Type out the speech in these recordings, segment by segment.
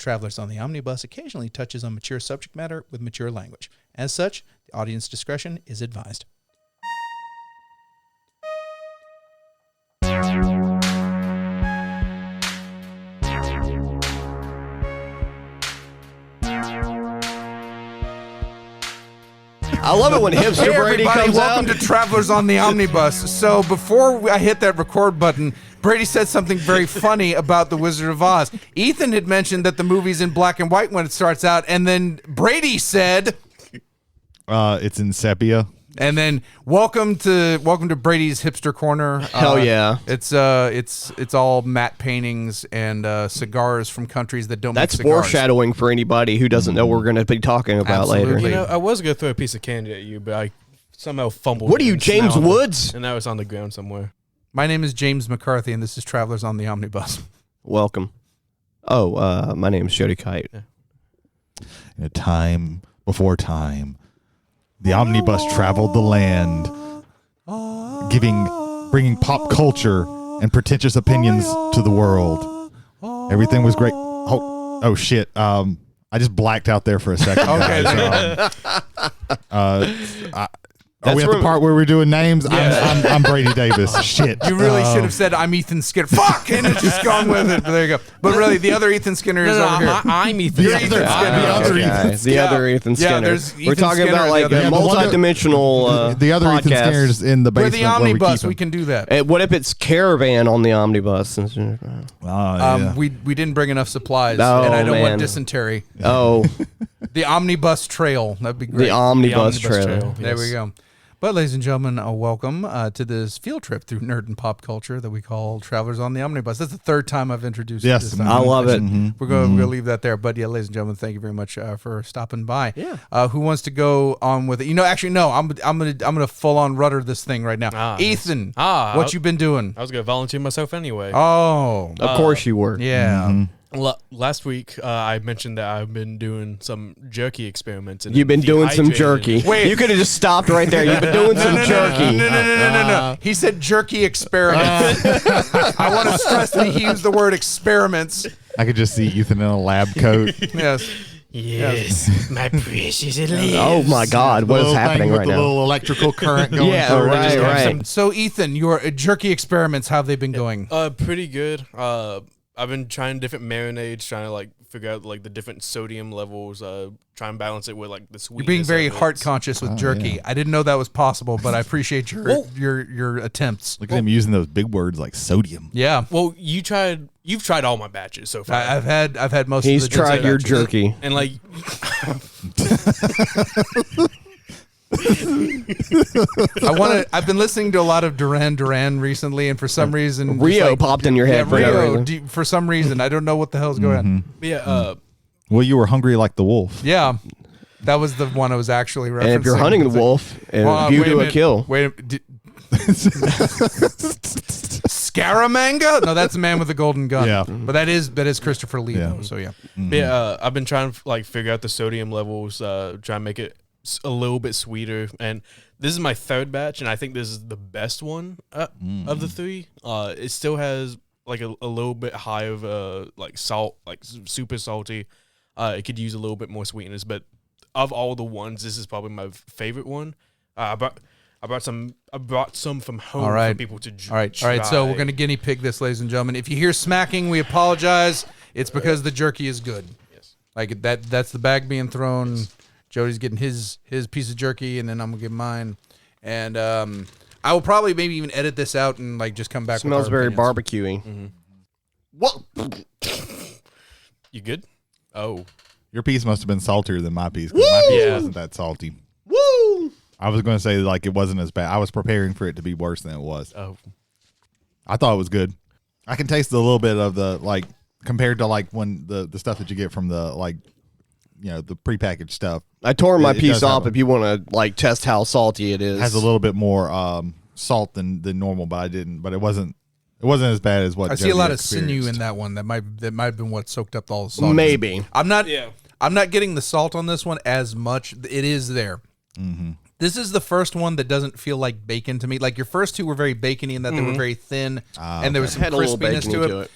Travelers on the Omnibus occasionally touches on mature subject matter with mature language. As such, the audience discretion is advised. I love it when hipster Hey Brady everybody, comes welcome out. to Travelers on the Omnibus. So before I hit that record button, Brady said something very funny about The Wizard of Oz. Ethan had mentioned that the movie's in black and white when it starts out, and then Brady said, it's in sepia. and then welcome to Brady's hipster corner. Hell yeah. It's all matte paintings and cigars from countries that don't That's make cigars. foreshadowing for anybody who doesn't know what we're going to be talking about Absolutely. later. You know, I was going to throw a piece of candy at you, but I somehow fumbled. What are it, you, and it's now James on the- Woods? and now it's on the ground somewhere. My name is James McCarthy, and this is Travelers on the Omnibus. Welcome. Oh, my name's Jody Kite. In a time before time, the omnibus traveled the land, bringing pop culture and pretentious opinions to the world. Everything was great. Oh shit! I just blacked out there for a second. Okay. Guys. Are we at the part where we're doing names? Yeah. I'm Brady Davis. Shit. You really should have said, I'm Ethan Skinner. Fuck! And it's just gone with it. But there you go. But really, the other Ethan Skinner is over here. I'm Ethan. You're Ethan Skinner. The other Ethan Yeah, Skinner. there's We're Ethan talking Skinner, about the like other- a Yeah, the one that- multi-dimensional the other Ethan podcast. Skinner's in the We're basement. the where Omnibus. keep We him. can do that. What if it's caravan on the omnibus? Yeah. We didn't bring enough supplies, Oh, and I don't man. want dysentery. Oh, The Omnibus Trail. That'd be great. the omnibus Omnibus trailer. trail. There we go. But, ladies and gentlemen, welcome to this field trip through nerd and pop culture that we call Travelers on the Omnibus. That's the third time I've introduced Yes. this. I love it. We're going to leave that there. But, yeah, ladies and gentlemen, thank you very much for stopping by. Yeah. Who wants to go on with it? You know, actually, no, I'm gonna full on rudder this thing right now. Ethan, what you been doing? I was going to volunteer myself anyway. Oh, Of course you were. yeah. Last week, I mentioned that I've been doing some jerky experiments. And You've been doing some dehydrated. jerky. Wait. You could have just stopped right there. You've been doing some jerky. No. He said jerky experiments. I want to stress that he used the word experiments. I could just see Ethan in a lab coat. Yes. Yes, my precious Elise. Oh my God, what is Little happening thing with right the now? little electrical current going Yeah, through it. right, right. So, Ethan, your jerky experiments, how have they been going? Pretty good. I've been trying different marinades, trying to like figure out like the different sodium levels. Try and balance it with like the sweetness. You're being very of it. heart conscious with jerky. yeah. I didn't know that was possible, but I appreciate your attempts. Look at him using those big words like sodium. Yeah, Well, you've tried all my batches so far, I've had most. He's of the tried your batches. jerky. and like I've been listening to a lot of Duran recently, and for some reason, Rio popped in your head for no Rio. reason. For some reason, I don't know what the hell's going on. yeah. Well, you were hungry like the wolf. Yeah, that was the one I was actually referencing. And if you're hunting the wolf, Well, you wait do a minute. kill. Wait, Scaramanga? No, that's the man with the golden gun. Yeah. But that is Christopher Lee, Yeah. though, so yeah. I've been trying to like figure out the sodium levels, try and make it a little bit sweeter. And this is my third batch, and I think this is the best one of the three. It still has like a little bit high of like salt, like super salty. It could use a little bit more sweetness, but of all the ones, this is probably my favorite one. I brought some from home All right. for people to All right. So we're going to guinea pig this, ladies and gentlemen. If you hear smacking, we apologize. It's because the jerky is good. Yes. Like that's the bag being thrown. Jody's getting his piece of jerky, and then I'm going to get mine. And I will probably maybe even edit this out and like just come back Smells with our very opinions. barbecuey. What? You good? Oh. Your piece must have been saltier than my piece because my piece Yeah. wasn't that salty. Woo! I was going to say like it wasn't as bad. I was preparing for it to be worse than it was. Oh. I thought it was good. I can taste a little bit of the like compared to like when the stuff that you get from the like the prepackaged stuff. I tore my It piece does off have if you want to like test how salty it is. has a little bit more salt than normal, but I didn't. But it wasn't as bad as what I see a Jody lot of sinew experienced. in that one. That might have been what soaked up all the salt. Maybe. I'm not getting the salt on this one as much. It is there. This is the first one that doesn't feel like bacon to me. Like your first two were very bacony in that they were very thin, and there was some Had a little crispiness bacon to it. to it.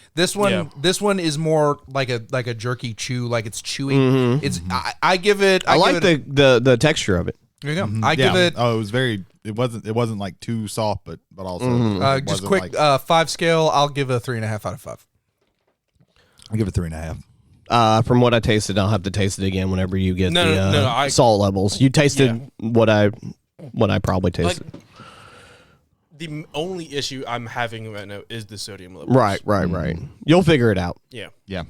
This one is more like a jerky chew, like it's chewing. It's I give it. I like the texture of it. There you go. I give it. Oh, it was very. It wasn't like too soft, but also Just quick 5 scale. I'll give it a 3.5 out of 5. I'll give it 3.5. From what I tasted, I'll have to taste it again whenever you get I- salt levels. You tasted what I probably tasted. Like, the only issue I'm having right now is the sodium level. Right. You'll figure it out. Yeah. Yeah.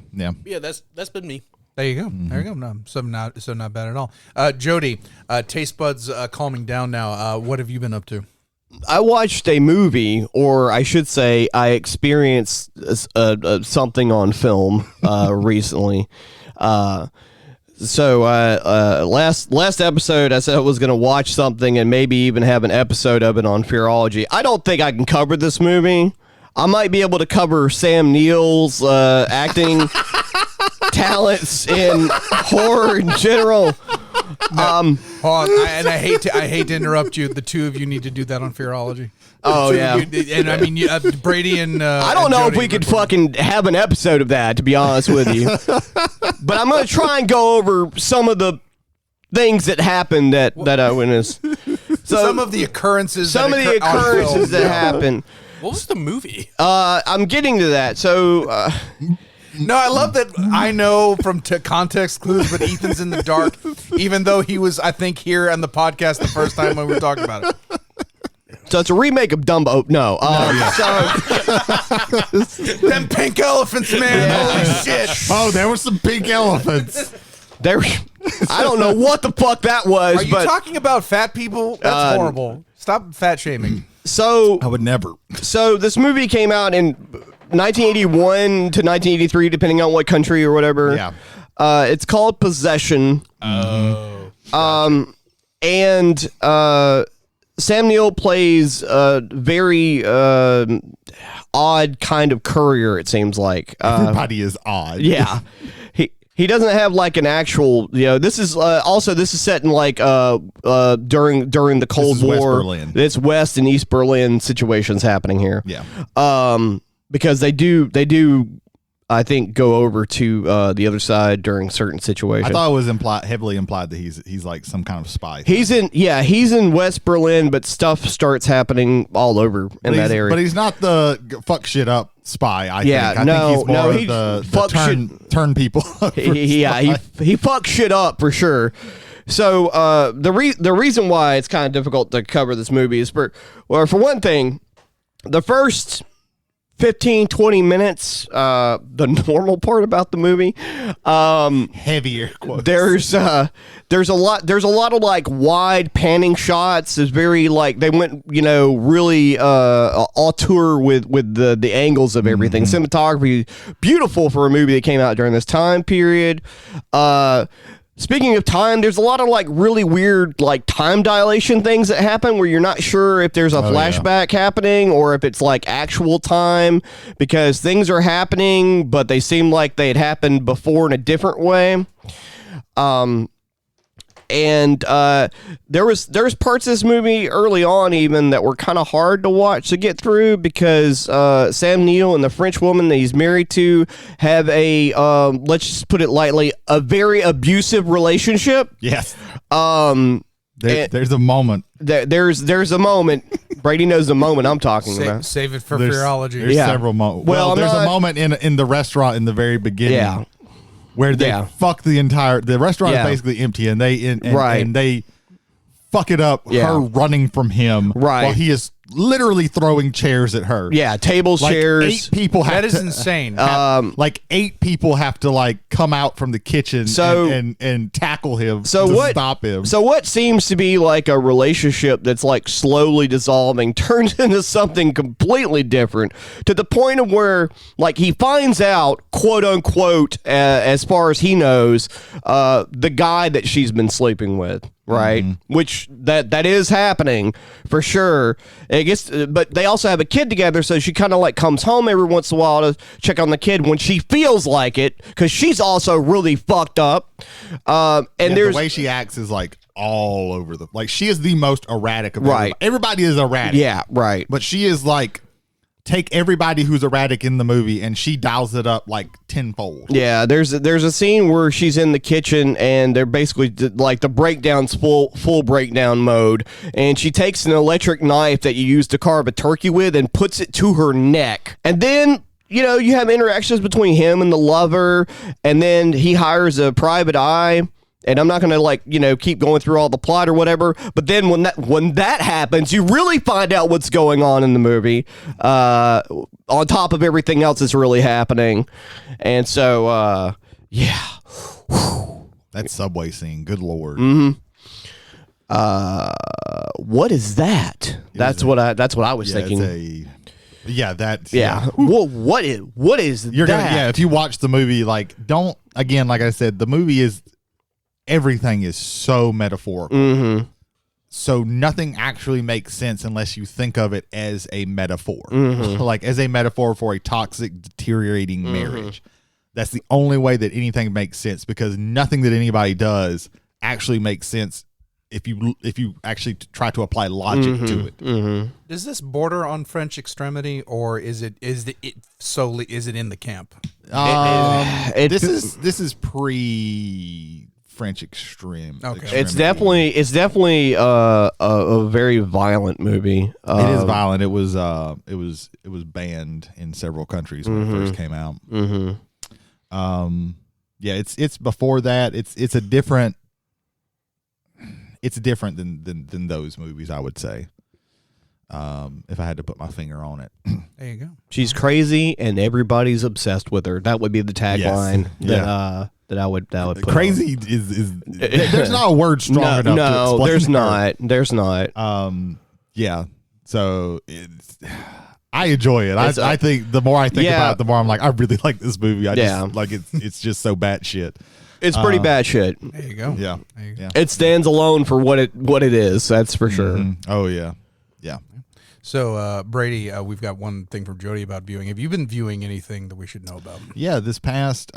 Yeah, that's been me. There you go. There you go. No, so not bad at all. Jody, taste buds calming down now. What have you been up to? I watched a movie, or I should say, I experienced something on film recently. So last episode, I said I was going to watch something and maybe even have an episode of it on Fearology. I don't think I can cover this movie. I might be able to cover Sam Neill's acting talents in horror in general. Hold on, and I hate to interrupt you. The two of you need to do that on Fearology. Oh, yeah. And I mean, Brady and I don't know if we could fucking have an episode of that, to be honest with you. But I'm going to try and go over some of the things that happened that I witnessed. So, some of the occurrences that happened. What was the movie? I'm getting to that. So, no, I love that. I know from context clues, but Ethan's in the dark, even though he was, I think, here on the podcast the first time when we were talking about it. So it's a remake of Dumbo. No. So them pink elephants, man. Holy shit. Oh, there were some pink elephants. I don't know what the fuck that was. Are you talking about fat people? That's horrible. Stop fat shaming. So I would never. So this movie came out in 1981 to 1983, depending on what country or whatever. Yeah. It's called Possession. Oh. And Sam Neill plays a very odd kind of courier, it seems like. Everybody is odd. Yeah. He doesn't have like an actual, this is set in like during the Cold War. West Berlin. It's West and East Berlin situations happening here. Yeah. Because they do I think go over to the other side during certain situations. I thought it was heavily implied that he's like some kind of spy. He's in West Berlin, but stuff starts happening all over in that area. But he's not the fuck shit up spy. I think he's more of the turn people. He fucks shit up for sure. So the reason why it's kind of difficult to cover this movie is for one thing, the first 15-20 minutes, the normal part about the movie, heavier quotes. There's a lot of like wide panning shots. It's very like they went really auteur with the angles of everything. Cinematography beautiful for a movie that came out during this time period. Speaking of time, there's a lot of like really weird like time dilation things that happen where you're not sure if there's a flashback happening or if it's like actual time, because things are happening, but they seem like they had happened before in a different way. And there's parts of this movie early on even that were kind of hard to watch to get through because Sam Neill and the French woman that he's married to have a let's just put it lightly, a very abusive relationship. Yes. There's a moment. There's a moment. Brady knows the moment I'm talking about. Save it for Fearology. There's several moments. Well, there's a moment in the restaurant in the very beginning. Yeah. Where they fuck the restaurant is basically empty, and they fuck it up. Yeah. Her running from him while he is literally throwing chairs at her. Yeah, tables, like chairs. 8 people have that is insane. Like 8 people have to like come out from the kitchen and tackle him to stop him. So what seems to be like a relationship that's like slowly dissolving turns into something completely different to the point of where like he finds out, quote unquote, as far as he knows, the guy that she's been sleeping with. Right, which that is happening for sure. I guess, but they also have a kid together, so she kind of like comes home every once in a while to check on the kid when she feels like it, because she's also really fucked up. And there's the way she acts is like all over the like. She is the most erratic of Right. Everybody is erratic. Yeah, right. But she is like take everybody who's erratic in the movie and she dials it up like tenfold. Yeah, there's a scene where she's in the kitchen and they're basically like the breakdown's full breakdown mode, and she takes an electric knife that you use to carve a turkey with and puts it to her neck. And then you have interactions between him and the lover, and then he hires a private eye. And I'm not going to keep going through all the plot or whatever. But then when that happens, you really find out what's going on in the movie, on top of everything else that's really happening. And so, yeah. That subway scene, good Lord. Mm-hmm. What is that? That's what I was thinking. What is You're that? gonna, if you watch the movie, like like I said, the movie is everything is so metaphorical. Mm-hmm. So nothing actually makes sense unless you think of it as a metaphor, Mm-hmm. like as a metaphor for a toxic, deteriorating marriage. That's the only way that anything makes sense, because nothing that anybody does actually makes sense if you actually try to apply logic to it. Mm-hmm. Does this border on French extremity, or is it solely in the camp? This is pre French extreme. Okay. It's definitely a very violent movie. It is violent. It was banned in several countries when it first came out. Mm-hmm. Yeah, it's before that. It's a different. It's different than those movies, I would say. If I had to put my finger on it. There you go. She's crazy and everybody's obsessed with her. That would be the tagline that I would put crazy on. is there's not a word strong enough to explain. There's not. Yeah. So I enjoy it. I think the more I think about it, the more I'm like, I really like this movie. I just like it's just so batshit. It's pretty bad shit. There you go. Yeah. There you go. It stands alone for what it is. That's for sure. Oh yeah. Yeah. So, Brady, we've got one thing from Jody about viewing. Have you been viewing anything that we should know about? Yeah, this past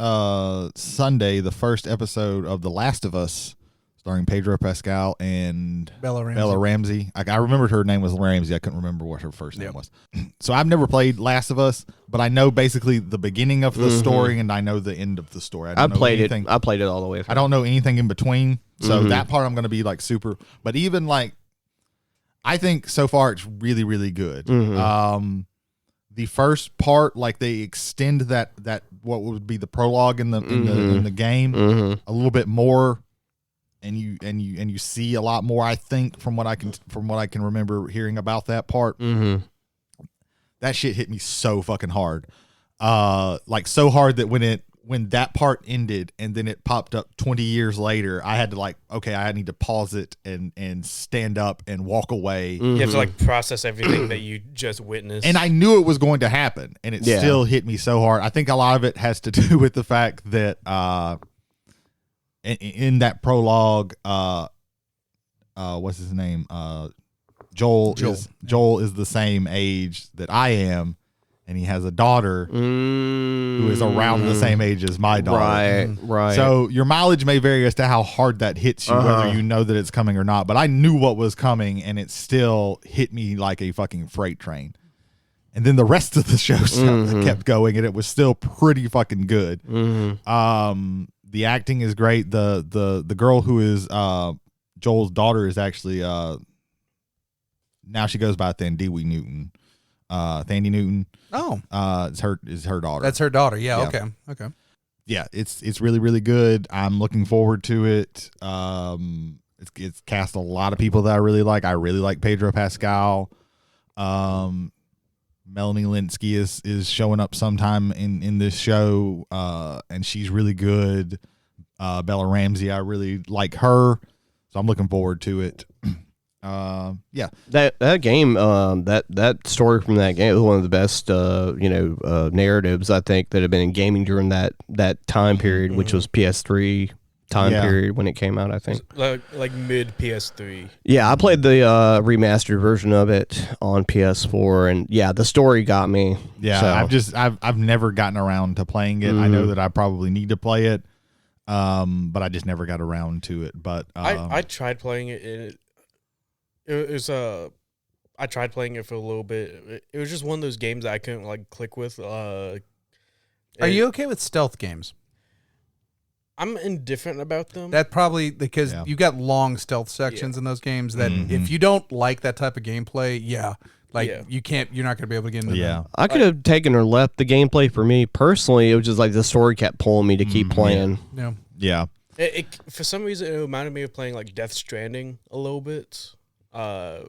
Sunday, the first episode of The Last of Us, starring Pedro Pascal and Bella Ramsey. I remembered her name was Ramsey. I couldn't remember what her first name was. So I've never played Last of Us, but I know basically the beginning of the story and I know the end of the story. I played it all the way through. I don't know anything in between. So that part I'm going to be like super. But even like, I think so far it's really, really good. The first part, like they extend that what would be the prologue in the game a little bit more, and you see a lot more. I think from what I can remember hearing about that part, that shit hit me so fucking hard, like so hard that when that part ended and then it popped up 20 years later, I had to I need to pause it and stand up and walk away. You have to process everything that you just witnessed. And I knew it was going to happen, and it still hit me so hard. I think a lot of it has to do with the fact that in that prologue, what's his name? Joel is the same age that I am. And he has a daughter who is around the same age as my daughter. Right. So your mileage may vary as to how hard that hits you, whether you know that it's coming or not. But I knew what was coming, and it still hit me like a fucking freight train. And then the rest of the show kept going, and it was still pretty fucking good. The acting is great. The girl who is Joel's daughter is actually now she goes by Thandie Newton. Thandie Newton. Oh, is her daughter. That's her daughter. Yeah. Okay. Yeah, it's really, really good. I'm looking forward to it. It's cast a lot of people that I really like. I really like Pedro Pascal. Melanie Linsky is showing up sometime in this show, and she's really good. Bella Ramsey, I really like her, so I'm looking forward to it. That game, that story from that game is one of the best narratives I think that have been in gaming during that time period, which was PS3 time period when it came out, I think. Like mid PS3. Yeah, I played the remastered version of it on PS4, and the story got me. Yeah, so. I've never gotten around to playing it. I know that I probably need to play it. but I just never got around to it. But I tried playing it. And it was I tried playing it for a little bit. It was just one of those games that I couldn't like click with. Are you okay with stealth games? I'm indifferent about them. That probably because you got long stealth sections in those games that if you don't like that type of gameplay, you can't. You're not going to be able to get into them. I could have taken or left the gameplay. For me personally, it was just like the story kept pulling me to keep playing. Yeah. It for some reason it reminded me of playing like Death Stranding a little bit. I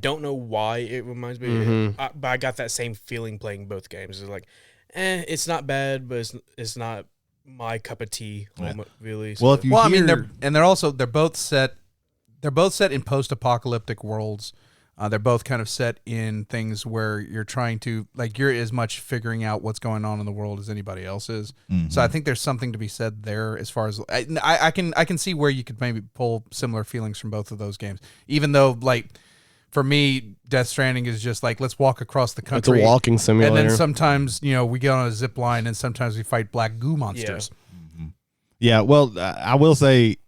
don't know why it reminds me, but I got that same feeling playing both games. It's like, it's not bad, but it's not my cup of tea, really. So. Well, if you I mean, they're both set in post-apocalyptic worlds. They're both kind of set in things where you're trying to you're as much figuring out what's going on in the world as anybody else is. So I think there's something to be said there as far as I can see where you could maybe pull similar feelings from both of those games. Even though for me, Death Stranding is just let's walk across the country. It's a walking simulator. And then sometimes we get on a zip line and sometimes we fight black goo monsters. Yeah, well, I will say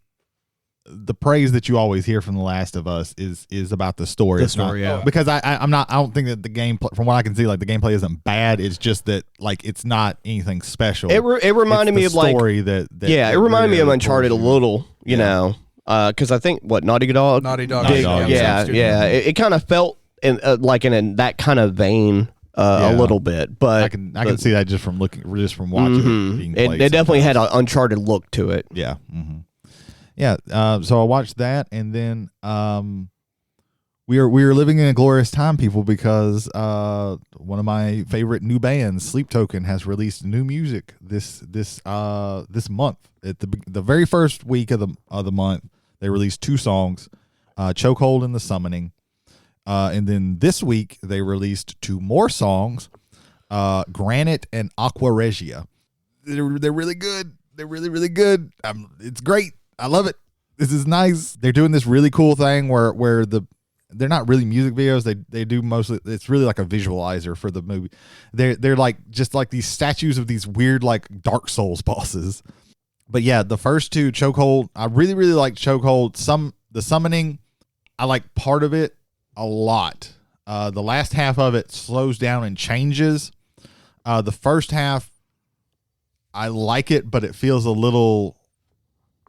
the praise that you always hear from The Last of Us is about the story. The story, because I don't think that the gameplay, from what I can see, the gameplay isn't bad. It's just that it's not anything special. It reminded me of story that it reminded me of Uncharted a little, you know, because I think Naughty Dog. It kind of felt in that kind of vein. A little bit, but I can see that just from watching it being played. It definitely had an Uncharted look to it. Yeah. Yeah, so I watched that, and then we are living in a glorious time, people, because one of my favorite new bands, Sleep Token, has released new music this month. At the very first week of the month, they released 2 songs, "Chokehold" and "The Summoning," and then this week they released 2 more songs, "Granite" and "Aqua Regia." They're really good. They're really, really good. It's great. I love it. This is nice. They're doing this really cool thing where they're not really music videos. They do mostly. It's really like a visualizer for the movie. They're just these statues of these weird Dark Souls bosses. But yeah, the first 2, Chokehold, I really, really like Chokehold. The Summoning, I like part of it a lot. The last half of it slows down and changes. The first half, I like it, but it feels a little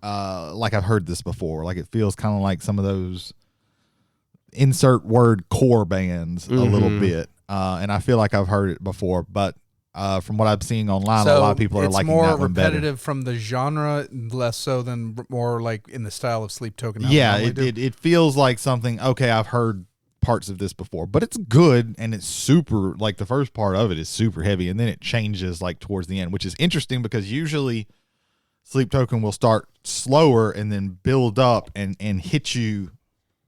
like I've heard this before. It feels kind of like some of those insert word core bands a little bit. And I feel like I've heard it before, but from what I'm seeing online, a lot of people are liking that one better. It's more repetitive from the genre, less so than more in the style of Sleep Token. Yeah, it feels like something, okay, I've heard parts of this before, but it's good, and it's super, the first part of it is super heavy, and then it changes towards the end, which is interesting because usually Sleep Token will start slower and then build up and hit you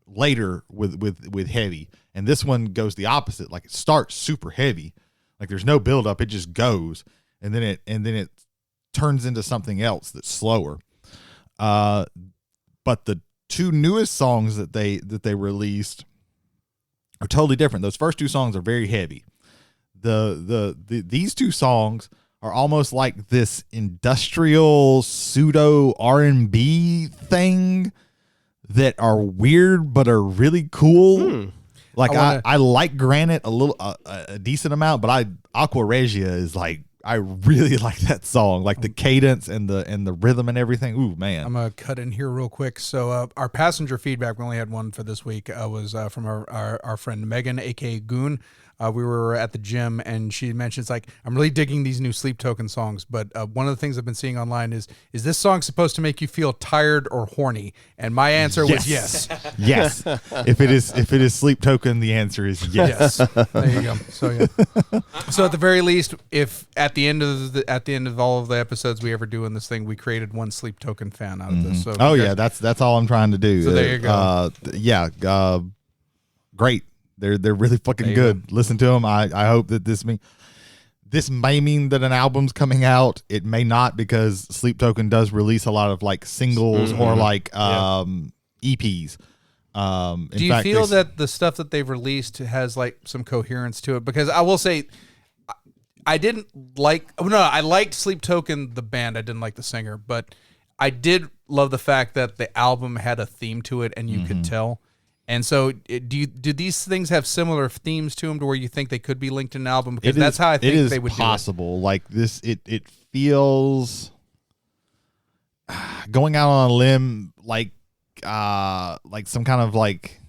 later with heavy. And this one goes the opposite. It starts super heavy. There's no build up. It just goes. And then it turns into something else that's slower. But the 2 newest songs that they released are totally different. Those first 2 songs are very heavy. These 2 songs are almost like this industrial pseudo R&B thing that are weird but are really cool. I like Granite a decent amount, but Aqua Regia is I really like that song, the cadence and the rhythm and everything. Ooh, man. I'm gonna cut in here real quick. So our passenger feedback, we only had one for this week, was from our friend Megan, aka Goon. We were at the gym, and she mentions I'm really digging these new Sleep Token songs, but one of the things I've been seeing online is this song supposed to make you feel tired or horny? And my answer was yes. Yes. If it is Sleep Token, the answer is yes. There you go. So so at the very least, if at the end of all of the episodes we ever do in this thing, we created one Sleep Token fan out of this. So that's all I'm trying to do. So there you go. Great. They're really fucking good. Listen to them. I hope that this may mean that an album's coming out. It may not, because Sleep Token does release a lot of singles or EPs. Do you feel that the stuff that they've released has some coherence to it? Because I will say, I didn't like. Oh, no, I liked Sleep Token, the band. I didn't like the singer, but I did love the fact that the album had a theme to it, and you could tell. And so, do these things have similar themes to them, to where you think they could be linked in an album? Because that's how I think they would possible. Do it. Like this, it feels going out on a limb, like some kind of like.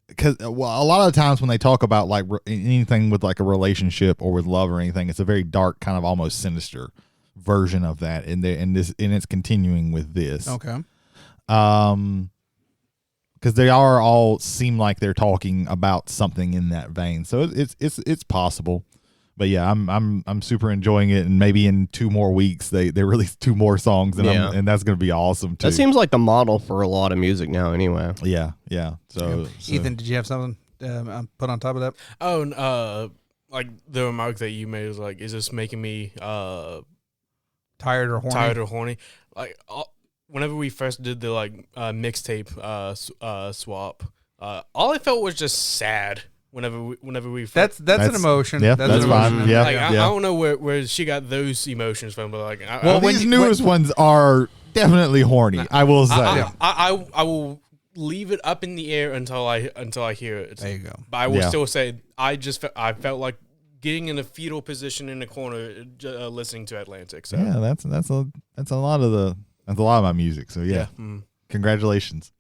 Because a lot of the times when they talk about like anything with like a relationship or with love or anything, it's a very dark, kind of almost sinister version of that, and it's continuing with this. Okay. Because they are all seem like they're talking about something in that vein, so it's possible. But yeah, I'm super enjoying it, and maybe in 2 more weeks they release 2 more songs, and that's gonna be awesome too. That seems like the model for a lot of music now, anyway. Yeah. So Ethan, did you have something put on top of that? Oh, like the remark that you made was like, "Is this making me Tired or horny? Like whenever we first did the like mixtape swap, all I felt was just sad. Whenever we that's an emotion. Yeah, that's an emotion. fine. Yeah, like, I don't know where she got those emotions from, but like, these newest ones are definitely horny. I will say. I will leave it up in the air until I hear it. There you go. But I will still say I felt like getting in a fetal position in the corner, listening to Atlantic. So yeah, that's a lot of my music. So yeah. Congratulations.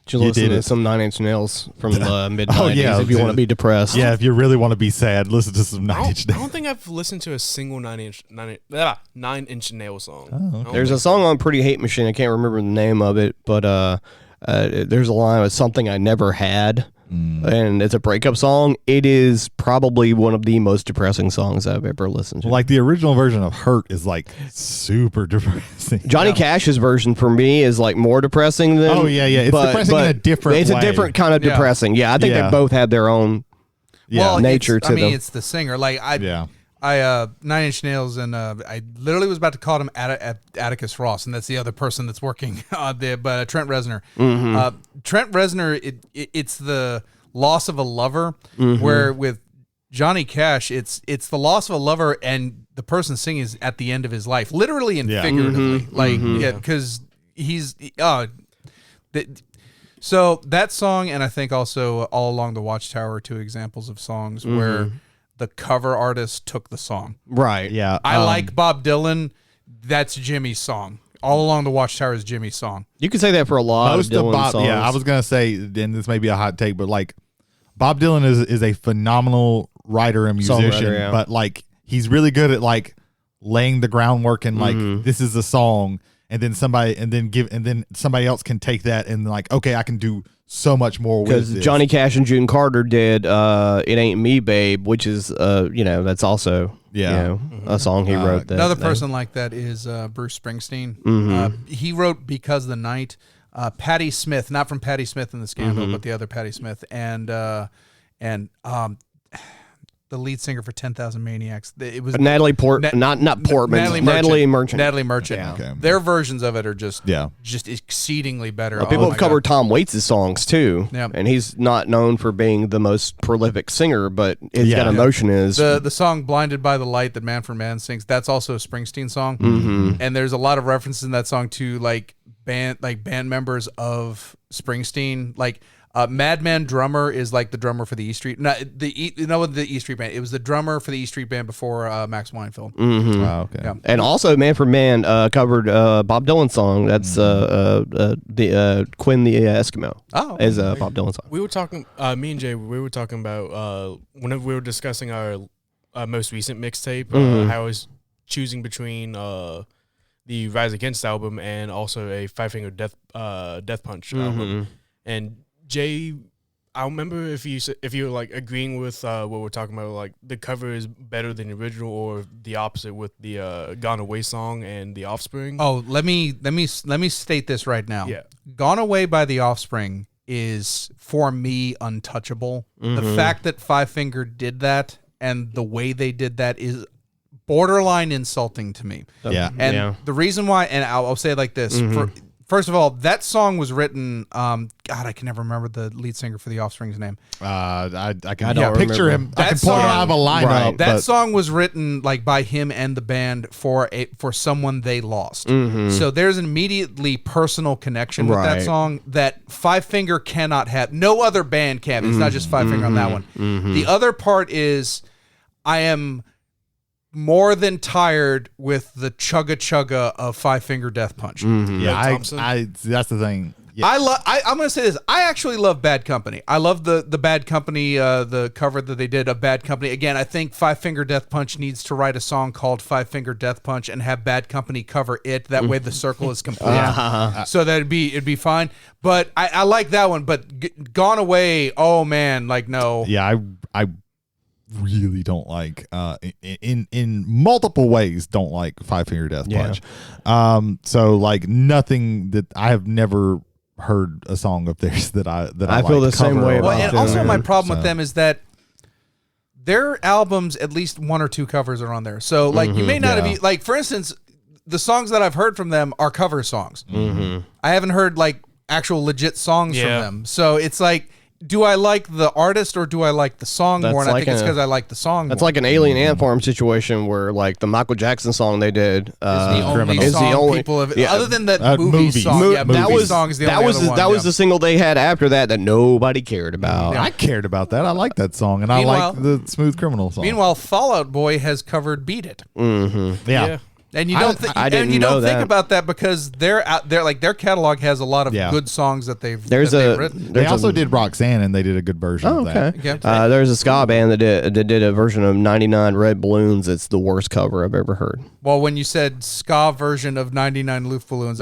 You listen to some 9 Inch Nails from the mid-90s if you want to be depressed. Yeah, if you really want to be sad, listen to some 9 Inch Nails. I don't think I've listened to a single 9 Inch Nail song. Oh, okay. There's a song on Pretty Hate Machine. I can't remember the name of it, but there's a line with something I never had, and it's a breakup song. It is probably one of the most depressing songs I've ever listened to. Like the original version of Hurt is like super depressing. Johnny Cash's version for me is like more depressing than. Oh yeah. It's depressing in a different. It's way. a different kind of depressing. Yeah, I think they both had their own nature to them. I mean, it's the singer. Like I 9 Inch Nails, and I literally was about to call him Atticus Ross, and that's the other person that's working there. But Trent Reznor. Trent Reznor, it's the loss of a lover, where with Johnny Cash, it's the loss of a lover, and the person singing is at the end of his life, literally and figuratively. Because he's so that song, and I think also All Along the Watchtower are 2 examples of songs where the cover artist took the song. Right. Yeah. I like Bob Dylan. That's Jimmy's song. All Along the Watchtower is Jimmy's song. You can say that for a lot of Dylan Bob, songs. Yeah, I was gonna say, and this may be a hot take, but like Bob Dylan is a phenomenal writer and musician, but like he's really good at like laying the groundwork and like this is a song, and then somebody else can take that and like, okay, I can do so much more with this. Because Johnny Cash and June Carter did "It Ain't Me, Babe," which is that's also a song he wrote. Another person like that is Bruce Springsteen. He wrote "Because of the Night." Patti Smith, not from Patti Smith and the Scandal, but the other Patti Smith, and the lead singer for 10,000 Maniacs. It was Natalie Portman, not Portman. Natalie Merchant. Natalie Merchant. Yeah. Okay. Their versions of it are just exceedingly better. People have covered Tom Waits' songs too, Yeah. and he's not known for being the most prolific singer, but his got emotion is the song "Blinded by the Light" that Manfred Mann sings. That's also a Springsteen song, and there's a lot of references in that song to like band members of Springsteen, like. Madman drummer is like the drummer for the E Street. The E Street Band. It was the drummer for the E Street Band before Max Weinfeld. Oh, okay. Yeah. And also, Manfred Mann covered Bob Dylan's song. That's the Quinn the Eskimo. Oh, is a Bob Dylan song. We were talking, me and Jay, we were talking about whenever we were discussing our most recent mixtape, how I was choosing between the Rise Against album and also a Five Finger Death Punch album, and Jay, I remember if you were like agreeing with what we're talking about, like the cover is better than the original, or the opposite with the "Gone Away" song and The Offspring. Oh, let me state this right now. Yeah, "Gone Away" by The Offspring is for me untouchable. The fact that Five Finger did that and the way they did that is borderline insulting to me. Yeah. And the reason why, and I'll say it like this, First of all, that song was written. God, I can never remember the lead singer for The Offspring's name. I can don't picture remember. him. I can That pull it song- out of a lineup. Right. That but- song was written like by him and the band for someone they lost. So there's an immediately personal connection with that Right. song that Five Finger cannot have. No other band can. It's not just Five Finger on that one. The other part is I am more than tired with the chugga chugga of Five Finger Death Punch. Yeah, Thompson? that's the thing. Yeah. I'm going to say this. I actually love Bad Company. I love the Bad Company, the cover that they did of Bad Company. Again, I think Five Finger Death Punch needs to write a song called Five Finger Death Punch and have Bad Company cover it. That way the circle is complete. So that it'd be fine. But I like that one. But Gone Away, oh man, like no. Yeah, I really don't like in multiple ways don't like Five Finger Death Punch. So like nothing that I have never heard a song of theirs that I feel like the same cover way or about Well, and them. also my problem with So- them is that their albums, at least one or two covers are on there. So like you may not Yeah. have like, for instance, the songs that I've heard from them are cover songs. I haven't heard like actual legit songs from Yeah. them. So it's like, do I like the artist or do I like the song That's more? And I like think it's a- because I like the song. That's more. like an Alien Ant Farm situation where like the Michael Jackson song they did. Is the only Criminal. is the song only- people have, yeah. other than that Movies. movie song. Mo- Yeah, that movie was song is the that only was other the, one, that was yeah. the single they had after that nobody cared about. I cared about that. I like that song, and Meanwhile- I like the Smooth Criminal song. Meanwhile, Fall Out Boy has covered "Beat It," yeah. and you I- don't I didn't and you know don't think that. about that because they're out there. Like their catalog has a lot of Yeah. good songs that they've There's that they've a written. They there's also a, did Roxanne, and they did a good version Oh, of that. okay. Okay. There's a ska band that did a version of 99 Red Balloons. It's the worst cover I've ever heard. Well, when you said ska version of 99 Luftballons,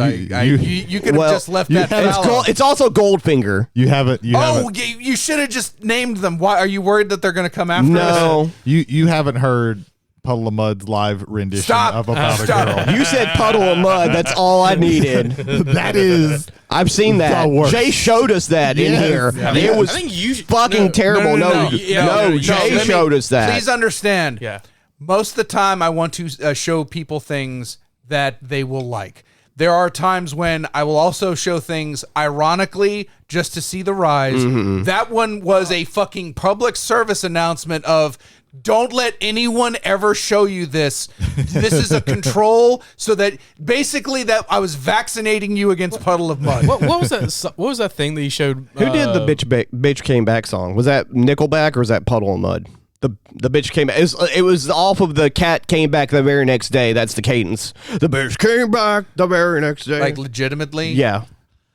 You- you could have well, just left you that have- fallow. It's also Goldfinger. You haven't. You Oh, haven't. you should have just named them. Why are you worried that they're going to come after us? No, You haven't heard Puddle of Mud's live rendition Stop. of About Stop. a Girl. you said Puddle of Mud. That's all I needed. That is. I've seen that. The worst. Jay showed us that in Yes. here. Yeah. It was I think you fucking terrible. No, Jay let me- showed us that. Please understand. Yeah. Most of the time, I want to show people things that they will like. There are times when I will also show things ironically just to see the rise. That one was a fucking public service announcement of don't let anyone ever show you this. This is a control so that basically that I was vaccinating you against Puddle of Mud. What was that? What was that thing that you showed? Who did the bitch came back song? Was that Nickelback or was that Puddle of Mud? The bitch came back. It was off of the cat came back the very next day. That's the cadence. The bitch came back the very next day. Like legitimately? yeah.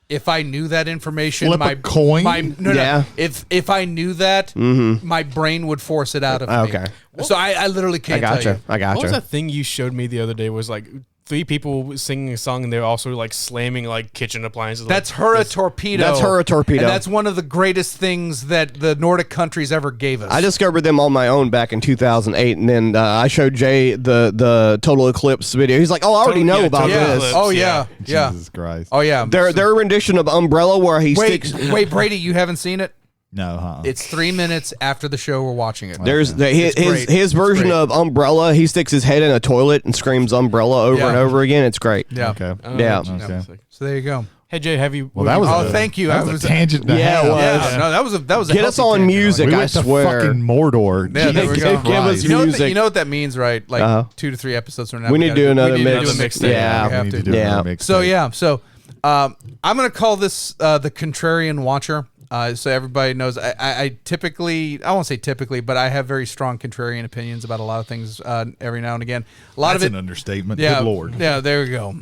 If I knew that information, Flip a coin? No. Yeah. If I knew that, my brain would force it out of me. Okay. So I literally I can't tell gotcha. you. I What was gotcha. that thing you showed me the other day? Was like 3 people singing a song and they're also like slamming like kitchen appliances. That's like, her a torpedo. That's her a torpedo. And that's one of the greatest things that the Nordic countries ever gave us. I discovered them on my own back in 2008, and then I showed Jay the Total Eclipse video. He's like, "Oh, I already know about yeah. this." Oh yeah. Yeah. Jesus Christ. Oh yeah. Their rendition of Umbrella, where he Wait, sticks. wait, Brady, you haven't seen it? No, huh? It's 3 minutes after the show. We're watching it. There's It's great. his version great. of Umbrella. He sticks his head in a toilet and screams Umbrella over Yeah. and over again. It's great. Yeah. Okay. Yeah. Okay. So there you go. Hey Jay, have you? Well, that was. Oh, a, thank you. That I was was- a tangent. to Yeah, it hell. was. Yeah, no, that was a Get us healthy on tangent. music. We I went to swear. fucking Mordor. Yeah, there we Jesus go. Give us Christ. You know, music. you know what that means, right? Like Uh-huh. 2 to 3 episodes from now. We need to do another we need to mix. do a mixtape. Yeah. we have We need to. to do Yeah. another mixtape. So yeah, so I'm gonna call this the Contrarian Watcher. So everybody knows I typically, I won't say typically, but I have very strong contrarian opinions about a lot of things every now and again. A lot That's of an it, understatement. yeah, Good Lord. yeah. There we go.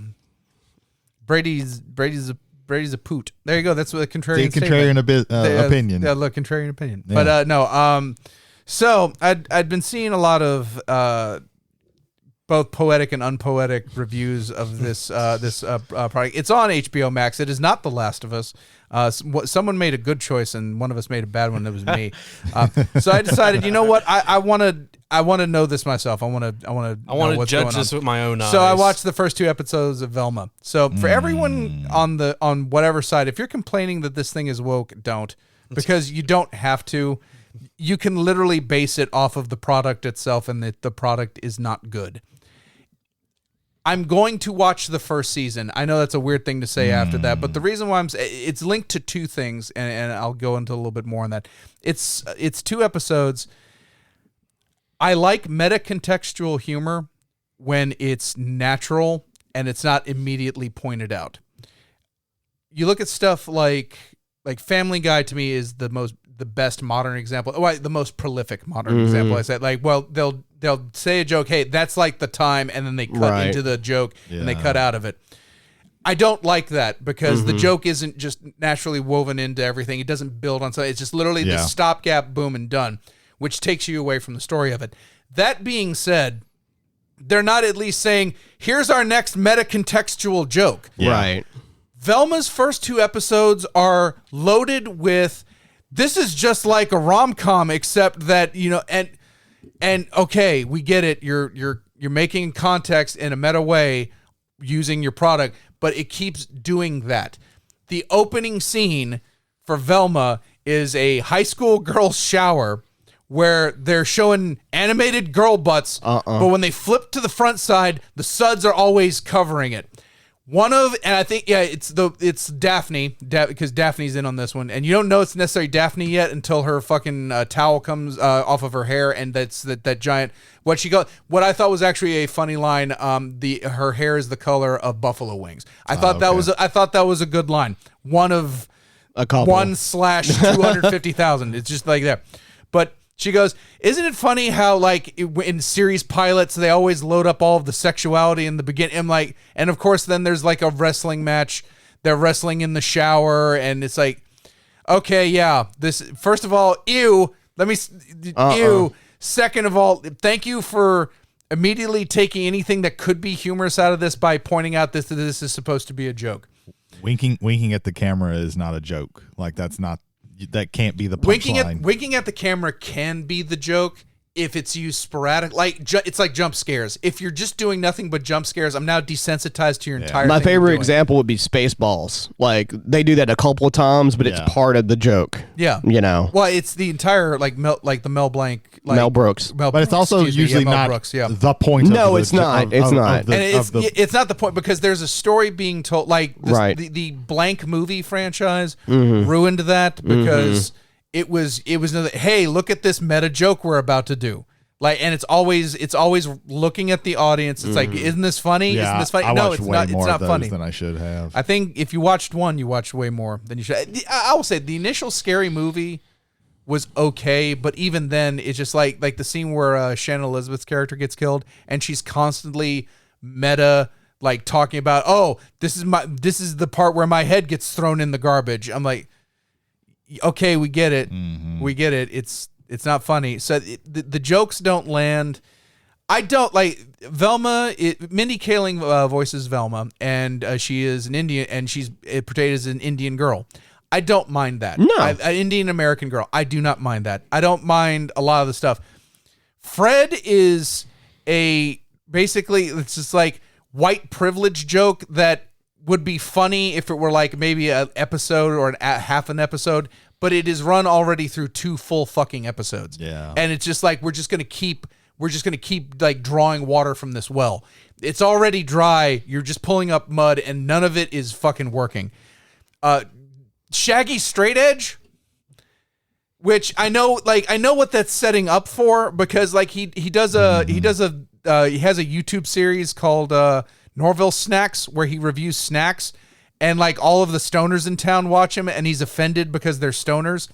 Brady's a poot. There you go. That's what a contrarian. The contrarian opinion. Yeah, look, contrarian opinion. But no. So I'd been seeing a lot of both poetic and unpoetic reviews of this product. It's on HBO Max. It is not The Last of Us. Someone made a good choice and one of us made a bad one. It was me. So I decided, you know what? I want to know this myself. I want to judge this with my own eyes. So I watched the first 2 episodes of Velma. So for everyone on whatever side, if you're complaining that this thing is woke, don't, because you don't have to. You can literally base it off of the product itself, and that the product is not good. I'm going to watch the first season. I know that's a weird thing to say after that, but the reason why it's linked to two things, and I'll go into a little bit more on that. It's 2 episodes. I like meta-contextual humor when it's natural and it's not immediately pointed out. You look at stuff like Family Guy to me is the best modern example. The most prolific modern example. I said they'll say a joke, hey, that's like the time, and then they cut into the joke and they cut out of it. I don't like that because the joke isn't just naturally woven into everything. It doesn't build on something. It's just literally the stopgap, boom, and done, which takes you away from the story of it. That being said, they're not at least saying, here's our next meta-contextual joke. Yeah. Right. Velma's first 2 episodes are loaded with, this is just like a rom-com, except that, and okay, we get it. You're making context in a meta way using your product, but it keeps doing that. The opening scene for Velma is a high school girl's shower where they're showing animated girl butts, but when they flip to the front side, the suds are always covering it. And I think, it's Daphne, because Daphne's in on this one, and you don't know it's necessarily Daphne yet until her fucking towel comes off of her hair, and that's that giant. What I thought was actually a funny line. Her hair is the color of buffalo wings. I thought that was a good line. One of a couple. 1/250,000. It's just like that, but. She goes, isn't it funny how, like, in series pilots, they always load up all of the sexuality in the beginning? And of course, then there's, like, a wrestling match. They're wrestling in the shower, and it's like, okay, yeah. This, first of all, ew. Ew. Second of all, thank you for immediately taking anything that could be humorous out of this by pointing out that this is supposed to be a joke. Winking at the camera is not a joke. Like, that can't be the punchline. Winking at the camera can be the joke if it's used sporadic. It's like jump scares. If you're just doing nothing but jump scares, I'm now desensitized to your entire. My favorite example would be Spaceballs. Like, they do that a couple of times, but it's part of the joke. Yeah, Well, it's the entire the Mel Blanc, Mel Brooks, but it's also usually not Brooks, the point. No, it's not. It's not. It's not the point because there's a story being told. Like the Blank movie franchise ruined that because. It was hey, look at this meta joke we're about to do. Like, and it's always looking at the audience. It's like, isn't this funny? Yeah, isn't this funny? No, it's not. It's not funny than I should have. I think if you watched one, you watched way more than you should. I will say the initial Scary Movie was okay, but even then, it's just like the scene where Shannon Elizabeth's character gets killed, and she's constantly meta, like talking about, oh, this is the part where my head gets thrown in the garbage. I'm like. Okay, we get it. We get it. It's not funny. So the jokes don't land. I don't like Velma. Mindy Kaling voices Velma, and she is an Indian, and she's portrayed as an Indian girl. I don't mind that. No, an Indian American girl. I do not mind that. I don't mind a lot of the stuff. Fred is basically it's just like white privilege joke that would be funny if it were like maybe an episode or half an episode, but it is run already through 2 full fucking episodes. Yeah. And it's just like, we're just going to keep like drawing water from this well. It's already dry. You're just pulling up mud and none of it is fucking working. Shaggy Straight Edge, which I know what that's setting up for because like he has a YouTube series called, Norville Snacks, where he reviews snacks, and like all of the stoners in town watch him, and he's offended because they're stoners.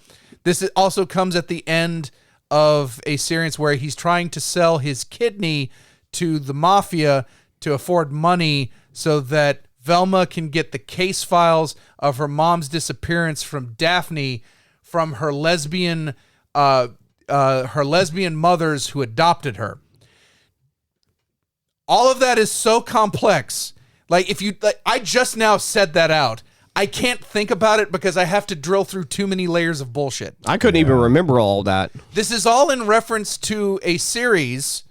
This also comes at the end of a series where he's trying to sell his kidney to the mafia to afford money so that Velma can get the case files of her mom's disappearance from Daphne from her lesbian mothers who adopted her. All of that is so complex. Like I just now said that out. I can't think about it because I have to drill through too many layers of bullshit. I couldn't even remember all that. This is all in reference to a series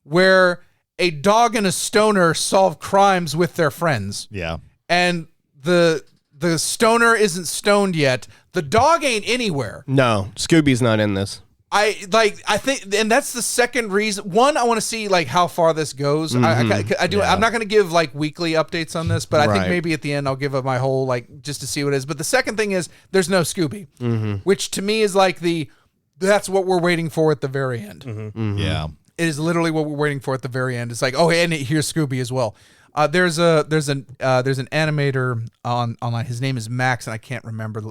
where a dog and a stoner solve crimes with their friends. Yeah. And the stoner isn't stoned yet. The dog ain't anywhere. No, Scooby's not in this. I think, and that's the second reason. One, I want to see like how far this goes. I do. I'm not going to give like weekly updates on this, but I think maybe at the end I'll give up my whole like just to see what it is. But the second thing is there's no Scooby, which to me is like that's what we're waiting for at the very end. Yeah. It is literally what we're waiting for at the very end. It's like, oh, and here's Scooby as well. There's an animator online. His name is Max, and I can't remember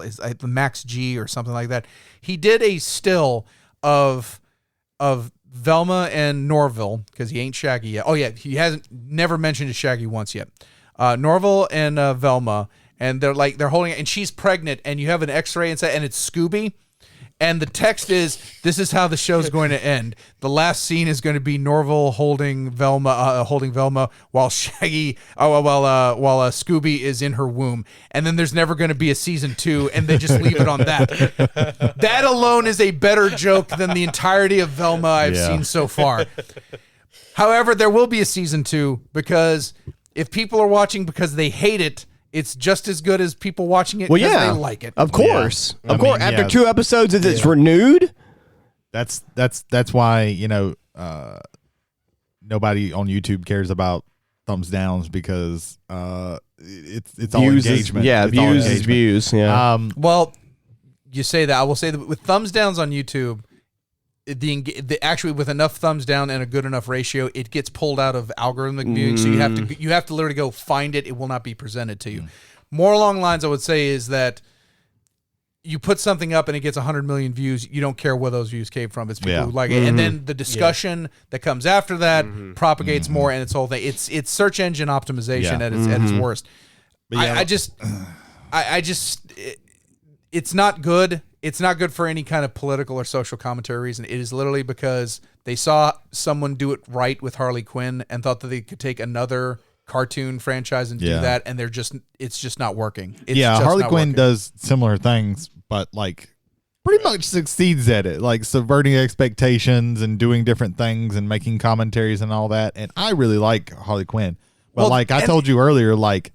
Max G or something like that. He did a still of Velma and Norville because he ain't Shaggy yet. Oh yeah, he hasn't never mentioned Shaggy once yet. Norville and Velma, and they're holding it, and she's pregnant, and you have an X-ray and it's Scooby. And the text is, this is how the show's going to end. The last scene is going to be Norville holding Velma while Scooby is in her womb. And then there's never going to be a season 2, and they just leave it on that. That alone is a better joke than the entirety of Velma I've seen so far. However, there will be a season 2 because if people are watching because they hate it, it's just as good as people watching it because they like it. Of course. Yeah. Of course. After 2 episodes, it's renewed. That's why, nobody on YouTube cares about thumbs downs because it's all engagement. Views is views. Yeah. Well, you say that. I will say that with thumbs downs on YouTube, the actually with enough thumbs down and a good enough ratio, it gets pulled out of algorithmic viewing. So you have to literally go find it. It will not be presented to you. More along lines, I would say, is that you put something up and it gets 100 million views. You don't care where those views came from. It's people who like it, and then the discussion that comes after that propagates more, and it's whole thing. It's search engine optimization at its worst. It's not good. It's not good for any kind of political or social commentary reason. It is literally because they saw someone do it right with Harley Quinn and thought that they could take another cartoon franchise and do that, and it's just not working. Harley Quinn does similar things, but like pretty much succeeds at it, like subverting expectations and doing different things and making commentaries and all that. And I really like Harley Quinn, but I told you earlier, like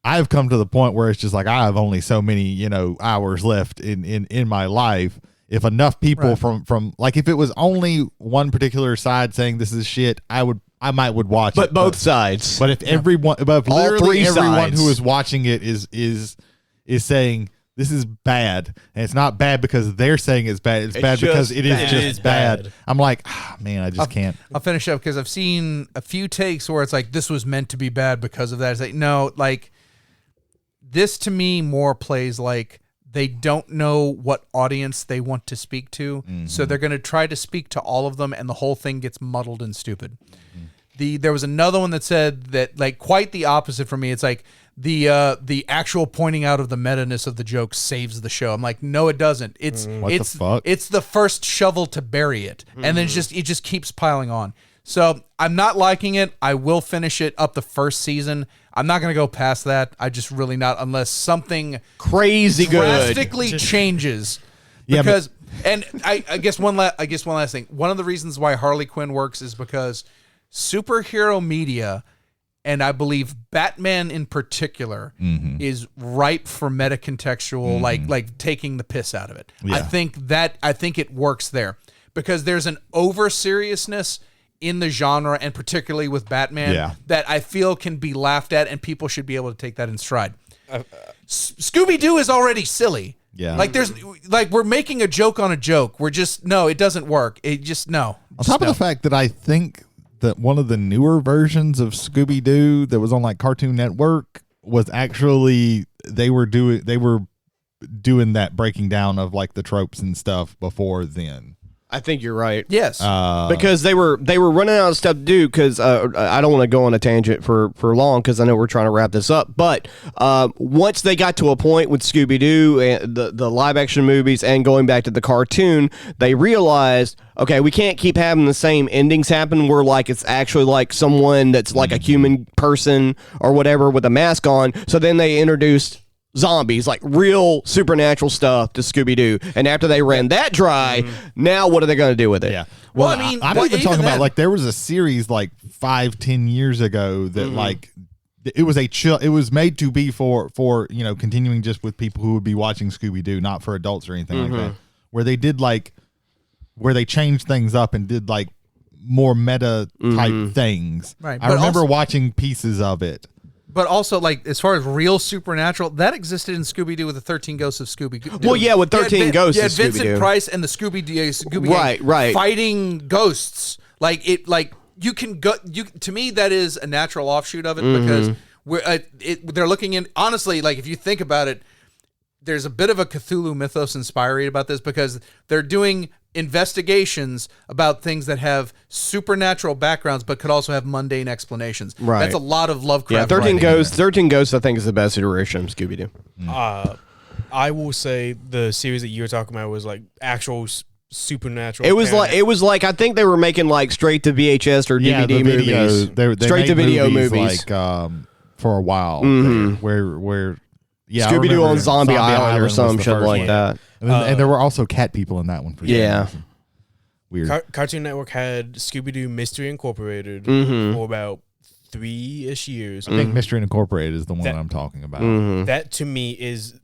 I've come to the point where it's just like I have only so many, hours left in my life. If enough people from like if it was only one particular side saying this is shit, I might watch it. But both sides. But if literally everyone who is watching it is saying this is bad, and it's not bad because they're saying it's bad. It's bad because it is just bad. I'm like, man, I just can't. I'll finish up because I've seen a few takes where it's like this was meant to be bad because of that. It's like no, like. This to me more plays like they don't know what audience they want to speak to, so they're going to try to speak to all of them, and the whole thing gets muddled and stupid. There was another one that said that like quite the opposite for me. It's like the actual pointing out of the meta-ness of the joke saves the show. I'm like, no, it doesn't. It's the fuck? It's the first shovel to bury it, and then it just keeps piling on. So I'm not liking it. I will finish it up the first season. I'm not going to go past that. I just really not unless something crazy drastically changes. Because and I guess one last thing. One of the reasons why Harley Quinn works is because superhero media, and I believe Batman in particular, is ripe for meta-contextual, like taking the piss out of it. Yeah. I think it works there because there's an over seriousness in the genre, and particularly with Batman, that I feel can be laughed at, and people should be able to take that in stride. Scooby-Doo is already silly. Yeah. Like we're making a joke on a joke. We're just, no, it doesn't work. It just, no. On top of the fact that I think that one of the newer versions of Scooby-Doo that was on like Cartoon Network was actually, they were doing that breaking down of like the tropes and stuff before then. I think you're right. Yes, because they were running out of stuff to do. Because I don't want to go on a tangent for long because I know we're trying to wrap this up. But once they got to a point with Scooby Doo and the live action movies and going back to the cartoon, they realized, okay, we can't keep having the same endings happen where like it's actually like someone that's like a human person or whatever with a mask on. So then they introduced zombies, like real supernatural stuff to Scooby-Doo. And after they ran that dry, now what are they going to do with it? Yeah. Well, I mean, I'm even talking about like there was a series like 5-10 years ago that like it was made to be for continuing just with people who would be watching Scooby-Doo, not for adults or anything like that. Where they did like where they changed things up and did like more meta type things. Right, I but remember also- watching pieces of it. But also, like, as far as real supernatural, that existed in Scooby-Doo with the 13 Ghosts of Scooby-Doo. Well, yeah, with 13 Ghosts You of had Vincent Scooby-Doo. Price and the Scooby Right, right. fighting ghosts. Like, you can go, to me, that is a natural offshoot of it because they're looking in, honestly, like, if you think about it, there's a bit of a Cthulhu mythos inspired about this because they're doing investigations about things that have supernatural backgrounds but could also have mundane explanations. Right. That's a lot of Lovecraft. Yeah, 13 writing. Ghosts. 13 Ghosts, I think, is the best iteration of Scooby-Doo. I will say the series that you were talking about was like actual supernatural. It was like I think they were making like straight to VHS or DVD the movies. videos, they straight to made video movies. like for a while where I Scooby-Doo remember on Zombie Island or was some the shit first like one. that. And there were also cat people in that one. For some Yeah. reason. Weird. Cartoon Network had Scooby-Doo Mystery Incorporated for about 3-ish years. I think Mystery Incorporated is the one that I'm talking about. That to me is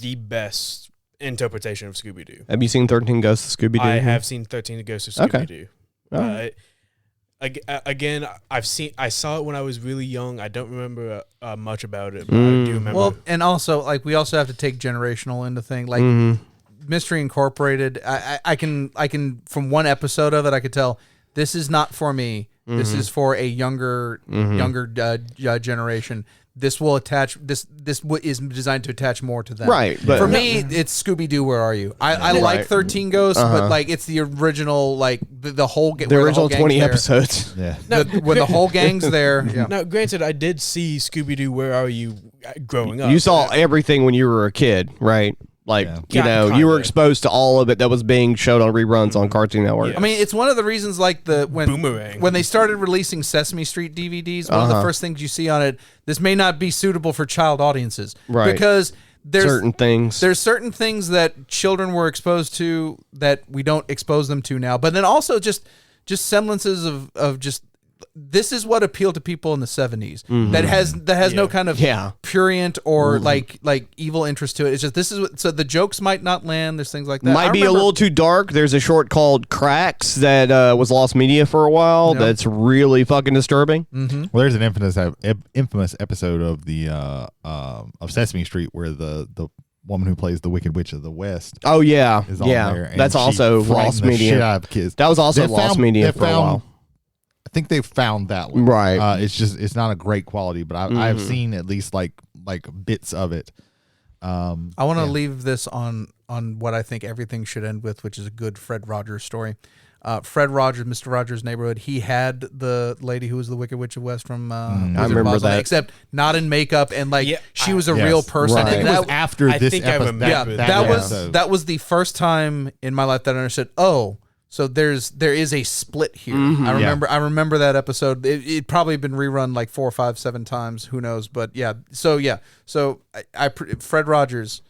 the best interpretation of Scooby-Doo. Have you seen 13 Ghosts of Scooby-Doo? I have seen 13 Ghosts of Okay. Scooby-Doo. All right. Again, I saw it when I was really young. I don't remember much about it, but I do remember. Well, and also, like, we also have to take generational into thing. Like, Mystery Incorporated, I can from one episode of it, I could tell this is not for me. This is for a younger generation. This will attach. This is designed to attach more to them. Right, but- for me, it's Scooby Doo. Where are you? I like 13 Ghosts, but like it's the original, like the whole the original 20 episodes. Yeah. when the whole gang's there. Yeah. Now, granted, I did see Scooby-Doo Where Are You growing up. You saw everything when you were a kid, right? Like, you know, Kinda. you were exposed to all of it that was being showed on reruns on Cartoon Network. Yeah. I mean, it's one of the reasons, like when Boomerang. when they started releasing Sesame Street DVDs, one of the first things you see on it, this may not be suitable for child audiences, Right. Because there's certain things. that children were exposed to that we don't expose them to now, but then also just semblances of just. This is what appealed to people in the 70s. That has no kind of prurient or like evil interest to it. It's just this is what, so the jokes might not land. There's things like that. Might be a little too dark. There's a short called Cracks that was lost media for a while. Yep. That's really fucking disturbing. Well, there's an infamous episode of the of Sesame Street where the woman who plays the Wicked Witch of the West Oh yeah, is on yeah. there. And That's she also frightened lost the shit media. out of kids. That was also They lost found- media they for a found- while. I think they found that one. Right. It's not a great quality, but I've seen at least like bits of it. I want to leave this on what I think everything should end with, which is a good Fred Rogers story. Fred Rogers, Mr. Rogers' Neighborhood. He had the lady who was the Wicked Witch of West from Wizard of remember Oz on it, that. except not in makeup, and like Yeah, she was a real person. I Right. think And it was that, after I this think I episode. remember that was the first time in my life that I understood. Oh, so there is a split here. I remember that episode. It probably been rerun like 4, 5, 7 times. Who knows? But yeah. So Fred Rogers,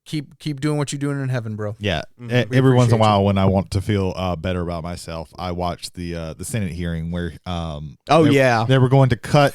keep doing what you're doing in heaven, bro. Yeah. We Every once in a appreciate while, when I want to feel better about myself, I watch the Senate hearing where they were going to cut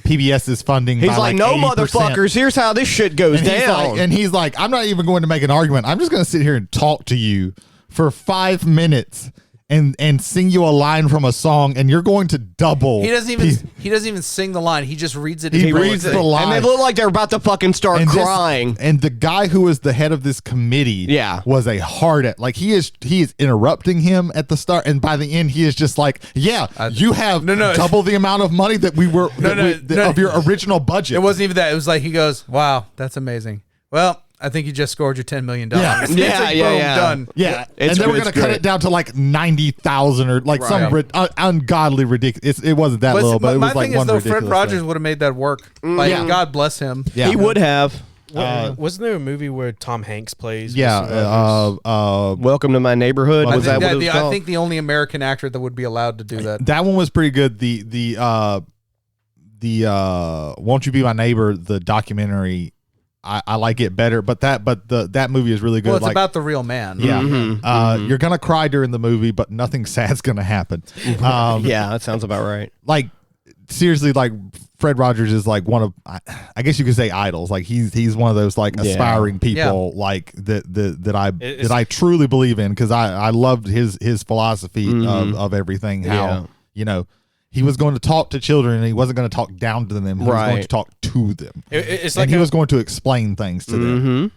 PBS's funding. He's by like, no, 80%. motherfuckers. Here's how this shit goes down. And he's like, I'm not even going to make an argument. I'm just going to sit here and talk to you for 5 minutes and sing you a line from a song, and you're going to double. He doesn't even sing the line. He just reads it. He in reads prose. the line. And they look like they're about to fucking start crying. And the guy who was the head of this committee was a hard at. Like he is interrupting him at the start, and by the end he is just like, you have double the amount of money that we were of your original budget. It wasn't even that. It was like he goes, "Wow, that's amazing." Well, I think you just scored your $10 million. Yeah. It's like, boom, done. Yeah, It's- and they were it's going to cut great. it down to like 90,000 or like some ungodly ridiculous. It wasn't that little, but it my was like thing is one though, ridiculous Fred Rogers thing. would have made that work. Like God bless him. Yeah. He would have. Wasn't there a movie where Tom Hanks plays? Yeah, Mr. Rogers? Welcome to My Neighborhood. I Was think, that what it was I called? think the only American actor that would be allowed to do that. that one was pretty good. The Won't You Be My Neighbor, the documentary, I like it better, but that movie is really good. Well, it's like, about the real man. yeah, you're gonna cry during the movie, but nothing sad's gonna happen. Yeah, that sounds about right. Like seriously, like Fred Rogers is like one of, I guess you could say, idols. Like he's one of those like aspiring people like that I truly believe in, because I loved his philosophy of everything. How he was going to talk to children and he wasn't going to talk down to them. He was going to talk to them. It's like he was going to explain things to them.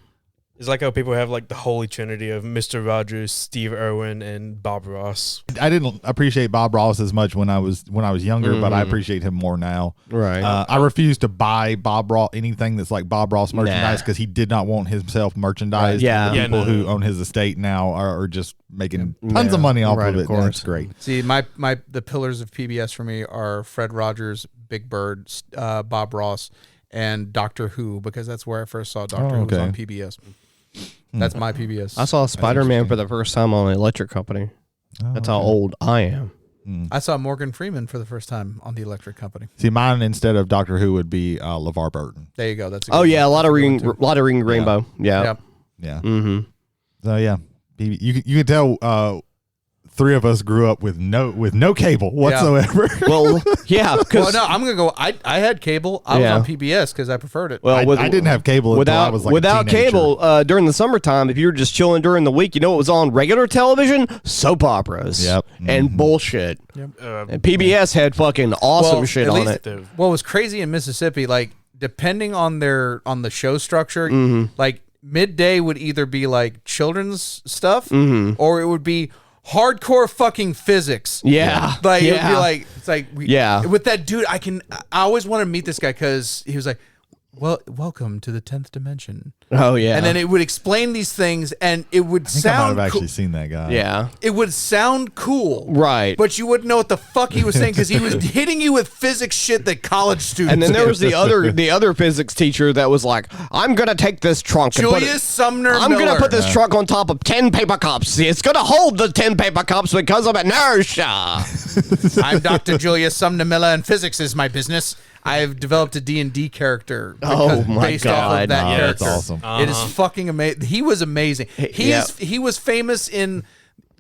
It's like how people have like the holy trinity of Mr. Rogers, Steve Irwin, and Bob Ross. I didn't appreciate Bob Ross as much when I was younger, but I appreciate him more now. Right. I refuse to buy Bob Ross anything that's like Bob Ross merchandise, because he did not want himself merchandised. Yeah. The people who own his estate now are just making tons of money off of it. And it's great. See, the pillars of PBS for me are Fred Rogers, Big Bird, Bob Ross, and Doctor Who, because that's where I first saw Doctor Who was on PBS. That's my PBS. I saw Spider-Man for the first time on the Electric Company. That's how old I am. I saw Morgan Freeman for the first time on the Electric Company. See, mine instead of Doctor Who would be LeVar Burton. There you go. That's a Oh good yeah, one. a lot of Reading Rainbow. Yeah. Yep. Yeah. Mm-hmm. So yeah, you can tell three of us grew up with no cable whatsoever. Well, yeah. Well, no, I'm gonna go. I had cable. I was Yeah. on PBS because I preferred it. Well, I didn't have cable until I was like without a teenager. cable during the summertime. If you were just chilling during the week, you know what was on regular television? Soap operas. Yep. And bullshit. And PBS had fucking awesome shit at on least it. What was crazy in Mississippi, like depending on the show structure, like midday would either be like children's stuff or it would be hardcore fucking physics. Yeah. Like it would be like, it's like with that dude, I always want to meet this guy because he was like, well, welcome to the 10th dimension. Oh yeah. And then it would explain these things and it would I think I sound might have actually seen that guy. yeah. it would sound cool. Right. But you wouldn't know what the fuck he was saying because he was hitting you with physics shit that college students And then there get. was the other physics teacher that was like, I'm gonna take this trunk and put Julius Sumner I'm Miller. gonna put this trunk on top of 10 paper cups. It's gonna hold the 10 paper cups because of inertia. I'm Dr. Julius Sumner Miller, and physics is my business. I've developed a D&D character based off of that character. That's awesome. It is fucking amazing. He was amazing. He was famous in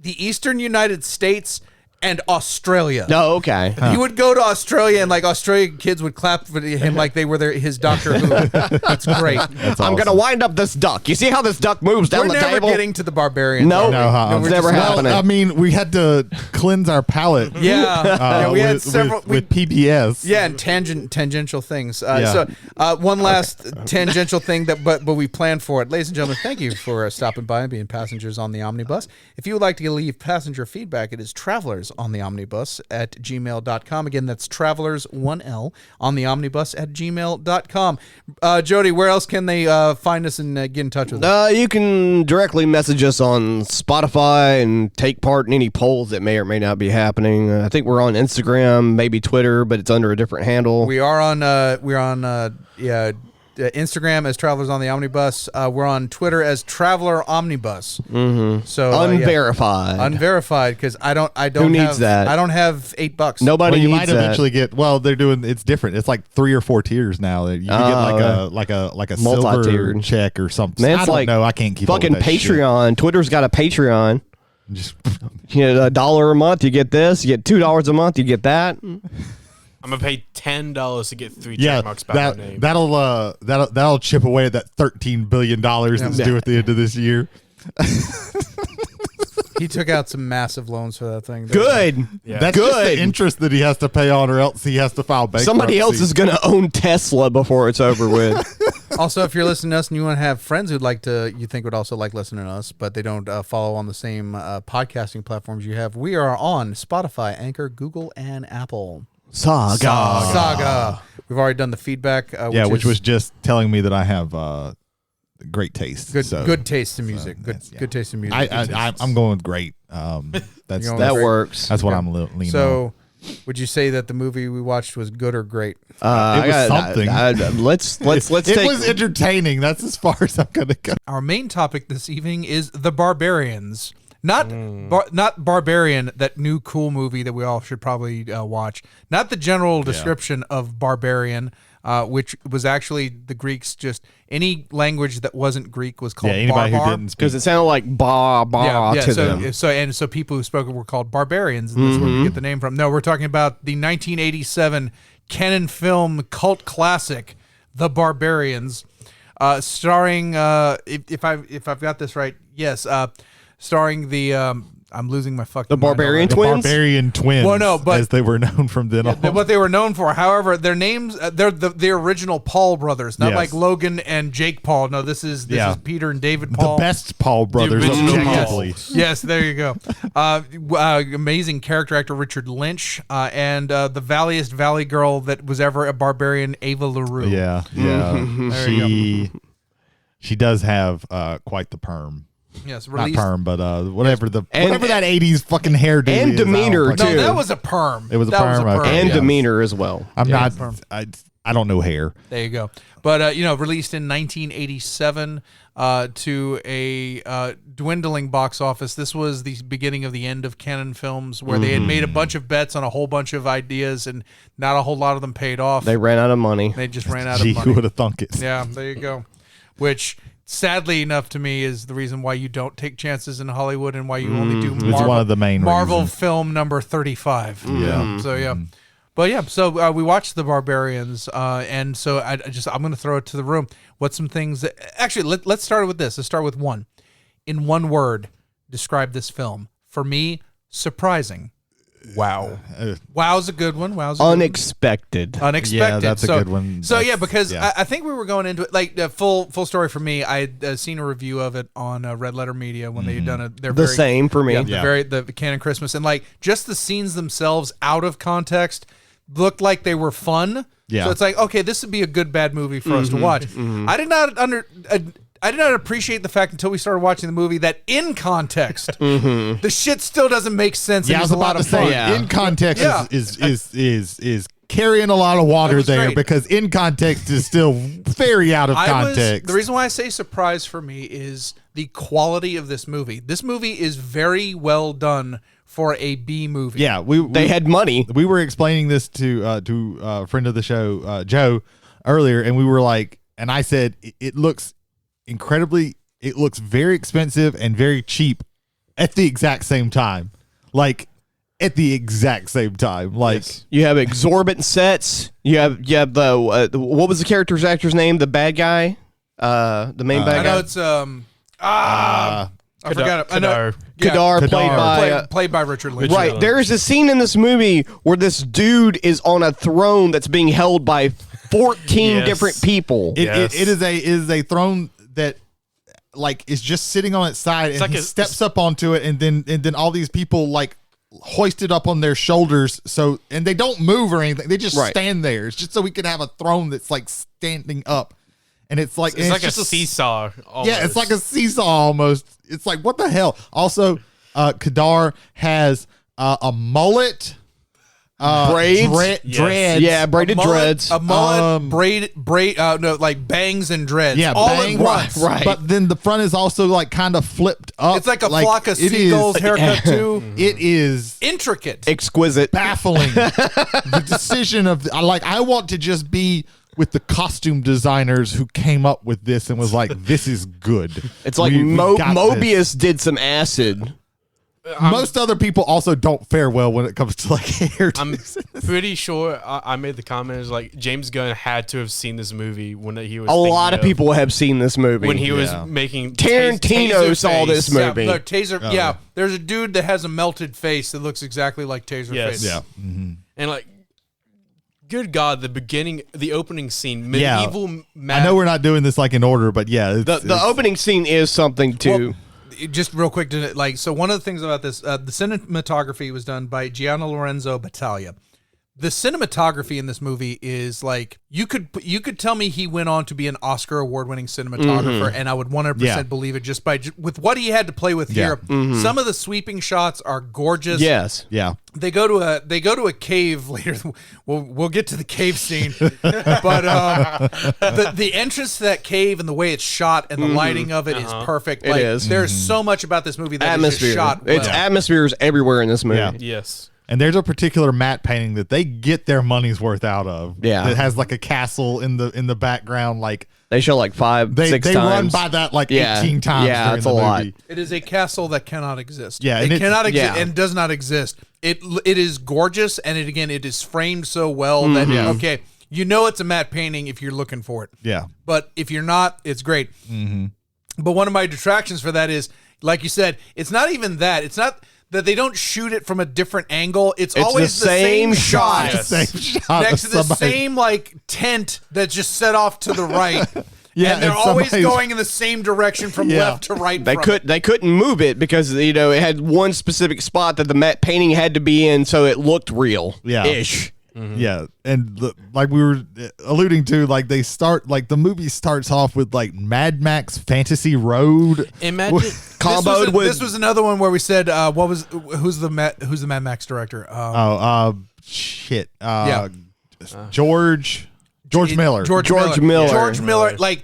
the Eastern United States and Australia. Oh, okay. He would go to Australia, and like Australian kids would clap for him like they were his Doctor Who. That's great. I'm gonna wind up this duck. You see how this duck moves down We're the never table? getting to the Barbarians. No, are we? it's never happening. I mean, we had to cleanse our palate. Yeah, we had with, several with PBS. Yeah, and tangential things. Yeah. So one last tangential thing but we planned for it. Ladies and gentlemen, thank you for stopping by and being passengers on the Omnibus. If you would like to leave passenger feedback, it is travelers on the Omnibus at gmail.com. Again, that's travelers 1L on the Omnibus at gmail.com. Jody, where else can they find us and get in touch with us? You can directly message us on Spotify and take part in any polls that may or may not be happening. I think we're on Instagram, maybe Twitter, but it's under a different handle. We are on Instagram as Travelers on the Omnibus. We're on Twitter as Traveler Omnibus. Mm-hmm. So unverified, unverified, because I don't. Who needs that? I don't have $8. Nobody you needs might that. eventually get. Well, they're doing. It's different. It's like 3 or 4 tiers now. You can get like a silver multi-tiered check or something. Man, I it's don't like know. I can't keep fucking up with that Patreon. shit. Twitter's got a Patreon. Just You know, $1 a month, you get this. You get $2 a month, you get that. I'm gonna pay $10 to get 3 yeah, check marks by my name. that'll chip away at that $13 billion that's due at the end of this year. He took out some massive loans for that thing. Good. Yeah. That's just Good. the interest that he has to pay on, or else he has to file bankruptcy. Somebody else is going to own Tesla before it's over with. Also, if you're listening to us and you want to have friends you think would also like listening to us, but they don't follow on the same podcasting platforms you have, we are on Spotify, Anchor, Google, and Apple. Saga. We've already done the feedback. which was just telling me that I have great taste. Good taste in music. Good taste in music. I'm going with great. That works. That's what I'm leaning on. So, would you say that the movie we watched was good or great? It was something. Let's It take. was entertaining. That's as far as I'm gonna go. Our main topic this evening is The Barbarians. Not Barbarian, that new cool movie that we all should probably watch. Not the general description of Barbarian, which was actually the Greeks just any language that wasn't Greek was called anybody barbar. who didn't speak. Because it sounded like to them. So people who spoke it were called barbarians, and that's where we get the name from. No, we're talking about the 1987 Canon film cult classic, The Barbarians, starring if I've got this right, yes, starring the I'm losing my fucking The Barbarian mind Twins? Barbarian Twins, Well, no, but- as they were known from then on. what they were known for. However, their names, they're the original Paul brothers, not Yes. like Logan and Jake Paul. No, this is Peter and David Paul. The best Paul brothers, original objectively. Pauls. Yes, there you go. Amazing character actor Richard Lynch, and the valleyest valley girl that was ever a barbarian, Ava LaRue. Yeah, yeah. She does have quite the perm. Yes, Not released. perm, but whatever And- whatever that '80s fucking hairdo and is, I don't demeanor, fucking- No, too. that was a perm. It was a That perm, okay. and Yeah. demeanor as well. I'm Yeah, not. perm. I don't know hair. There you go. But released in 1987 to a dwindling box office. This was the beginning of the end of Canon Films, where they had made a bunch of bets on a whole bunch of ideas, and not a whole lot of them paid off. They ran out of money. They just ran out Gee, of who money. would have thunk it? Yeah, there you go. Which, sadly enough to me, is the reason why you don't take chances in Hollywood and why you only do Marvel, one of the main Marvel reasons. film number 35. Yeah. So yeah. But yeah, so we watched The Barbarians, and so I'm going to throw it to the room. What's some things that actually let's start with this. Let's start with one. In one word, describe this film. For me, surprising. Wow. Wow's a good one. Wow's a good one. Unexpected. Unexpected. Yeah, that's a good one. So yeah, That's- because yeah. I think we were going into it like full story for me. I had seen a review of it on Red Letter Media when they had done their The very, same for me. Yeah, the Canon Christmas, and like just the scenes themselves out of context looked like they were fun. Yeah. So it's like, okay, this would be a good bad movie for us to watch. I did not appreciate the fact until we started watching the movie that in context, the shit still doesn't make sense. Yeah, and I it's was a lot about to of fun. say, Yeah. in context Yeah. is carrying a lot of water was there great. because in context is still very out of context. The reason why I say surprise for me is the quality of this movie. This movie is very well done for a B movie. Yeah, They had money. we were explaining this to a friend of the show, Joe, earlier, and we were like, and I said it looks incredibly, it looks very expensive and very cheap at the exact same time, like at the exact same time, like. You have exorbitant sets. You have the what was the character's actor's name? The bad guy, the main bad I guy. know it's I forgot it. I know. Kadar, Kadar. played by Played by Richard Lynch. right. There is a scene in this movie where this dude is on a throne that's being held by 14 Yes. different people. Yes. It is a throne that like is just sitting on its side, and like he a- steps up onto it, and then all these people like hoist it up on their shoulders, so and they don't move or anything, they just Right. stand there. It's just so we can have a throne that's like standing up, and it's like It's like just a seesaw. yeah, it's like a seesaw almost. It's like, what the hell? Also, Kadar has a mullet, Braids? dreads. Yeah, braided dreads. A mullet, Um, like bangs and dreads. Yeah, all bang, at once. right. But then the front is also like kind of flipped up. It's like a flock of it seagulls is- haircut too. It is Intricate. Exquisite. baffling. The decision of I want to just be with the costume designers who came up with this and was like, this is good. It's like We got Mobius this. did some acid. Most other people also don't fare well when it comes to like hair. I'm pretty sure I made the comment. It was like James Gunn had to have seen this movie when he was. A lot of thinking people have seen this movie. when he was Yeah. making Tarantino Taser saw Face. this movie. Yeah, no, Taser. Yeah, there's a dude that has a melted face that looks exactly like Taser Yes. face. Yeah. And like, good God, the opening scene, Yeah. medieval. I know we're not doing this like in order, but yeah. the opening scene is something too. Just real quick, so one of the things about this, the cinematography was done by Gianna Lorenzo Battaglia. The cinematography in this movie is like you could tell me he went on to be an Oscar award-winning cinematographer, and I would 100% Yeah. believe it just by with what he had to play with Yeah. here. Some of the sweeping shots are gorgeous. Yes. yeah. They go to a cave later. We'll get to the cave scene, but the entrance to that cave and the way it's shot and the lighting of it is perfect. It is. There's so much about this movie that is just Atmosphere. shot well. It's atmospheres everywhere in this movie. Yeah. Yes. And there's a particular matte painting that they get their money's worth out of. Yeah. It has like a castle in the background. Like They show like 5, 6 they times. run by that like 18 times. Yeah, during it's the a lot. movie. It is a castle that cannot exist. Yeah, it and cannot exist yeah. and does not exist. It is gorgeous, and it is framed so well that okay, you know it's a matte painting if you're looking for it. Yeah. But if you're not, it's great. But one of my detractions for that is, like you said, it's not even that. It's not that they don't shoot it from a different angle. It's always the same shot. shot Same shot next of to the somebody. same like tent that's just set off to the right. Yeah, and they're and always somebody's- going in the same direction from Yeah. left to right. They from it. couldn't move it because it had one specific spot that the matte painting had to be in, so it looked real. Yeah. Ish. Yeah, and like we were alluding to, like the movie starts off with like Mad Max Fantasy Road. Imagine Comboed with This was another one where we said, who's the Mad Max director? Shit. Yeah. George Miller. George Miller. George Miller. Like,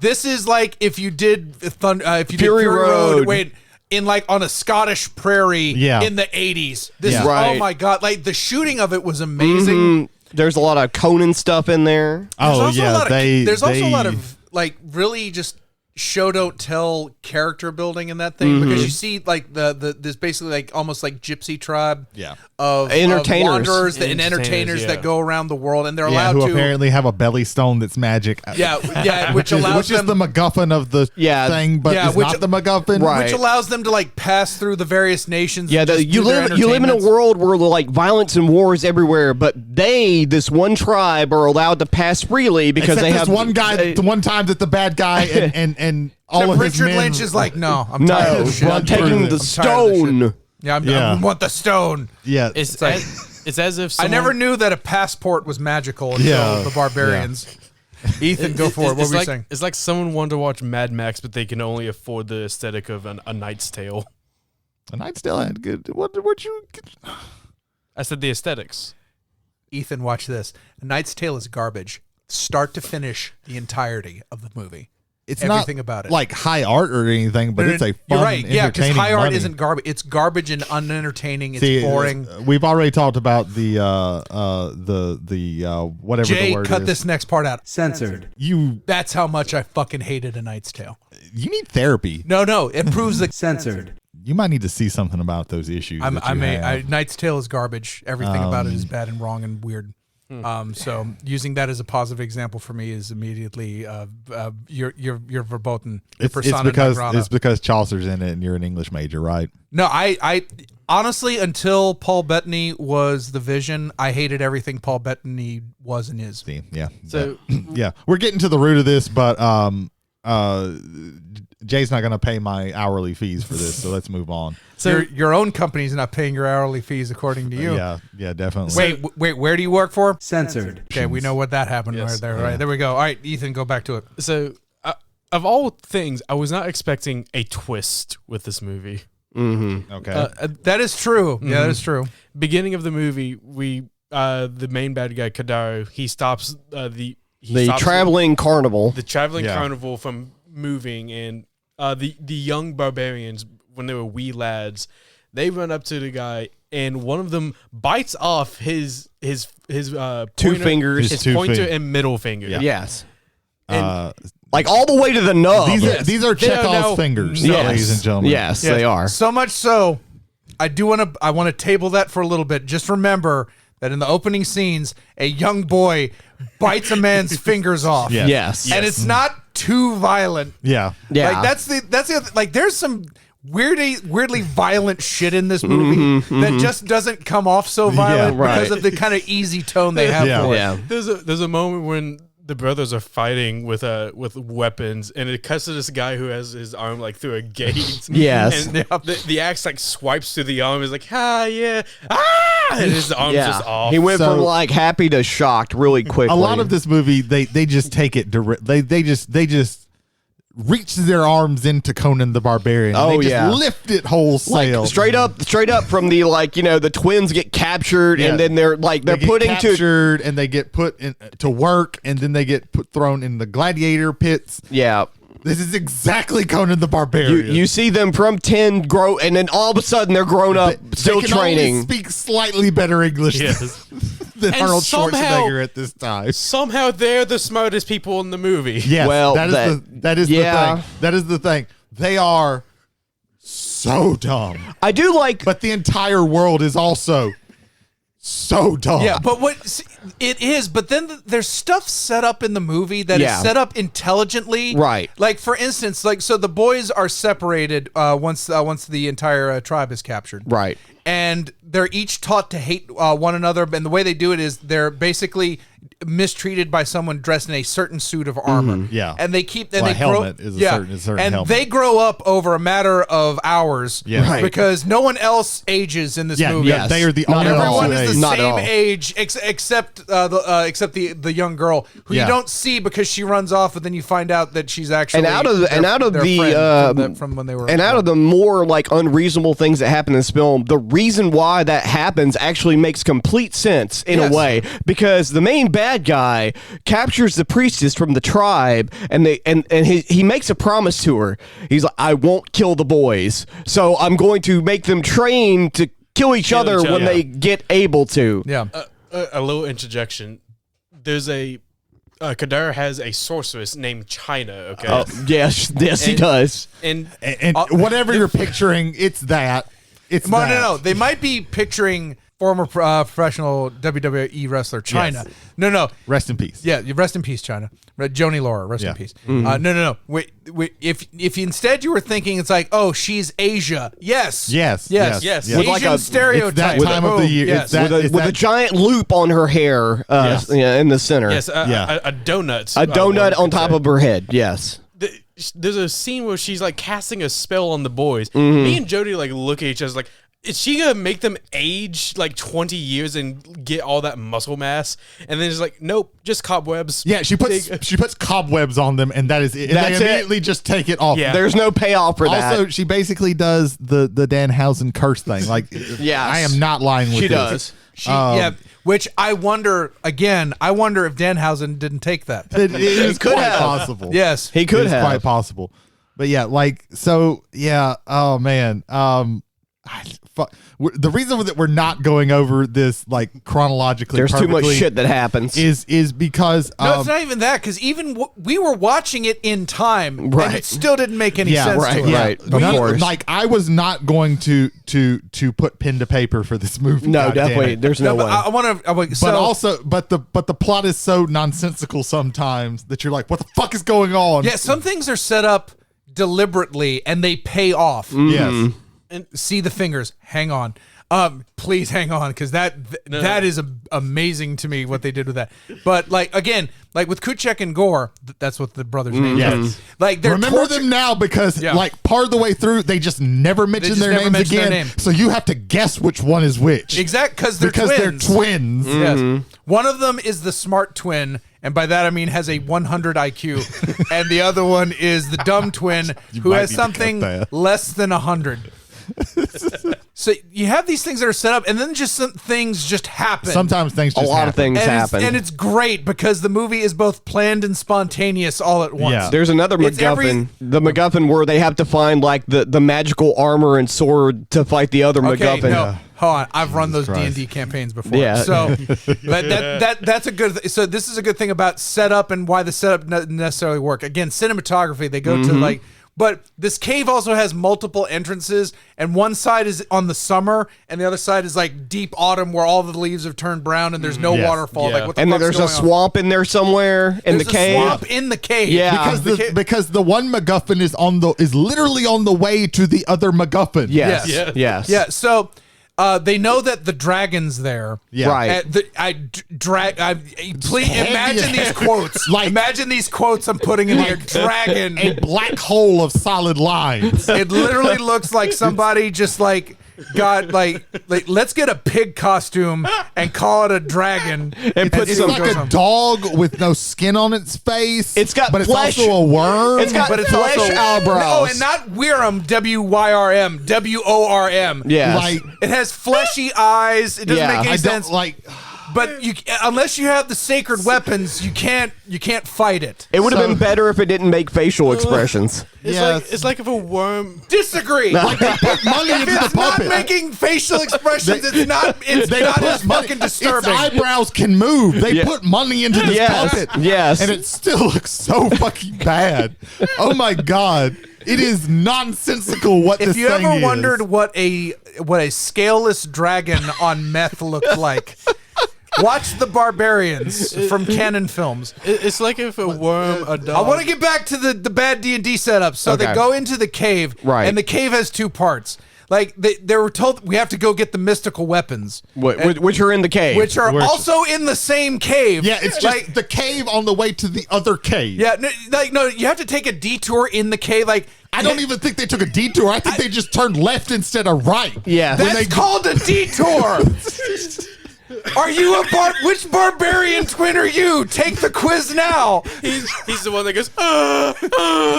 this is like if you did Fury Road. Wait, in like on a Scottish prairie Yeah. in the 80s. This Yeah. is Right. oh my god! Like the shooting of it was amazing. There's a lot of Conan stuff in there. There's Oh also yeah, a lot of, they. there's also a lot they- of like really just show don't tell character building in that thing because you see like this basically like almost like gypsy tribe Yeah. of Entertainers. wanderers and Entertainers, entertainers yeah. that go around the world and they're Yeah, allowed who to apparently have a belly stone that's magic. yeah which allows which is them the MacGuffin of the Yeah. thing, but Yeah, it's which- not the MacGuffin. Right. which allows them to like pass through the various nations. Yeah, and just you do their live in a entertainments. world where like violence and war is everywhere, but this one tribe, are allowed to pass freely because Except they this have one guy, the one time that the bad guy and all Except of his Richard men. Lynch is like, no, I'm No, tired of this shit. I'm taking through the it. I'm tired of this shit. stone. Yeah, Yeah. I want the stone. Yeah, it's like- it's as if I someone, never knew that a passport was magical until Yeah. the Barbarians. Ethan, go for it. What it's were you like, saying? It's like someone wanted to watch Mad Max, but they can only afford the aesthetic of A Knight's Tale. A Knight's Tale had good. What you? I said the aesthetics. Ethan, watch this. A Knight's Tale is garbage, start to finish, the entirety of the movie. It's Everything not about it. like high art or anything, but it's a fun, You're right. Yeah, because entertaining high art money. isn't garbage. It's garbage and unentertaining. It's See, boring. We've already talked about the whatever Jay, the word cut is. this next part out. Censored. You That's how much I fucking hated A Knight's Tale. need therapy. No, it proves that Censored. You might need to see something about those issues. Knight's Tale is garbage. Everything about it is bad and wrong and weird. So using that as a positive example for me is immediately you're verboten. It's persona because non grata. it's because Chaucer's in it and you're an English major, right? No, I honestly, until Paul Bettany was the Vision, I hated everything Paul Bettany was and is. See, yeah. So Yeah, we're getting to the root of this, but Jay's not going to pay my hourly fees for this, so let's move on. So your own company's not paying your hourly fees according to you. Yeah, definitely. Wait, where do you work for? Censored. Okay, we know what that happened right there. Right there we go. All right, Ethan, go back to it. So, of all things, I was not expecting a twist with this movie. Okay. That is true. Yeah, that is true. Beginning of the movie, the main bad guy Kadaro, he stops the Traveling carnival. the traveling Yeah. carnival from moving, and the young barbarians, when they were wee lads, they run up to the guy, and one of them bites off his Two pointer- fingers. his two pointer fingers. and middle finger. Yeah. Yes. And Like all the way to the nub. These are They are Chekhov's now- fingers, Yes. ladies and gentlemen. Yes, they are. so much so, I want to table that for a little bit. Just remember that in the opening scenes, a young boy bites a man's fingers off. Yeah. Yes. And it's not too violent. Yeah. Yeah. Like that's the other, like there's some weirdly violent shit in this movie that just doesn't come off so violent right. because of the kind of easy tone they have Yeah. for it. Yeah. There's a moment when the brothers are fighting with weapons, and it cuts to this guy who has his arm like through a gate. Yes. And the axe like swipes through the arm. Is like, yeah, and his arm's just off. He went So- from like happy to shocked really quickly. A lot of this movie, they just take it direct. They just reach their arms into Conan the Barbarian. Oh, they just yeah. lift it wholesale. like straight up from the the twins get captured Yeah. and then they're They get putting to captured and they get put to work, and then they get thrown in the gladiator pits. yeah. This is exactly Conan the Barbarian. You see them from 10 grow, and then all of a sudden they're grown up, still they can training. only speak slightly better English than And Arnold somehow- Schwarzenegger at this time. Somehow they're the smartest people in the movie. Yes, Well, that is the yeah. thing. That is the thing. They are so dumb, I do like. but the entire world is also so dumb. Yeah, but it is. But then there's stuff set up in the movie that is Yeah. set up intelligently. Right. Like for instance, so the boys are separated once the entire tribe is captured. Right. And they're each taught to hate one another. And the way they do it is they're basically mistreated by someone dressed in a certain suit of armor. Yeah. And they keep and Well, they a helmet is a certain and helmet. they grow up over a matter of hours. Yes. Right. Because no one else ages in this movie. Yeah, they are the Not only at all. Everyone ones is who the age. Not at same all. age except the young girl who Yeah. you don't see because she runs off, but then you find out that she's actually And out of their the friend from when they were and out of the more like unreasonable things that happen in this film, the reason why that happens actually makes complete sense in Yes. a way, because the main bad guy captures the priestess from the tribe, and he makes a promise to her. He's like, I won't kill the boys, so I'm going to make them train to kill each other when they get able to. yeah. A little interjection. There's Kadar has a sorceress named China, okay? Oh, yes, he And- does. And And whatever you're picturing, it's that. It's No, that. no. They might be picturing former professional WWE wrestler China. Yes. No. Rest in peace. Yeah, rest in peace, China. Joni Laura, rest Yeah. in peace. No. Wait, if instead you were thinking it's like, oh, she's Asia. Yes. Yes. Yes. Asian With like a- stereotype. It's that time of the year. Yes. It's that, With it's a that- giant loop on her hair Yes. in the center. yes, Yeah. a donut. A donut one on could top say. of her head, yes. There's a scene where she's like casting a spell on the boys. Mm-hmm. Me and Jody like look at each other like, is she gonna make them age like 20 years and get all that muscle mass? And then it's like, nope, just cobwebs. Yeah, she puts cobwebs on them, and that is it. And That's they it. immediately just take it off. Yeah. There's no payoff for that. Also, she basically does the Danhausen curse thing. Like, Yes. I am not lying with She this. does. Which I wonder if Danhausen didn't take that. It is could quite have. possible. Yes. He could It's have. quite possible. But yeah, like, so yeah. Oh man. The reason that we're not going over this like chronologically, There's too much perfectly shit that happens. is because No, it's not even that, because even we were watching it in time, and Right. it still didn't make any sense right, to us. right. Of None- course. like I was not going to put pen to paper for this movie. no, God damn definitely. it. There's no, No, but way. I want to. But also, but the plot is so nonsensical sometimes that you're like, what the fuck is going on? yeah, some things are set up deliberately and they pay off. Yes. And see the fingers. Hang on. Please hang on, because that is amazing to me what they did with that. But like again, like with Kuchek and Gore, that's what the brothers' names Yes. are. Like they're Remember them now because Yeah. like part of the way through they just never mention just their never names mention their again. name. So you have to guess which one is which. Exact because they're Because twins. they're twins. Yes. One of them is the smart twin, and by that I mean has a 100 IQ, and the other one is the dumb twin who might has need to cut something that. less than 100. So you have these things that are set up, and then just some things just happen. Sometimes things a just lot happen. of things and happen. it's great because the movie is both planned and spontaneous all at once. Yeah. There's another It's MacGuffin. The MacGuffin where they have to find like the magical armor and sword to fight the other Okay, MacGuffin. no, hold on. I've run those Christ. D&D campaigns before. Yeah. So, but that's a good. So this is a good thing about setup and why the setup doesn't necessarily work. Again, cinematography. They go to like. But this cave also has multiple entrances, and one side is on the summer, and the other side is like deep autumn, where all the leaves have turned brown and there's no Yes. waterfall. Yeah. Like what the And then fuck's there's a going on? swamp in there somewhere in There's the cave. a swamp in the cave. Yeah. Because the one MacGuffin is literally on the way to the other MacGuffin. Yes. Yeah. Yes. Yeah. So they know that the dragon's there. Yeah. Right. Please imagine these quotes. Like- imagine these quotes I'm putting in here. Dragon. A black hole of solid lines. It literally looks like somebody just like got like let's get a pig costume and call it a dragon And put It's some. like a dog with no skin on its face. It's got but flesh. it's also a worm. It's got but it's flesh also eyebrows. No, and not Wyrm, WYRM, WORM. Yes. like It has fleshy eyes. It doesn't Yeah. make any I don't sense. like. But unless you have the sacred weapons, you can't fight it. It would have been better if it didn't make facial expressions. It's like if a worm. Disagree. Like they put money into the It's not puppet. making facial expressions. It's not as fucking disturbing. Its eyebrows can move. They put money into this puppet. Yes. And it still looks so fucking bad. Oh my god. It is nonsensical what this If thing you is. ever wondered what a scaleless dragon on meth looked like, watch The Barbarians from Canon Films. It's like if a worm, a dog. I want to get back to the bad D&D setup. So they Okay. go into the cave, Right. and the cave has two parts. Like they were told we have to go get the mystical weapons, Which are in the cave. which are also in the same cave. Yeah, it's just like the cave on the way to the other cave. yeah, no, you have to take a detour in the cave. Like I don't even think they took a detour. I think they just turned left instead of right. Yeah. When that's they- called a detour. Are you which barbarian twin are you? Take the quiz now. He's the one that goes.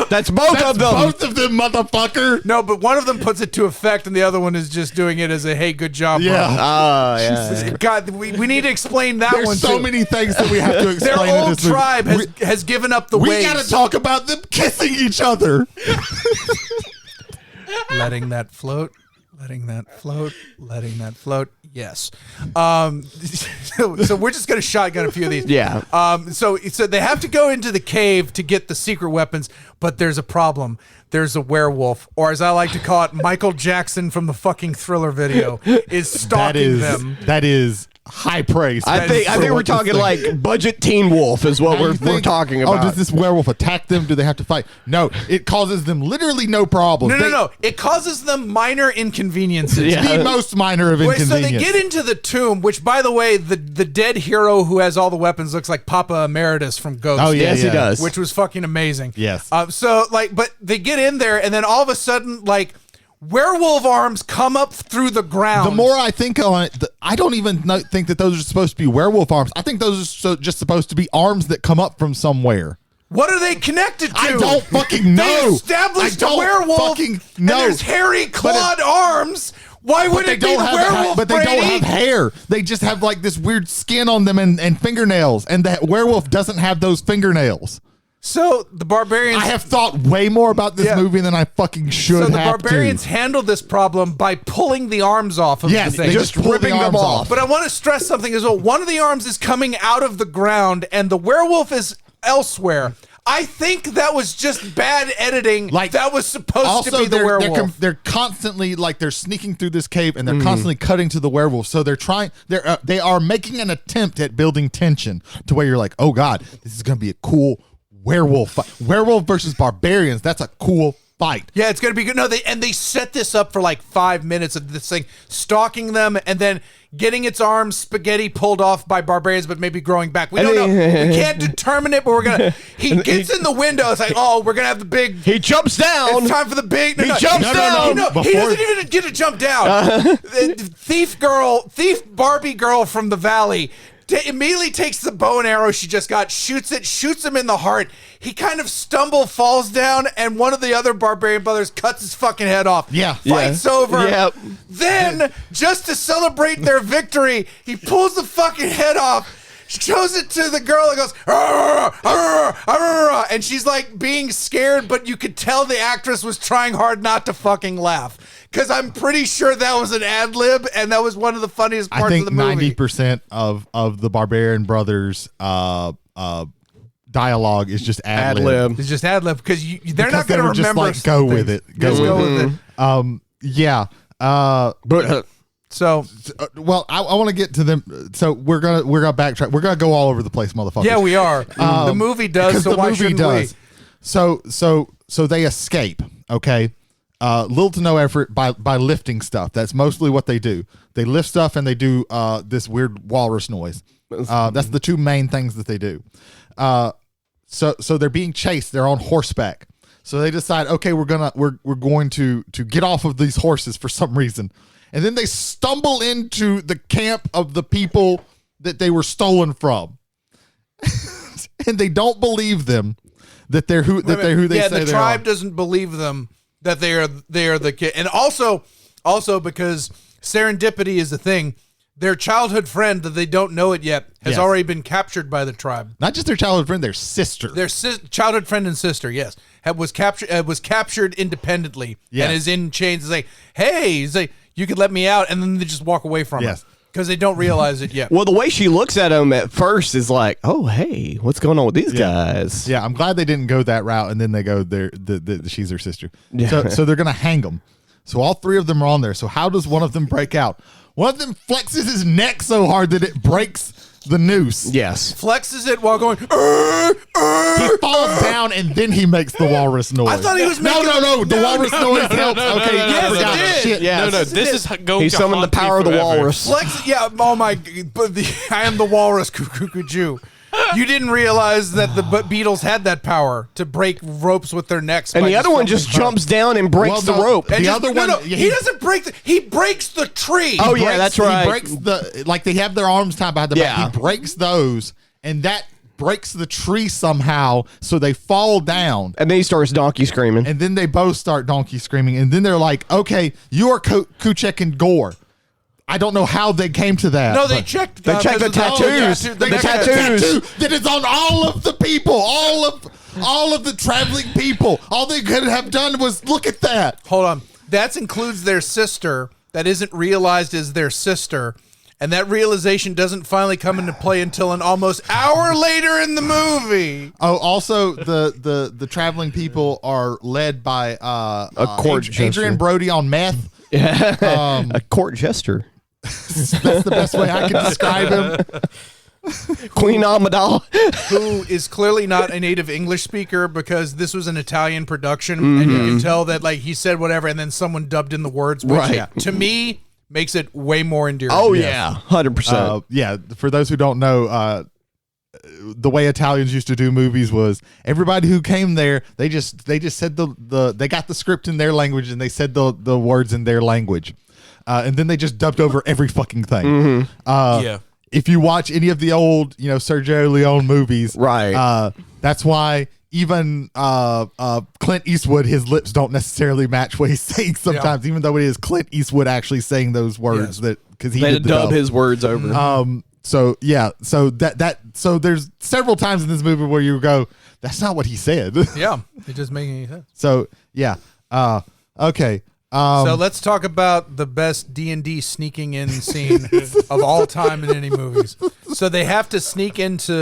That's both That's of them. both of them, motherfucker. No, but one of them puts it to effect, and the other one is just doing it as a hey, good job, bro. Yeah. Oh, yeah. God, we need to explain that one There's so too. many things that we have to Their explain in old this movie. tribe has given up the We waves. gotta talk about them kissing each other. Letting that float, letting that float, letting that float. Yes. So we're just gonna shotgun a few of these. Yeah. So they have to go into the cave to get the secret weapons, but there's a problem. There's a werewolf, or as I like to call it, Michael Jackson from the fucking Thriller video is stalking them. That is high praise. I think we're talking like budget Teen Wolf is what we're talking about. Oh, does this werewolf attack them? Do they have to fight? No, it causes them literally no problems. No. It causes them minor inconveniences. The most minor of Wait, inconvenience. so they get into the tomb, which, by the way, the dead hero who has all the weapons looks like Papa Emeritus from Ghost. Oh, yeah, Yes, he does. Which was fucking amazing. Yes. But they get in there, and then all of a sudden, like, werewolf arms come up through the ground. The more I think on it, I don't even think that those are supposed to be werewolf arms. I think those are just supposed to be arms that come up from somewhere. What are they connected to? I don't fucking know. They established I don't a werewolf, fucking and know. there's hairy clawed arms. Why would it be the werewolf, but they don't Brady? have hair. They just have like this weird skin on them and fingernails. And that werewolf doesn't have those fingernails. So the barbarians. I have thought way more about this movie than I fucking should So the have barbarians to. handle this problem by pulling the arms off of Yes, the thing. they just pull ripping the them arms off. But I want to stress something as well. One of the arms is coming out of the ground, and the werewolf is elsewhere. I think that was just bad editing. Like, that was supposed to be the werewolf. They're constantly like they're sneaking through this cave and they're constantly cutting to the werewolf. So they are making an attempt at building tension to where you're like, oh god, this is gonna be a cool werewolf fight. Werewolf versus barbarians. That's a cool fight. Yeah, it's gonna be good. No, they set this up for like 5 minutes of this thing, stalking them, and then getting its arms spaghetti pulled off by barbarians, but maybe growing back. We don't know. We can't determine it, but we're gonna. He gets in the window. It's like, oh, we're gonna have the big. He jumps down. It's time for the big. He jumps down. He doesn't even get to jump down. Thief Barbie girl from the valley. Immediately takes the bow and arrow she just got, shoots him in the heart. He kind of falls down, and one of the other barbarian brothers cuts his fucking head off. Yeah. Fights over. Yep. Then, just to celebrate their victory, he pulls the fucking head off, shows it to the girl, and goes, "Arr, arr, arr," and she's like being scared, but you could tell the actress was trying hard not to fucking laugh. Because I'm pretty sure that was an ad lib, and that was one of the funniest parts I of think the movie. 90% of the Barbarian Brothers dialogue is just ad lib. It's just ad lib because they're not going to Just remember. like go with it. Just go with it. Yeah. But So Well, I want to get to them. So we're gonna backtrack. We're gonna go all over the place, motherfucker. yeah, we are. The movie does. So why shouldn't we? So they escape. Okay. Little to no effort by lifting stuff. That's mostly what they do. They lift stuff and they do this weird walrus noise. That's the two main things that they do. So they're being chased. They're on horseback. So they decide, okay, we're going to get off of these horses for some reason. And then they stumble into the camp of the people that they were stolen from. And they don't believe them that they're who they say they are. The tribe doesn't believe them that they are the kid. And also because serendipity is a thing. their childhood friend that they don't know it yet has Yes. already been captured by the tribe. Not just their childhood friend, their sister. Their childhood friend and sister, yes, was captured independently Yes. and is in chains. It's like, hey, he's like, you could let me out, and then they just walk away from Yes. her because they don't realize it yet. Well, the way she looks at him at first is like, oh, hey, what's going on with these guys? Yeah, I'm glad they didn't go that route, and then they go she's her sister. Yeah. So they're gonna hang them. So all three of them are on there. So how does one of them break out? One of them flexes his neck so hard that it breaks the noose. Yes. Flexes it while going. He falls down and then he makes the walrus noise. I thought he was making. No. The walrus noise helps. Okay, Yes, I forgot. it did. Shit. Yes. No, this is going He to summoned the haunt me power of the forever. walrus. Flex, yeah. Oh my! But I am the walrus, Jew. You didn't realize that the beetles had that power to break ropes with their necks. And by the other one just thumping jumps down and breaks the Well, no, rope. the other one- No, yeah, he doesn't break. He breaks the tree. Oh, yeah, that's right. He breaks they have their arms tied behind the back. Yeah. He breaks those, and that breaks the tree somehow, so they fall down. And then he starts donkey screaming. And then they both start donkey screaming, and then they're like, "Okay, you are Kuchek and Gore." I don't know how they came to that. No, they but- checked. They checked the tattoos. The The They got a tattoos. tattoo that is on all of the people, all of the traveling people. All they could have done was look at that. Hold on. That includes their sister. That isn't realized as their sister. And that realization doesn't finally come into play until an almost hour later in the movie. Oh, also the traveling people are led by court jester. Adrian Brody on meth. A court jester. That's the best way I can describe him. Queen Amidala. Who is clearly not a native English speaker because this was an Italian production, and you can tell that like he said whatever, and then someone dubbed in the words, which Right. to me makes it way more endearing. Oh, yeah. 100%. Yeah, for those who don't know, the way Italians used to do movies was everybody who came there, they just said they got the script in their language and they said the words in their language, and then they just dubbed over every fucking thing. Yeah. If you watch any of the old, Sergio Leone movies, Right. That's why even Clint Eastwood, his lips don't necessarily match what he's saying sometimes, even though it is Clint Eastwood actually saying those words because he they did the dub dub. his words over. So yeah, so there's several times in this movie where you go, that's not what he said. Yeah, it doesn't make any sense. So yeah, okay. So let's talk about the best D&D sneaking in scene of all time in any movies. So they have to sneak into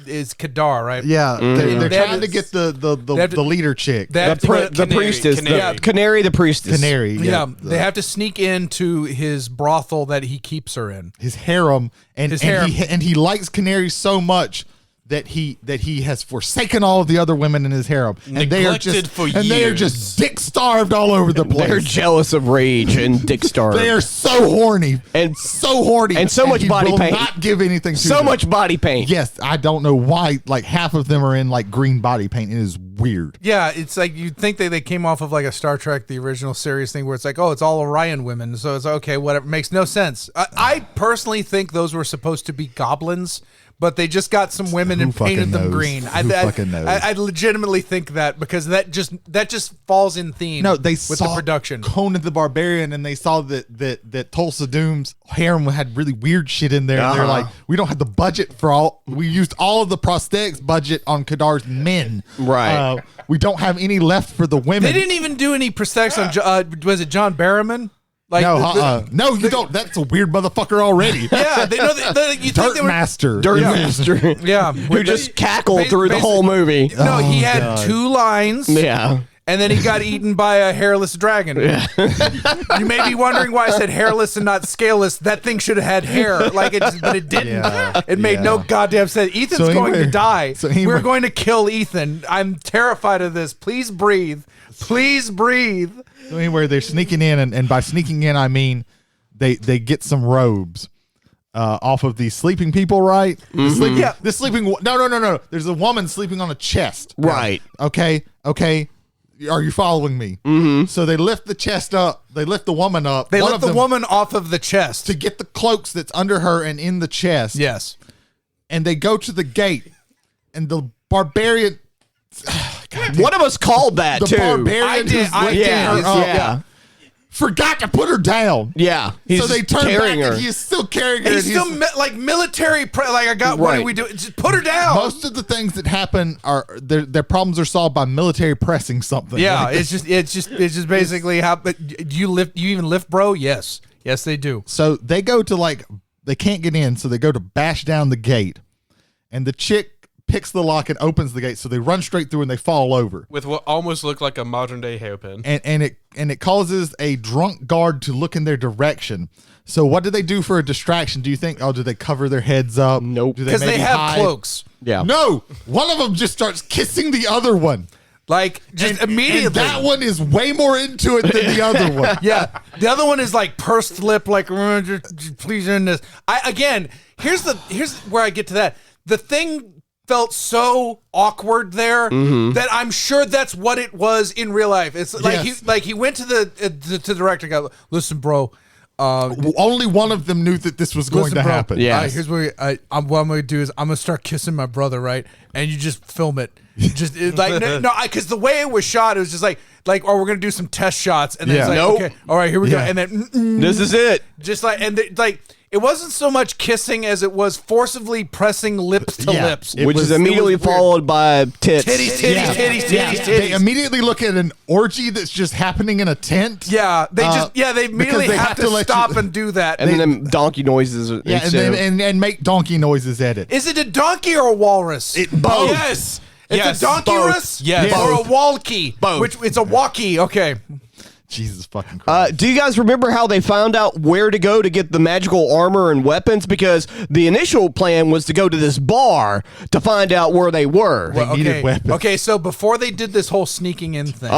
is Kadar, right? Yeah, they're They have trying to get the have to- the leader chick, They have to the get- priestess. Canary. Canary the priestess. Canary. yeah, they have to sneak into his brothel that he keeps her in. his harem, and His harem. he likes Canary so much that he has forsaken all of the other women in his harem, and they are Neglected just for they are years. just dick starved all over the place. They're jealous of rage and dick star. They are so horny And so horny and so much he body will paint. Not give anything to so them. much body paint. Yes, I don't know why. Like half of them are in like green body paint. It is weird. Yeah, it's like you'd think they came off of like a Star Trek, the original series thing, where it's like, oh, it's all Orion women, so it's okay, whatever. Makes no sense. I personally think those were supposed to be goblins, but they just got some women Who and painted fucking them knows? green. Who fucking knows? I legitimately think that because that just falls in theme. No, they with saw the production. Conan the Barbarian, and they saw that Tulsa Doom's harem had really weird shit in there. And they're like, we don't have the budget for all. We used all of the prosthetics budget on Kadar's men. Right. We don't have any left for the women. They didn't even do any prosthetics on. Was it John Barrowman? Like No, no, you don't. That's a weird motherfucker already. Yeah, they know. You think Dirt they were, Master. Dirt Yeah. Master. Yeah, Who just cackled through the whole movie. No, he had God. 2 lines. Yeah. And then he got eaten by a hairless dragon. You may be wondering why I said hairless and not scaleless. That thing should have had hair, but it didn't. Yeah, It made no goddamn sense. Ethan's So going anyway- to die. so anyway- We're going to kill Ethan. I'm terrified of this. Please breathe. Please breathe. So anyway, they're sneaking in, and by sneaking in, I mean they get some robes off of these sleeping people, right? Yeah. The sleeping. No. There's a woman sleeping on a chest. Right. Okay. Are you following me? Mm-hmm. So they lift the chest up. They lift the woman up. They one let of the them, woman off of the chest. to get the cloaks that's under her and in the chest. Yes. And they go to the gate, and the barbarian. One of us called that The too. barbarian I did- who's I lifting did. her up Yeah. forgot to put her down. Yeah, he's so they turn carrying back her. and he's still carrying her. He's and still like military. Like I got. What Right. do we do? Just put her down. most of the things that happen are their problems are solved by military pressing something. Yeah, Like, it's just basically how. But do you lift? You even lift, bro? Yes, they do. so they go to they can't get in, so they go to bash down the gate, and the chick picks the lock and opens the gate, so they run straight through and they fall over. With what almost looked like a modern day hairpin. And it causes a drunk guard to look in their direction. So what do they do for a distraction? Do you think? Oh, do they cover their heads up? Nope. Do Because they maybe have hide? cloaks. Yeah. No, one of them just starts kissing the other one. Like just immediately. And that one is way more into it than the other one. Yeah, the other one is like pursed lip, like please in this. Here's where I get to that. The thing felt so awkward there that I'm sure that's what it was in real life. It's like he went to the director and go, listen, bro. Only one of them knew that this was going to happen. Yeah. Here's what what I'm going to do is I'm going to start kissing my brother, right? And you just film it. Because the way it was shot, it was just like, oh, we're going to do some test shots, and then it's like, Nope. okay, all right, here we go, and then This is it. just like, and it wasn't so much kissing as it was forcibly pressing lips to Yeah. lips. It Which was- is immediately it was weird. followed by tits. Titties. They immediately look at an orgy that's just happening in a tent. Yeah, they immediately they have to let stop you- and do that. And then donkey noises. Yeah, and make donkey noises at it. Is it a donkey or a walrus? Both. Yes. It's Yes, a donkey-rus? Yes. Or a Both. walkie? Both. Which it's a walkie. Okay. Jesus fucking Christ. Do you guys remember how they found out where to go to get the magical armor and weapons? Because the initial plan was to go to this bar to find out where they were. They needed weapons. Okay, so before they did this whole sneaking in thing,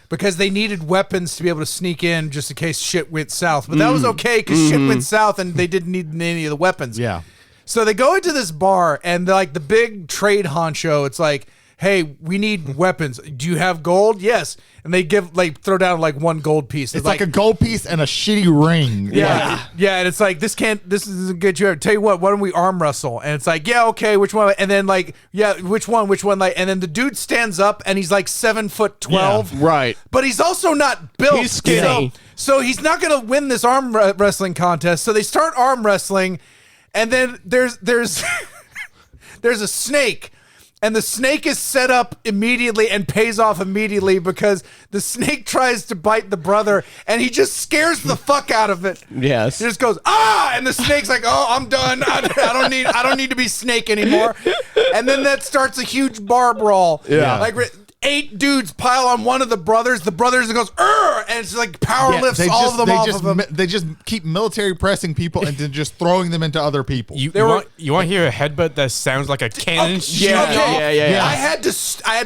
because they needed weapons to be able to sneak in just in case shit went south. But that was okay because shit went south and they didn't need any of the weapons. Yeah. So they go into this bar and like the big trade honcho, it's like, hey, we need weapons. Do you have gold? Yes. And they throw down like one gold piece. It's like a gold piece and a shitty ring. yeah, and it's like this isn't good. You tell you what, why don't we arm wrestle? And it's like, yeah, okay, which one? And then like, yeah, which one? Like, and then the dude stands up and he's like 7'12", Right. but he's also not built. He's skinny. So he's not gonna win this arm wrestling contest. So they start arm wrestling, and then there's there's a snake. And the snake is set up immediately and pays off immediately because the snake tries to bite the brother and he just scares the fuck out of it. Yes. He just goes, and the snake's like, oh, I'm done. I don't need to be snake anymore. And then that starts a huge bar brawl. Yeah. Like 8 dudes pile on one of the brothers. The brothers goes, and it's like power lifts all of them off of him. They just keep military pressing people and then just throwing them into other people. You want to hear a headbutt that sounds like a cannon? Yeah. I had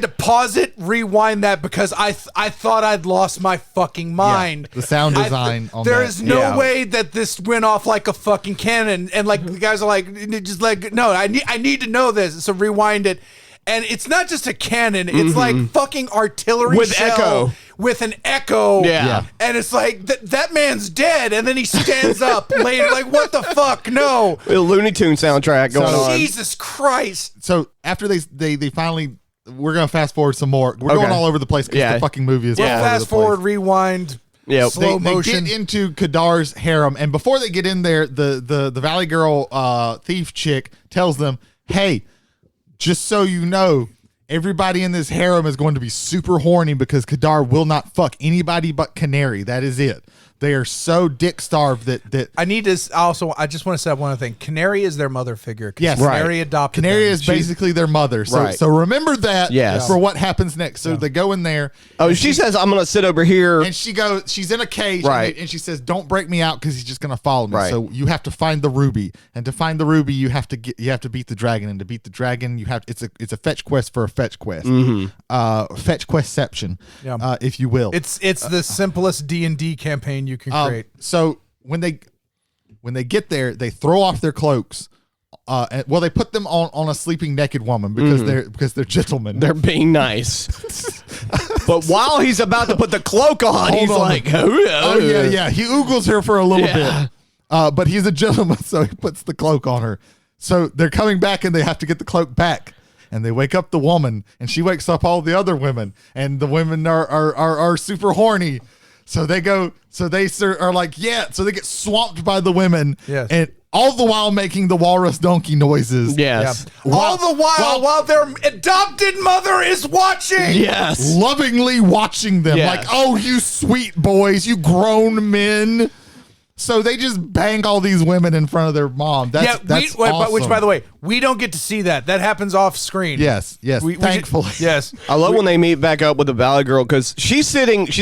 to pause it, rewind that because I thought I'd lost my fucking mind. the sound design on there that. is no way that this went off like a fucking cannon, and like the guys are like, just like, no, I need to know this, so rewind it. And it's not just a cannon; it's like fucking artillery With shell echo. with an echo. Yeah. And it's like that man's dead, and then he stands up later. Like, what the fuck? No, A Looney Tune soundtrack going on. Jesus Christ! So after they finally, we're gonna fast forward some more. We're going Okay. all over the place because Yeah. the fucking movie is all over Fast the place. forward, rewind. Yep. Slow They motion. get into Kadar's harem, and before they get in there, the Valley Girl thief chick tells them, "Hey, just so you know, everybody in this harem is going to be super horny because Kadar will not fuck anybody but Canary. That is it. They are so dick starved that I need to I just want to say one other thing. Canary is their mother figure. 'Cause Yes. Canary adopted Canary them. is basically their mother. So Right. so remember that Yes. for what happens next. So they go in there. Oh, she says, I'm going to sit over here. And she's in a cage, Right. and she says, "Don't break me out because he's just gonna follow me." Right. So you have to find the ruby, and to find the ruby, you have to beat the dragon, and to beat the dragon, it's a fetch quest for a fetch quest, fetch questception, Yeah. if you will. It's the simplest D&D campaign you can create. So when they get there, they throw off their cloaks. They put them on a sleeping naked woman because they're gentlemen. They're being nice. But while he's about to put the cloak on, he's on. like, Oh yeah. He oogles her for a little Yeah. bit, but he's a gentleman, so he puts the cloak on her. So they're coming back, and they have to get the cloak back. And they wake up the woman, and she wakes up all the other women, and the women are super horny. So they go. So they are like, yeah. So they get swamped by the women. Yes. And all the while making the walrus donkey noises. Yes. All the while their adopted mother is watching. Yes. Lovingly watching them, Yes. like, oh, you sweet boys, you grown men. So they just bang all these women in front of their mom. That's Which, awesome. by the way, we don't get to see that. That happens off screen. Yes, thankfully. Yes. I love when they meet back up with the Valley Girl because she's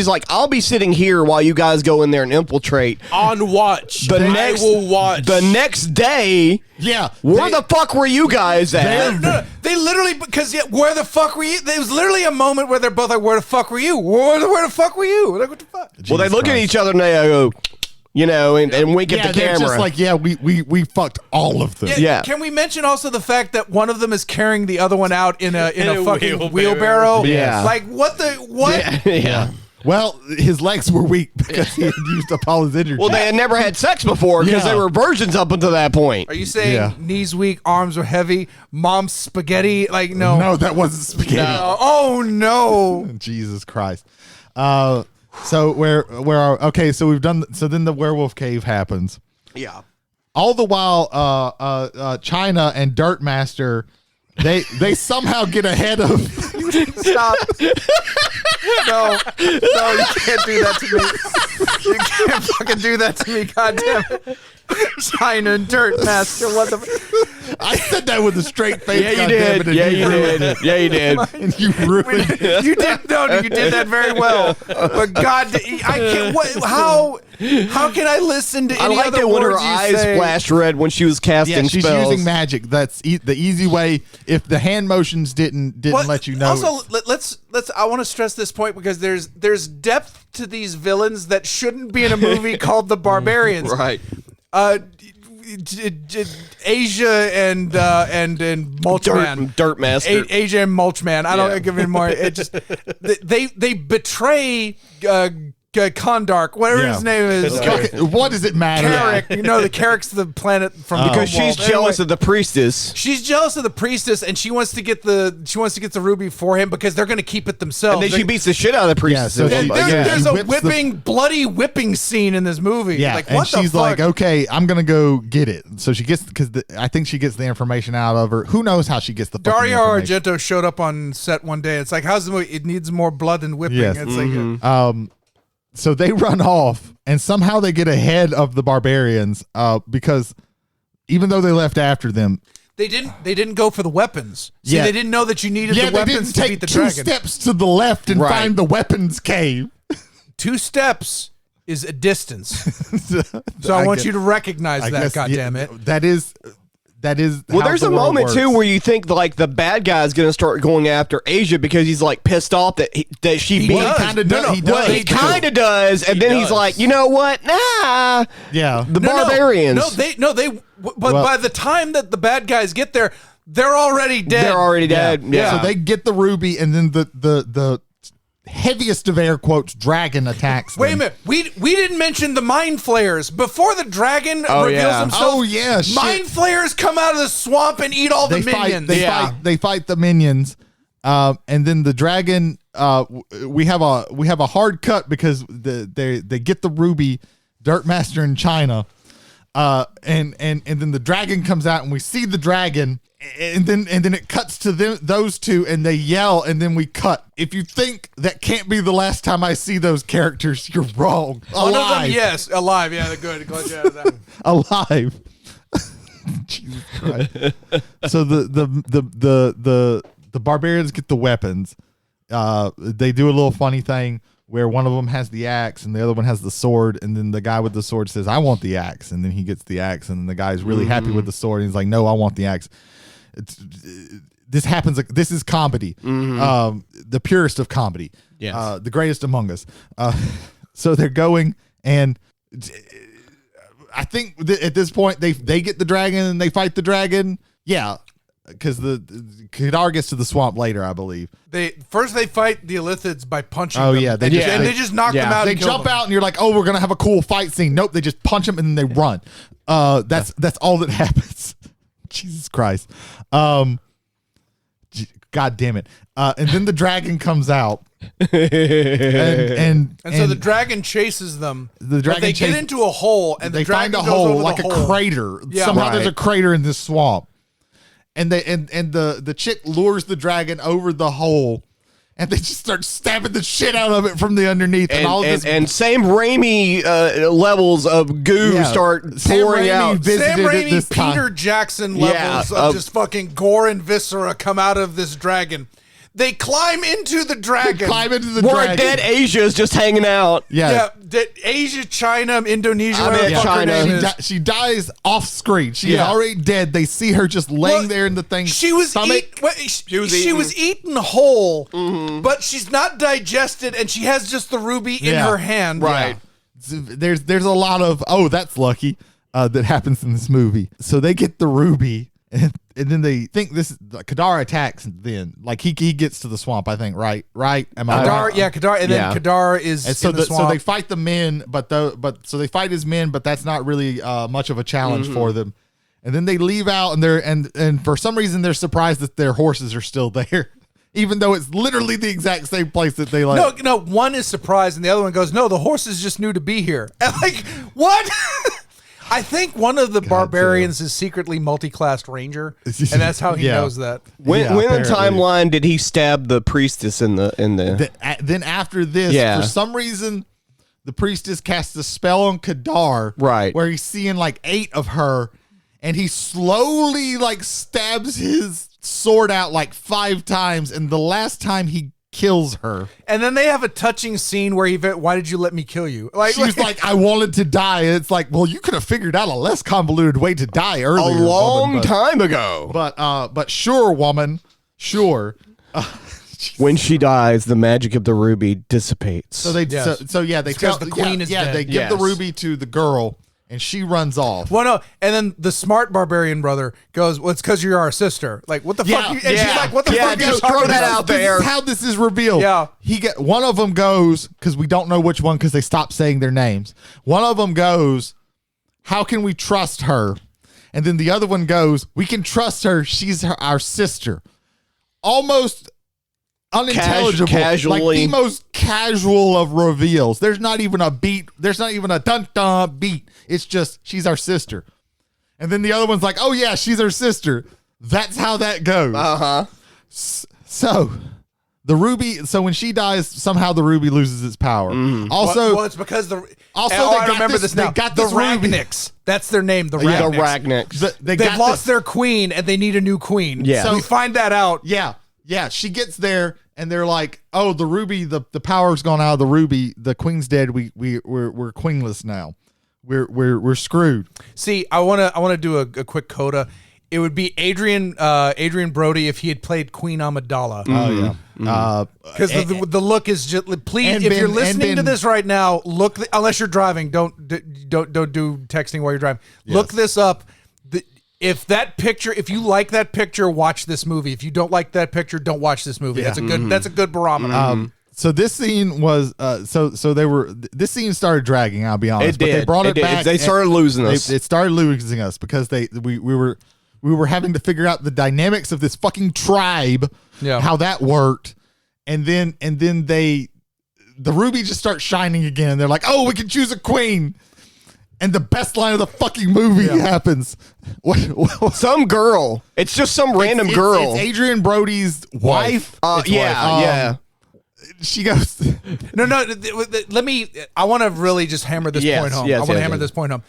like, I'll be sitting here while you guys go in there and infiltrate. On watch. I will watch. The next day, Yeah. where the fuck were you guys at? No, they literally, because where the fuck were you? There was literally a moment where they're both like, where the fuck were you? Where the fuck were you? Like, what the fuck? Well, they look at each other and they go, and wink at the they're camera. just like, yeah, we fucked all of them. Yeah. Can we mention also the fact that one of them is carrying the other one out in a fucking wheelbarrow. wheelbarrow? Yeah. Like, what? yeah. Well, his legs were weak because he had used up all his energy. Well, they had never had sex before because Yeah. they were virgins up until that point. Are you saying Yeah. knees weak, arms are heavy, mom's spaghetti? Like, no. No, that wasn't spaghetti. Oh, no. Jesus Christ. So so we've done. So then the werewolf cave happens. Yeah. All the while, China and Dirtmaster, they somehow get ahead of. Stop. No, you can't do that to me. You can't fucking do that to me, goddammit. China and Dirt Master, what the I said that with a straight face. Yeah, you goddammit, did. and Yeah, you ruined did. it. Yeah, you did. And you ruined it. You did that very well. But God, I can't. How can I listen to I any liked other it when her words you eyes say? flashed red when she was casting Yeah, she's spells. using magic. That's the easy way. If the hand motions didn't But let you know. Also, let's. I want to stress this point because there's depth to these villains that shouldn't be in a movie called The Barbarians. Right. Asia and Mulchman. Dirt Master. Asia and Mulchman. I don't give it more. It just they betray Kondark, whatever his name is. Okay, what does it matter? Carrick. The Carrick's the planet from Because she's jealous of the priestess. She's jealous of the priestess, and she wants to get the ruby for him because they're going to keep it themselves. And then she beats the shit out of the priestess. so in she- one fight. There's a whips bloody whipping scene in this movie. Yeah, like and what the she's fuck? like, okay, I'm gonna go get it. So she gets I think she gets the information out of her. Who knows how she gets the fucking Dario information. Argento showed up on set one day. It's like, how's the movie? It needs more blood and whipping. Yes. It's like, So they run off, and somehow they get ahead of the barbarians because even though they left after them, they didn't go for the weapons. See, Yeah. they didn't know that you needed yeah, the they weapons didn't to beat take the 2 dragon. steps to the left and Right. find the weapons cave. 2 steps is a distance. So I want you to recognize that. Goddamn it! That is. Well, how there's the a world moment too works. where you think like the bad guy's gonna start going after Asia because he's like pissed off that she beat. Well, he kind of does. He does. Well, he kind of does, and then he's does. like, you know what? Nah, Yeah. the barbarians. But by the time that the bad guys get there, they're already dead. They're already dead. Yeah. So they get the ruby, and then the heaviest of air quotes dragon attacks. Wait a them. minute. We didn't mention the mind flayers before the dragon reveals yeah. himself. Oh yeah, shit. Mind flayers come out of the swamp and eat all the minions. They fight the minions, and then the dragon. We have a hard cut because they get the ruby, Dirtmaster in China, and then the dragon comes out and we see the dragon, and then it cuts to those two and they yell, and then we cut. If you think that can't be the last time I see those characters, you're wrong. One of them, Alive. yes, alive. Yeah, they're good. Glad you added that. Alive. Jesus Christ. So the barbarians get the weapons. They do a little funny thing where one of them has the axe and the other one has the sword, and then the guy with the sword says, "I want the axe," and then he gets the axe, and then the guy's really happy with the sword, and he's like, "No, I want the axe." This happens. This is comedy, the purest of comedy. Yes. The greatest among us. So they're going, and I think at this point they get the dragon and they fight the dragon. Yeah, because the Kadar gets to the swamp later, I believe. They fight the Illithids by punching Oh, them. yeah, They just knock them out. They and kill jump them. out and you're like, oh, we're gonna have a cool fight scene. Nope, they just punch them and then they run. That's all that happens. Jesus Christ. God damn it. And then the dragon comes out and so the dragon chases them. The dragon but they get into a hole, and they the dragon find a goes hole over like the a hole. crater. Yeah. Somehow there's a Right. crater in this swamp, and the chick lures the dragon over the hole. And they just start stabbing the shit out of it from the underneath, and all this. And Sam Raimi levels of goo start pouring out. Sam Raimi, this Peter time. Jackson levels of just fucking gore and viscera come out of this dragon. They climb into the dragon. Where dead Asia is just hanging out. Yeah. Asia, China, Indonesia. I whatever mean, the fuck her China. name is. She dies off screen. She is already dead. They see her just laying there in the thing. She was stomach. she was eaten whole, but she's not digested, and she has just the ruby in her hand. Right. There's a lot of that's lucky that happens in this movie. So they get the ruby. And then they think Kadar attacks. Then, like he gets to the swamp, I think. Right? Am I Kadar, right? yeah, Kadar, and then Kadar is And so in the swamp. so they fight the men, but they fight his men, but that's not really much of a challenge for them. And then they leave out, and and for some reason they're surprised that their horses are still there, even though it's literally the exact same place that they like. No, one is surprised, and the other one goes, "No, the horses just knew to be here." And like, what? I think one of the barbarians is secretly multi-classed ranger, and that's how he knows that. When in the apparently. timeline did he stab the priestess in the? Then after this, for some reason, the priestess casts a spell on Kadar, Right. where he's seeing like 8 of her, and he slowly like stabs his sword out like 5 times, and the last time he kills her. And then they have a touching scene where why did you let me kill you? Like She's like, I wanted to die. And it's like, well, you could have figured out a less convoluted way to die earlier. A long time ago. But sure, woman, sure. When she dies, the magic of the ruby dissipates. So they Yes. they because the queen is dead. they give the Yes. ruby to the girl, and she runs off. well, no, and then the smart barbarian brother goes, "Well, it's because you're our sister." Like, what the fuck? And she's like, "What the fuck?" just are you throw talking that about? out there. This is how this is revealed. Yeah. One of them goes, because we don't know which one because they stopped saying their names. One of them goes, "How can we trust her?" And then the other one goes, "We can trust her. She's our sister." Almost unintelligible, casually. like the most casual of reveals. There's not even a beat. There's not even a dun dun beat. It's just she's our sister, and then the other one's like, "Oh yeah, she's our sister." That's how that goes. So the ruby. So when she dies, somehow the ruby loses its power. Also, well, it's because they I got remember this- this now. they got the this ruby. Ragniks. That's their name. The the Ragniks. Ragniks. They've They've lost their queen, and they need a new queen. Yeah. So we find that out. Yeah. She gets there, and they're like, "Oh, the ruby. The power's gone out of the ruby. The queen's dead. We're queenless now. We're screwed." See, I wanna do a quick coda. It would be Adrian Brody if he had played Queen Amidala. Oh yeah. Because the look is just. Please, and if you're Ben- listening and to Ben- this right now, unless you're driving, don't do texting while you're driving. Look this up. If you like that picture, watch this movie. If you don't like that picture, don't watch this movie. That's a good barometer. So this scene was this scene started dragging. I'll be honest, It but did. they brought it did. back. They started losing us. It started losing us because we were having to figure out the dynamics of this fucking tribe, how that worked, and then the ruby just starts shining again. They're like, "Oh, we can choose a queen." And the best line of the fucking movie happens. What? Some girl. It's just some random girl. It's Adrian Brody's wife. Yeah. She goes, No. Let me. I want to really just hammer this point home. I want to hammer this point home.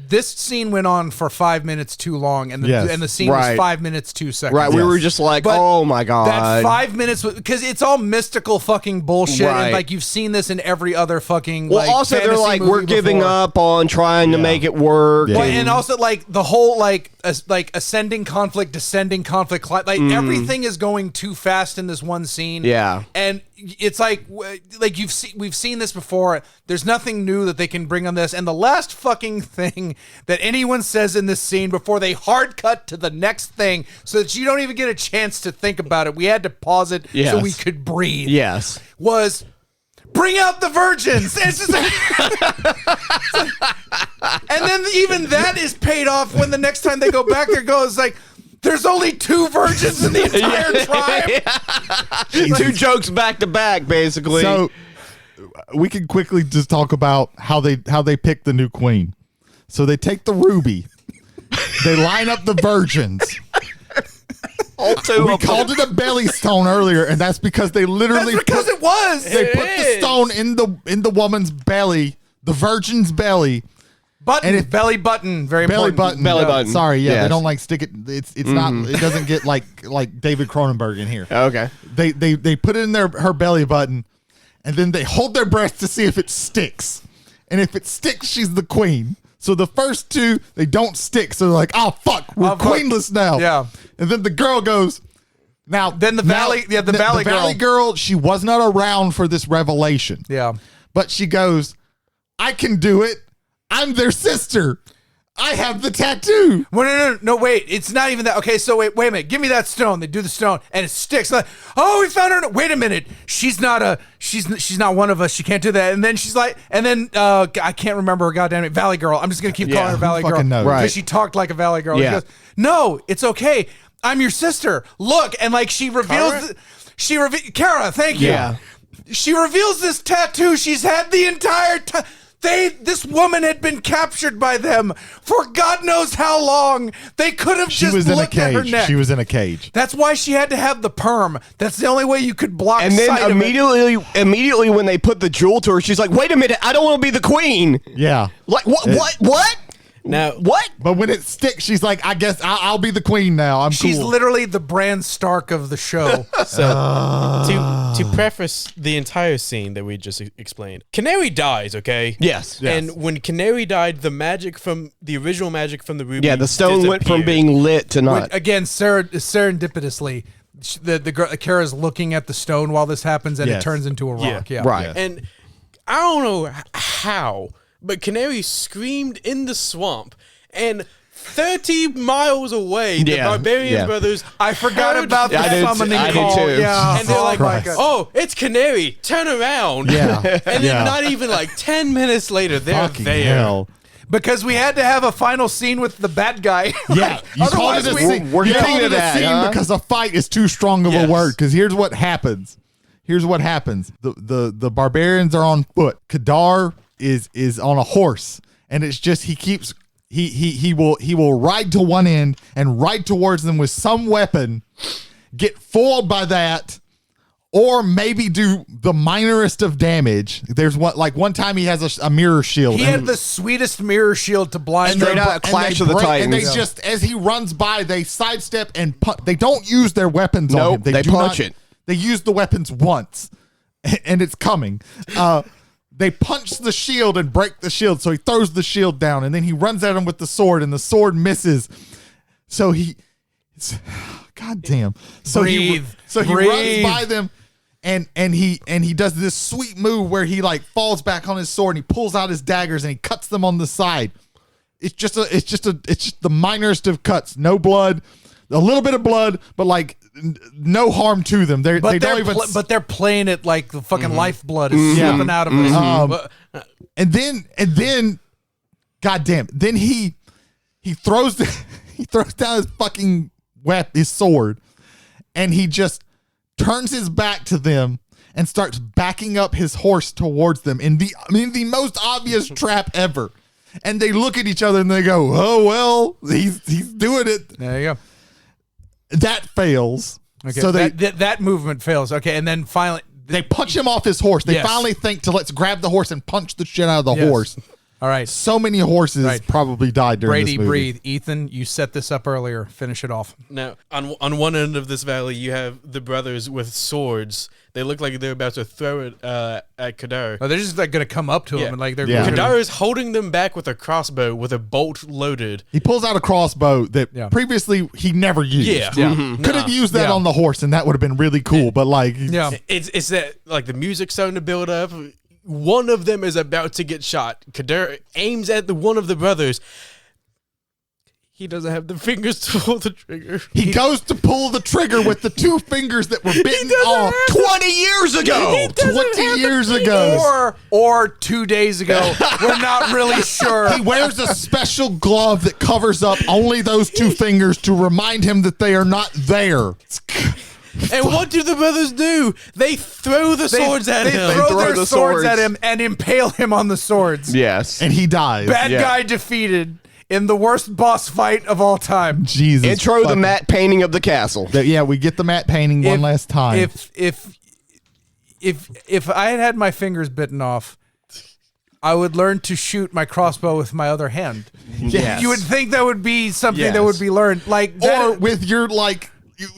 This scene went on for 5 minutes too long, and the scene was 5 minutes 2 seconds. Right. We were just like, But oh my god. That 5 minutes, because it's all mystical fucking bullshit, Right. and like you've seen this in every other fucking. Well, like, also they're fantasy like, movie we're giving before. up on trying to make it work. Well, and also like the whole like ascending conflict, descending conflict, like everything is going too fast in this one scene. Yeah. And it's like we've seen this before. There's nothing new that they can bring on this. And the last fucking thing that anyone says in this scene before they hard cut to the next thing, so that you don't even get a chance to think about it, we had to pause it so we could breathe. Yes. Was bring out the virgins. It's just like, and then even that is paid off when the next time they go back there goes like, There's only 2 virgins in the entire tribe. Two jokes back to back, basically. So we can quickly just talk about how they pick the new queen. So they take the ruby, they line up the virgins. all two We of them. called it a belly stone earlier, and that's because they literally That's because it was. they put the stone in the woman's belly, the virgin's belly. Button, and if- belly button, very Belly important. button. Belly button. Sorry, yeah, Yes. they don't like stick it. It's not. It doesn't get like David Cronenberg in here. Okay. They put it in her belly button, and then they hold their breath to see if it sticks. And if it sticks, she's the queen. So the first 2 they don't stick. So they're like, oh fuck, we're Oh, fuck. queenless now. Yeah. And then the girl goes. Now Then the valley- yeah, the valley girl. She was not around for this revelation. Yeah. But she goes, I can do it. I'm their sister. I have the tattoo. Well, no, wait. It's not even that. Okay, so wait a minute. Give me that stone. They do the stone, and it sticks. Like, oh, we found her. Wait a minute. She's not one of us. She can't do that. And then she's like, I can't remember her goddamn name. Valley Girl. I'm just gonna keep calling her Valley who Girl fucking knows? because Right. she talked like a Valley Girl. Yeah. She goes, no, it's okay. I'm your sister. Look, and like she reveals. Kara, thank you. Yeah. She reveals this tattoo she's had the entire time. This woman had been captured by them for God knows how long. They could have She just was in a looked at her cage. neck. She was in a cage. That's why she had to have the perm. That's the only way you could block And sight then of it. immediately when they put the jewel to her, she's like, "Wait a minute, I don't want to be the queen." Yeah. Like what? Now, What? But when it sticks, she's like, I guess I'll be the queen now. I'm She's cool. literally the Bran Stark of the show. to preface the entire scene that we just explained, Canary dies, okay? Yes. And when Canary died, the original magic from the ruby, Yeah, the stone went from disappeared. being lit to not. Again, serendipitously, the girl Kara's looking at the stone while this happens, and it Yes. turns into a rock. Yeah. Right. And I don't know how, but Canary screamed in the swamp, and 30 miles away, the Yeah, Barbarians yeah. brothers. I forgot heard about the I did summoning I did call. too. Yeah. And they're like, my God. oh, it's Canary. Turn around. Yeah. And Yeah. then not even like 10 minutes later, they're Fucking there. hell. Because we had to have a final scene with the bad guy. Yeah, you called Otherwise it a we- scene. we're You getting called to it a that, scene huh? because a fight is too strong of a Yes. word. Because here's what happens. The barbarians are on foot. Kadar is on a horse, and it's just he will ride to one end and ride towards them with some weapon, get foiled by that, or maybe do the minorest of damage. There's one time he has a mirror shield. He and- had the sweetest mirror shield to blind Straight them. out Clash of the And they Titans. just, as he runs by, they sidestep and punch. They don't use their weapons on Nope, him. they do punch not- it. They use the weapons once, and it's coming. They punch the shield and break the shield, so he throws the shield down, and then he runs at him with the sword, and the sword misses. So God damn. So Breathe. he Breathe. runs by them. And he does this sweet move where he like falls back on his sword and he pulls out his daggers and he cuts them on the side. It's just the minorest of cuts. No blood, a little bit of blood, but like no harm to them. They don't even. But they're playing it like the fucking lifeblood is Yeah. slipping out of us. And then, goddamn, then he throws down his fucking his sword, and he just turns his back to them and starts backing up his horse towards them in the most obvious trap ever. And they look at each other and they go, "Oh well, he's doing it." There you go. That fails. Okay, So that movement fails. Okay, and then finally they punch him off his horse. They Yes. finally think to let's grab the horse and punch the shit out of the Yes. horse. All right, So many horses Right. probably died during Brady, this movie. breathe. Ethan, you set this up earlier. Finish it off. Now, on one end of this valley, you have the brothers with swords. They look like they're about to throw it at Kadar. Oh, they're just like gonna come up to him and like they're Yeah. gonna- Kadar is holding them back with a crossbow with a bolt loaded. He pulls out a crossbow that Yeah. previously he never used. Yeah. Mhm. Could have used that Yeah. on the horse and that would have been really cool. But like, Yeah. It's that like the music's starting to build up. One of them is about to get shot. Kadar aims at one of the brothers. he doesn't have the fingers to pull the trigger. He goes to pull the trigger with the 2 fingers that were bitten off 20 years ago. 20 years ago. Or 2 days ago. We're not really sure. He wears a special glove that covers up only those 2 fingers to remind him that they are not there. And what do the brothers do? They throw the swords at him. They throw throw their the swords at swords. him and impale him on the swords. Yes. And he dies. Bad guy defeated in the worst boss fight of all time. Jesus. Intro the fucking- matte painting of the castle. Yeah, we get the matte painting one last time. If I had my fingers bitten off, I would learn to shoot my crossbow with my other hand. Yes. You would think that would be something Yes. that would be learned, like or that, with your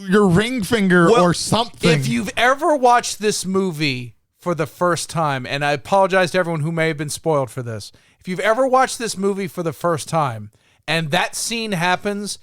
your ring finger Well, or something. If you've ever watched this movie for the first time, and I apologize to everyone who may have been spoiled for this, if you've ever watched this movie for the first time and that scene happens,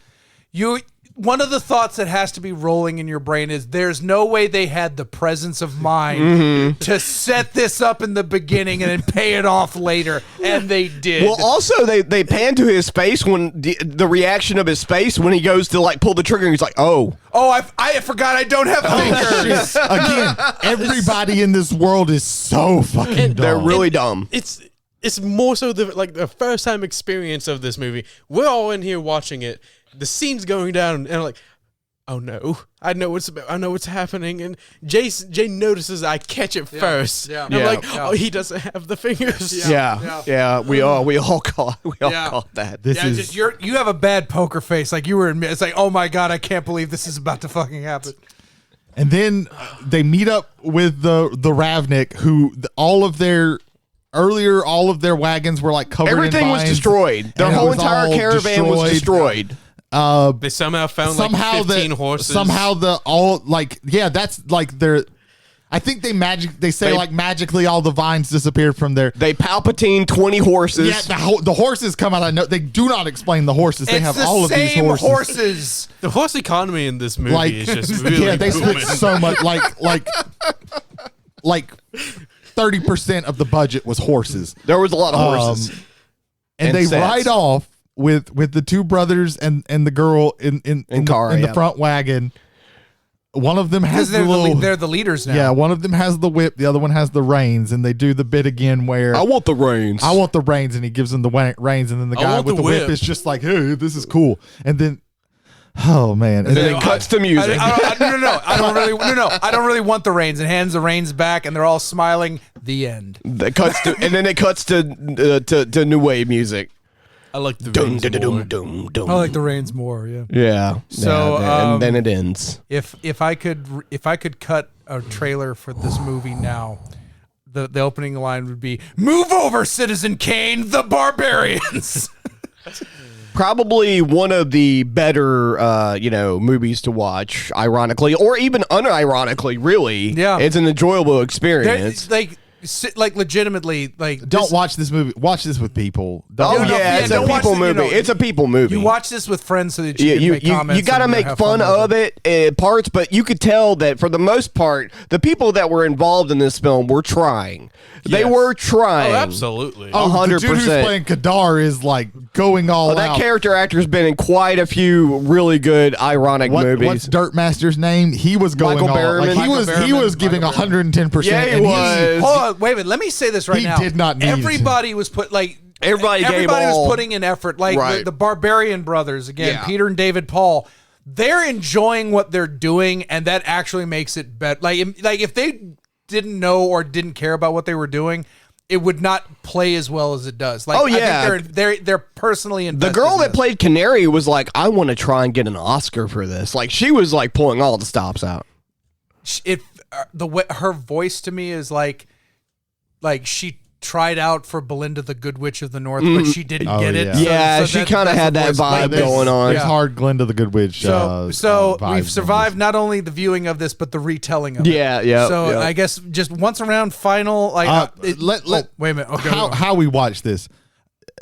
one of the thoughts that has to be rolling in your brain is there's no way they had the presence of mind to set this up in the beginning and then pay it off later, and they did. Well, also they pan to his face when the reaction of his face when he goes to like pull the trigger and he's like, oh, I forgot I don't have fingers. Again, everybody in this world is so fucking dumb. they're really dumb. It's more so the first time experience of this movie. We're all in here watching it. The scene's going down, and I'm like, oh no, I know what's happening. And Jay notices I catch it first. Yeah. And I'm like, oh, he doesn't have the fingers. Yeah. We all caught that. This Yeah, is just you have a bad poker face. Like you were in. It's like, oh my god, I can't believe this is about to fucking happen. And then they meet up with the Ravnik, who all of their wagons were like covered Everything in was vines, destroyed. Their and it whole was entire all caravan was destroyed. They somehow found like 15 horses. That's like their. I think they say magically all the vines disappeared from there. They Palpatine 20 horses. Yeah, the horses come out. I know they do not explain the horses. They have all of these same horses. The horse economy in this movie is just really yeah, they booming. spent so much like 30% of the budget was horses. There was a lot of horses. And And they sets. ride off with the 2 brothers and the girl in the front wagon. One of them has Because they're the leaders now. yeah, one of them has the whip, the other one has the reins, and they do the bit again where I want the reins. I want the reins, and he gives them the reins, and then the guy want with the the whip whip. is just like, hey, this is cool. And then, oh man, And then it cuts to music. I don't really want the reins, and hands the reins back, and they're all smiling. The end. It cuts to, and then it cuts to new wave music. I like the Dum, rings dum, more. dum, dum, I like the reins more. Yeah. Yeah. So, and then it ends. If I could cut a trailer for this movie now, the opening line would be, "Move over, Citizen Kane, the Barbarians." Probably one of the better, movies to watch, ironically, or even unironically, really. Yeah. It's an enjoyable experience. Like legitimately, like don't watch this movie. Watch this with people. Oh, Don't- yeah, it's a don't watch people it, movie. It's a people movie. You watch this with friends so that you can make comments. You got to and make have fun with of it parts, but you could tell that for the most part, the people that were involved in this film were trying. They Yes. were trying. Oh, absolutely. Oh, the dude who's 100%. playing Kadar is like going all That out. character actor's been in quite a few really good ironic movies. What's Dirtmaster's name? He was going Michael all out. Like, Berryman. he was giving Michael 110%. Yeah, he and was. Hold on, wait a minute. Let me say this right He now. did not need Everybody was Everybody gave was all. putting in effort. Like Right. the Barbarian brothers again, Yeah. Peter and David Paul. They're enjoying what they're doing, and that actually makes it better. Like if they didn't know or didn't care about what they were doing, it would not play as well as it does. Like, Oh, I yeah. think they're personally The invested. girl in that this. played Canary was like, I want to try and get an Oscar for this. Like, she was like pulling all the stops out. Her voice to me is like she tried out for Belinda the Good Witch of the North, but she didn't Oh, get it. yeah. Yeah, she that- kind of that's had the that voice. vibe Like, going on. It's hard Glinda the Good Witch. So vibes we've on survived this. not only the viewing of this, but the retelling of it. Yeah. So I guess just once around final, like wait a minute. Okay, how we watch this?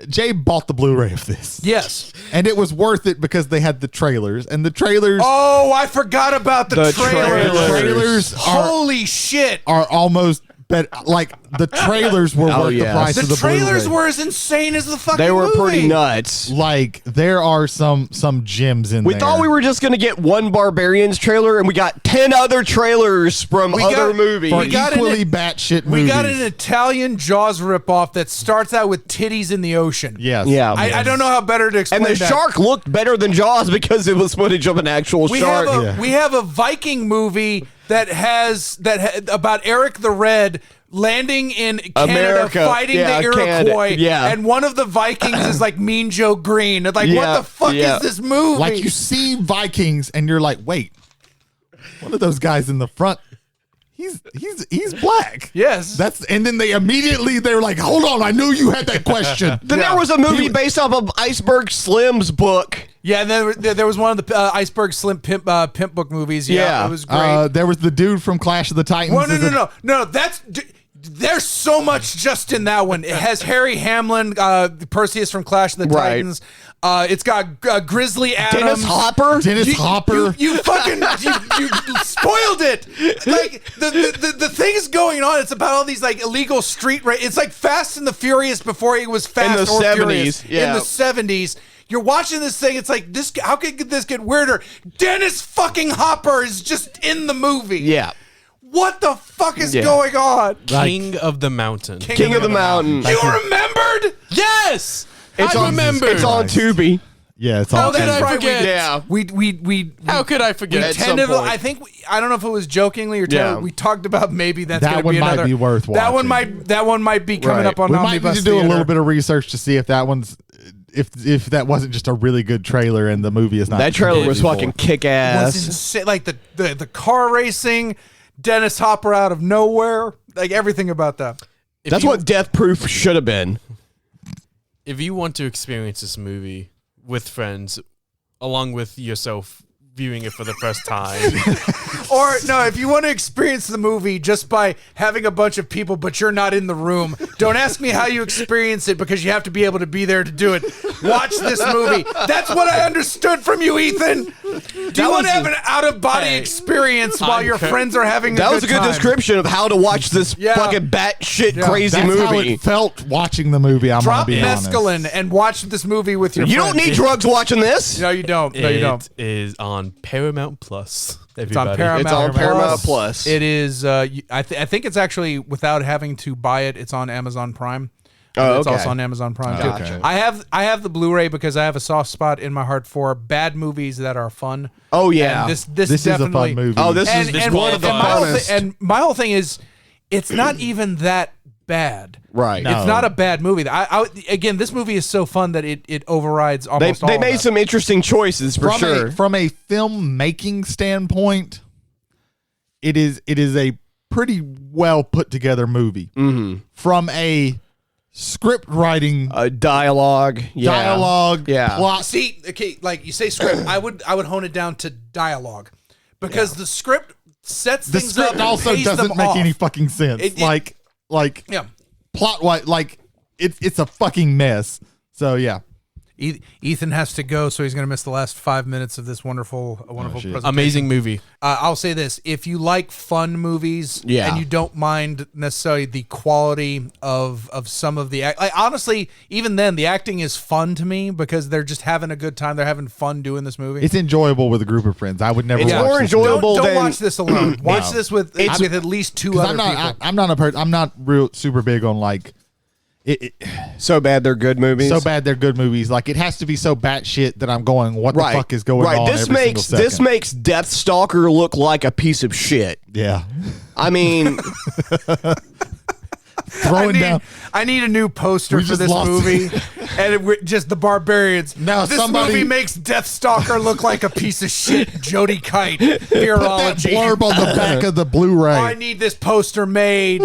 Jay bought the Blu-ray of this. Yes. And it was worth it because they had the trailers, and the trailers Oh, I forgot about the The trailers. trailers. trailers Holy shit! are almost but like the trailers were worth the price of the trailers Blu-ray. were as insane as the fucking They were movie. pretty nuts. Like there are some gems in We there. thought we were just going to get one Barbarians trailer, and we got 10 other trailers from other movies. for We got equally batshit movies. We got an Italian Jaws ripoff that starts out with titties in the ocean. Yes. Yeah. I don't know how better to explain And the that. shark looked better than Jaws because it was footage of an actual shark. We have a Viking movie that about Eric the Red landing in Canada, America. fighting Yeah, the Iroquois, Canada. Yeah. and one of the Vikings is like Mean Joe Green. Like, Yeah, what the fuck yeah. is this movie? Like you see Vikings and you're like, wait, one of those guys in the front, he's black. Yes. And then they're like, hold on, I knew you had that question. Then there was a movie based off of Iceberg Slim's book. Yeah, and then there was one of the Iceberg Slim pimp book movies. Yeah, Yeah. it was great. There was the dude from Clash of the Titans. Well, no. There's so much just in that one. It has Harry Hamlin, Perseus from Clash of the Right. Titans. It's got Grizzly Adams. Dennis Hopper? Dennis Hopper. You fucking you spoiled it. Like the things going on. It's about all these like illegal street It's like Fast and the Furious before it was Fast In the or 70s, Furious yeah. in the 70s. You're watching this thing. It's like this. How could this get weirder? Dennis fucking Hopper is just in the movie. Yeah. What the fuck is Yeah. going on? King of the Mountain. King of the Mountain. You remembered? Yes, It's I on, remember. It's on Tubi. Yeah, it's How all. did I forget? Yeah. We How could I forget? At some tentatively, point. I think I don't know if it was jokingly or Yeah. we talked about maybe that's That gonna one be might another. be worth That one watching. might be coming Right. up on We might need Omnibus to do a Theater. little bit of research to see if that one's if that wasn't just a really good trailer and the movie is not. That trailer was completely fucking for. kick Was ass. insane. Like the car racing, Dennis Hopper out of nowhere, like everything about that. That's what Death Proof should have been. If you want to experience this movie with friends, along with yourself viewing it for the first time, Or no, if you want to experience the movie just by having a bunch of people, but you're not in the room, don't ask me how you experience it because you have to be able to be there to do it. Watch this movie. That's what I understood from you, Ethan. Do you want to have an out-of-body experience while your friends are having That a was a good good time? description of how to watch this Yeah. fucking batshit crazy That's how movie. it felt watching the movie. I'm Drop gonna be honest. mescaline and watch this movie with your You friends. don't need drugs watching this. No, you don't. No, you don't. it is on Paramount Plus. It's on Everybody. Paramount. It's on Paramount Plus. It is. I think it's actually without having to buy it. It's on Amazon Prime. Oh, It's okay. also on Amazon Prime too. Gotcha. I have the Blu-ray because I have a soft spot in my heart for bad movies that are fun. Oh, yeah. And this This is a definitely, fun movie. Oh, this And, is and, one of the and my whole funnest. and my whole thing is, it's not even that bad. Right. It's not a bad movie. Again, this movie is so fun that it overrides They, almost all they of made that. some interesting choices for sure. From a filmmaking standpoint, it is a pretty well put together movie. Mm-hmm. From a script writing, Dialogue. Yeah. dialogue, Yeah. plot. See, okay, like you say script, I would hone it down to dialogue because the script sets The things up script and also pays doesn't them make off. any fucking sense. It- like Yeah. plot wise, like it's a fucking mess. So yeah, Ethan has to go, so he's going to miss the last 5 minutes of this wonderful presentation. Amazing movie. I'll say this: if you like fun movies, Yeah. and you don't mind necessarily the quality of some of the act, like honestly, even then, the acting is fun to me because they're just having a good time. They're having fun doing this movie. it's enjoyable with a group of friends. I would never. It's watch more this enjoyable don't than- watch this alone. Watch this with at least two other I'm not. people. I'm not a person. I'm not real super big on like. So bad they're good movies. So bad they're good movies. Like it has to be so batshit that I'm going, what the fuck is going on? This every makes single this second? makes Deathstalker look like a piece of shit. Yeah. I mean, Throwing down. I need a new poster We for just this lost- movie, and just the Barbarians. Now this somebody- movie makes Deathstalker look like a piece of shit. Jody Kite, Put that virology. blurb on the back of the I Blu-ray. need this poster made.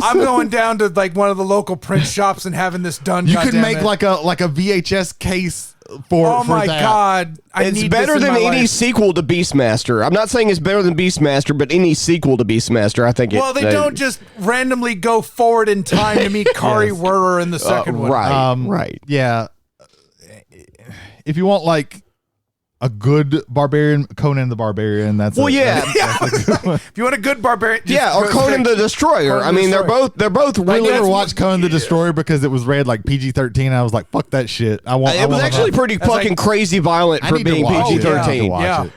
I'm going down to like one of the local print shops and having this done. You could goddammit. make like a VHS case for Oh my that. god! I it's need better this in than my any life. sequel to Beastmaster. I'm not saying it's better than Beastmaster, but any sequel to Beastmaster, I think. Well, they don't just randomly go forward in time to meet Kari Werrer in the second one. Right, Right. right. Yeah. If you want like a good barbarian, Conan the Barbarian. That's Well, a, yeah. that's a good one. If you want a good barbarian, just or go Conan straight- the Destroyer. Conan I the mean, Destroyer. they're both I really. never watched Conan the Destroyer because it was rated like PG-13. And I was like, fuck that shit. I want. It was actually pretty That's fucking like- crazy violent I for need to being watch it. PG-13. I need to watch Yeah. it.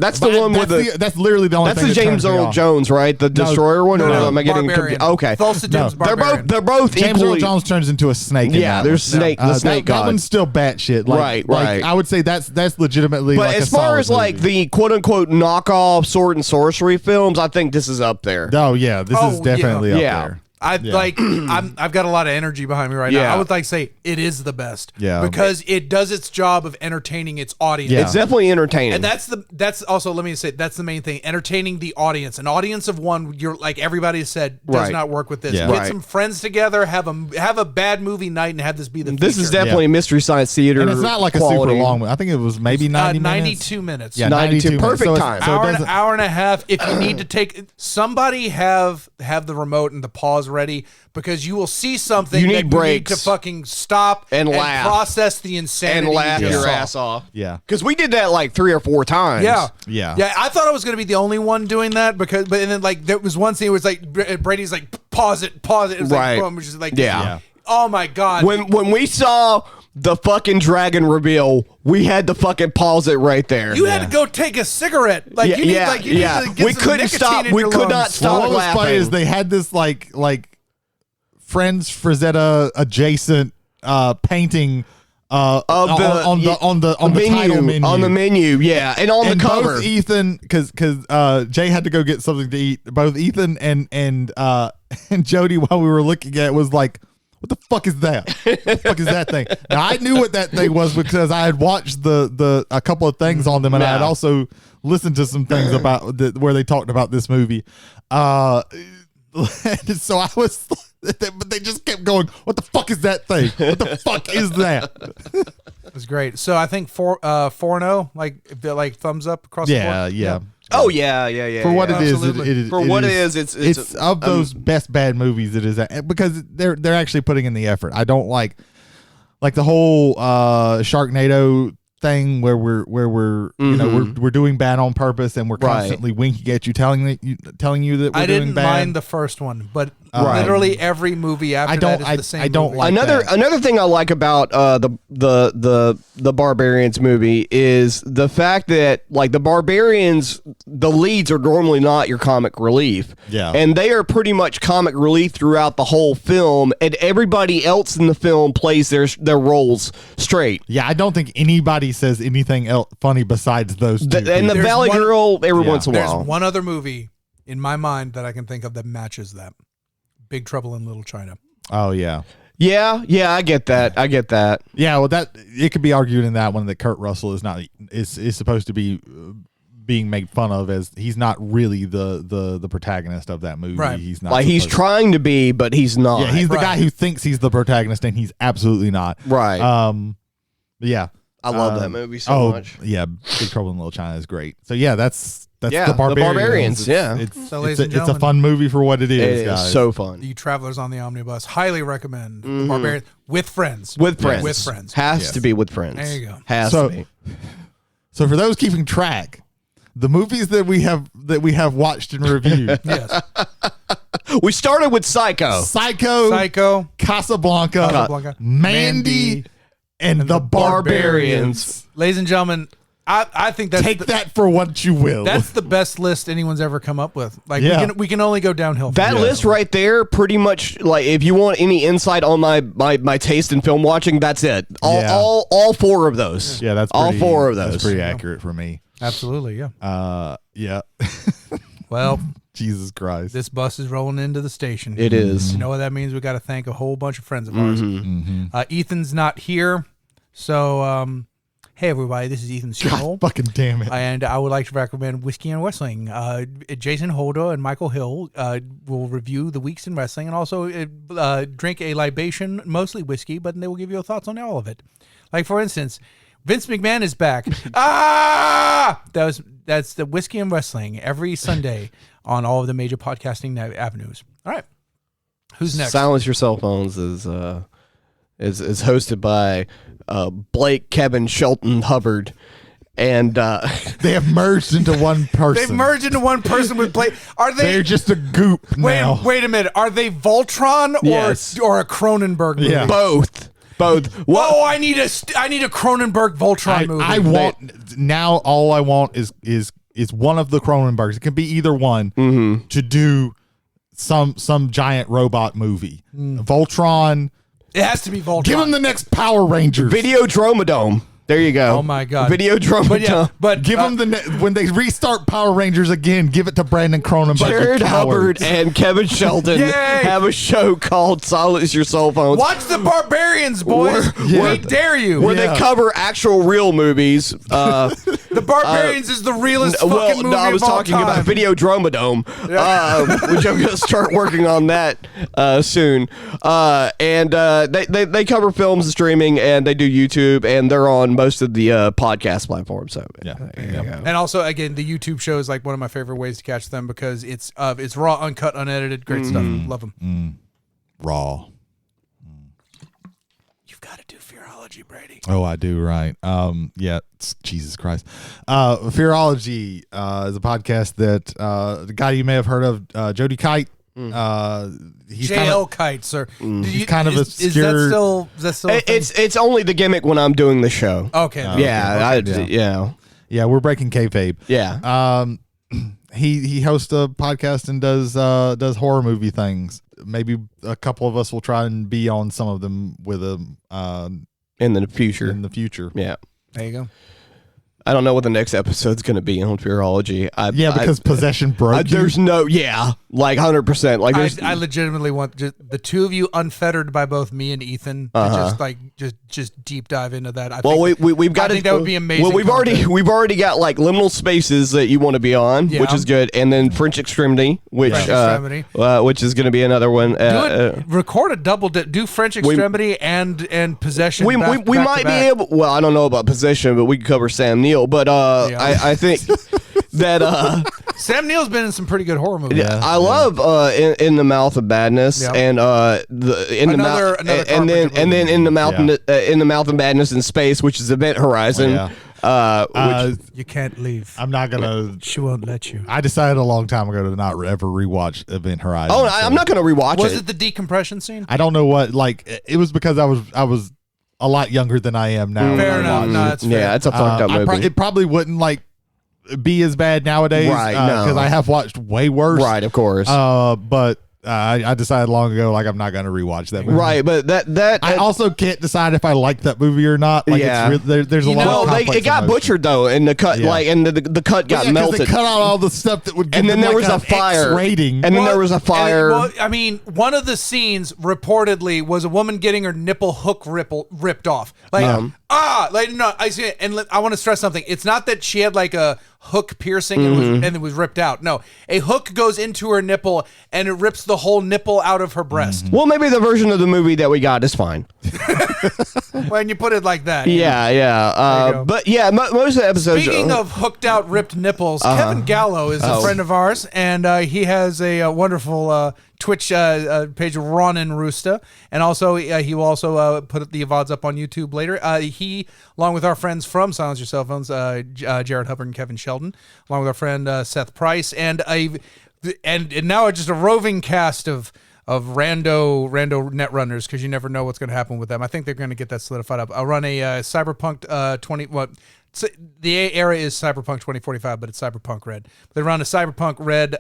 That's the But one with that's literally the only That's thing the that James turns me Earl off. Jones, right? The Destroyer one. Or No, am I getting Barbarian. okay? Thulsa Doom's They're Barbarian. both. They're both James Earl equally. Jones turns into a snake. in Yeah, that there's one. snake. The snake that god. one's still batshit. Like, Right. I would say that's legitimately. But like as a far solid as like movie. the quote unquote knockoff sword and sorcery films, I think this is up there. Oh yeah, this Oh, is definitely up yeah. there. I've got a lot of energy behind me right Yeah. now. I would like to say it is the best. Yeah. Because it does its job of entertaining its audience. Yeah. It's definitely entertaining. And that's also, let me say, that's the main thing. Entertaining the audience. An audience of one, you're like everybody has said, does Right. not work with this. Yeah. Get Right. some friends together, have a bad movie night, and have this be the this is feature. definitely a mystery science theater. And it's not like a quality. super long one. I think it was maybe 90 minutes. 92 minutes. Yeah, 92. 92 Perfect minutes. time. So it Hour, doesn't- hour and a half. If you need to take somebody have the remote and the pause ready, because you will see something You need that you breaks. need to fucking stop And laugh. process the insanity and laugh you your saw. ass off. Yeah. Because we did that like 3 or 4 times. Yeah, Yeah. yeah. I thought I was going to be the only one doing that but then like there was one scene where it's like Brady's like pause it. It was Right. like boom, which is like Yeah. Oh my god. When we saw the fucking dragon reveal, we had to fucking pause it right there. you had to go take a cigarette. Like you need to get We some couldn't nicotine stop. in We your could not lungs. stop What was laughing. funny is they had this like Friends Frazetta adjacent painting Of the- on the title menu. On the menu, yeah. And on And the cover. both Ethan, because Jay had to go get something to eat. Both Ethan and Jody, while we were looking at it, was like, "What the fuck is that? What the fuck is that thing?" Now I knew what that thing was because I had watched a couple of things on them, and I had Yeah. also listened to some things about where they talked about this movie. So I was, but they just kept going, "What the fuck is that thing? What the fuck is that?" It was great. So I think 4-0, like thumbs up across the board. Yeah. Oh yeah. For what it is, Absolutely. For what it is, it's of those best bad movies. It is because they're actually putting in the effort. I don't like the whole Sharknado thing where we're you know we're doing bad on purpose and we're Right. constantly winking at you, telling you that we're I doing didn't bad. mind the first one, but Right. literally every movie after I don't- that is the same. I don't movie. like that. Another thing I like about the Barbarians movie is the fact that like the Barbarians, the leads are normally not your comic relief. Yeah. And they are pretty much comic relief throughout the whole film, and everybody else in the film plays their roles straight. Yeah, I don't think anybody says anything else funny besides those two. And the There's Valley one- Girl every Yeah. once in a There's while. one other movie in my mind that I can think of that matches that. Big Trouble in Little China. Oh yeah. Yeah, I get that. Yeah, well, that it could be argued in that one that Kurt Russell is supposed to be being made fun of as he's not really the protagonist of that movie. Right. He's not Like he's supposed- trying to be, but he's not. Yeah, he's the Right. guy who thinks he's the protagonist and he's absolutely not. Right. Yeah. I love that movie so much. Yeah, Big Trouble in Little China is great. So yeah, that's Yeah, the The Barbarians. Barbarians, yeah. It's, So, ladies it's, and a, it's a gentlemen, fun movie for what it It is, is guys. so fun. You travelers on the Omnibus, highly recommend Barbarian with friends. With friends. With friends. Has Yes. to be with friends. There you go. Has So- to be. So for those keeping track, the movies that we have watched and reviewed: Yes. We started with Psycho. Psycho. Casablanca, Mandy, and the Barbarians. Ladies and gentlemen, I think that's Take that for what you will. that's the best list anyone's ever come up with. Like Yeah. we can only go downhill. From That here. list right there, pretty much like if you want any insight on my taste in film watching, that's it. All 4 of those. yeah, that's all pretty, 4 of those. That's pretty accurate for me. Absolutely, yeah. Yeah. Well, Jesus Christ. this bus is rolling into the station. It is. You know what that means? We got to thank a whole bunch of friends of ours. Ethan's not here, so hey everybody, this is Ethan Schimmel. Fucking damn it. And I would like to recommend Whiskey and Wrestling. Jason Holder and Michael Hill will review the weeks in wrestling and also drink a libation, mostly whiskey, but they will give you thoughts on all of it. Like, for instance, Vince McMahon is back. That's the Whiskey and Wrestling every Sunday on all of the major podcasting avenues. All right. Who's next? Silence Your Cell Phones is hosted by Blake, Kevin, Shelton, Hubbard, and They have merged into one person. They've merged into one person with play. Are they? They're just a goop now. Wait a minute. Are they Voltron Yes. or a Cronenberg movie? Yeah. both. Whoa! I need a Cronenberg Voltron movie. I want now. All I want is one of the Cronenbergs. It can be either one to do some giant robot movie. Voltron. It has to be Voltron. Give him the next Power Rangers. Videodromodome. There you go. Oh my God. Videodromodome. But Give him when they restart Power Rangers again. Give it to Brandon Cronenberg. Jared you Hubbard cowards. and Kevin Sheldon Yay! have a show called Silence Your Cell Phones. watch the Barbarians, boys. Where- We dare you. Where they cover actual real movies. The Barbarians is the realest fucking movie I was of all talking time. about Videodromodome, which I'm going to start working on that soon. And they cover films and streaming, and they do YouTube, and they're on most of the podcast platforms. So Yeah. And also, again, the YouTube show is like one of my favorite ways to catch them because it's raw, uncut, unedited, great stuff. Love them. Raw. You've got to do Fearology, Brady. Oh, I do, right. Yeah, Jesus Christ. Fearology is a podcast that the guy you may have heard of, Jody Kite. He's JL Kites, or he's kind of is obscure. Is that still a thing? it's only the gimmick when I'm doing the show. Okay. Yeah, we're breaking kayfabe. Yeah. He hosts a podcast and does horror movie things. Maybe a couple of us will try and be on some of them with him In the future. in the future. Yeah. There you go. I don't know what the next episode's going to be on Fearology. Because possession broke you. there's no, like 100%. Like there's, I legitimately want just the two of you unfettered by both me and Ethan to just deep dive into that. I think, we've got I think that would be amazing. Well, we've already got like liminal spaces that you want to be on, Yeah. which is good, and then French Extremity, which French Extremity. which is going to be another one. Record a double. Do French Extremity and Possession. We back might to be back. able. Well, I don't know about Possession, but we could cover Sam Neill. But I think that Sam Neill's been in some pretty good horror movies. I love in the Mouth of Madness Yeah. and Another and then in the mouth in the Mouth of Madness in Space, which is Event Horizon. Yeah. You can't leave. I'm not gonna. She won't let you. I decided a long time ago to not ever rewatch Event Horizon. I'm not going to rewatch Was it. it the decompression scene? I don't know what. Like it was because I was a lot younger than I am now. when Fair I enough. watched No, it. that's fair. Yeah, it's a fucked up movie. It probably wouldn't like be as bad nowadays, Right, no. Because I have watched way worse, Right, of course. But I decided long ago like I'm not going to rewatch that movie. Right, but that I also can't decide if I like that movie or not. Like Yeah. there's a lot. well, of complex it got emotion. butchered though, and the cut and the cut got Yeah, 'cause melted. They cut out all the stuff that would. Give And then them, there like, was a an fire. X rating. And then there was a fire. Well, I mean, one of the scenes reportedly was a woman getting her nipple hook ripped off. Like, no, I see it. And I want to stress something. It's not that she had like a hook piercing and it was ripped out. No, a hook goes into her nipple and it rips the whole nipple out of her breast. Well, maybe the version of the movie that we got is fine. When you put it like that. Yeah. There you go. But yeah, most of the episodes. Speaking of hooked out, ripped nipples, Kevin Gallo is a friend of ours, and he has a wonderful Twitch page, Ronin Roosta, and also he will also put the VODs up on YouTube later. He, along with our friends from Silence Your Cell Phones, Jared Hubbard and Kevin Sheldon, along with our friend Seth Price, and now just a roving cast of rando netrunners, because you never know what's going to happen with them. I think they're going to get that solidified up. I'll run a Cyberpunk 20. The era is Cyberpunk 2045, but it's Cyberpunk Red. They run a Cyberpunk Red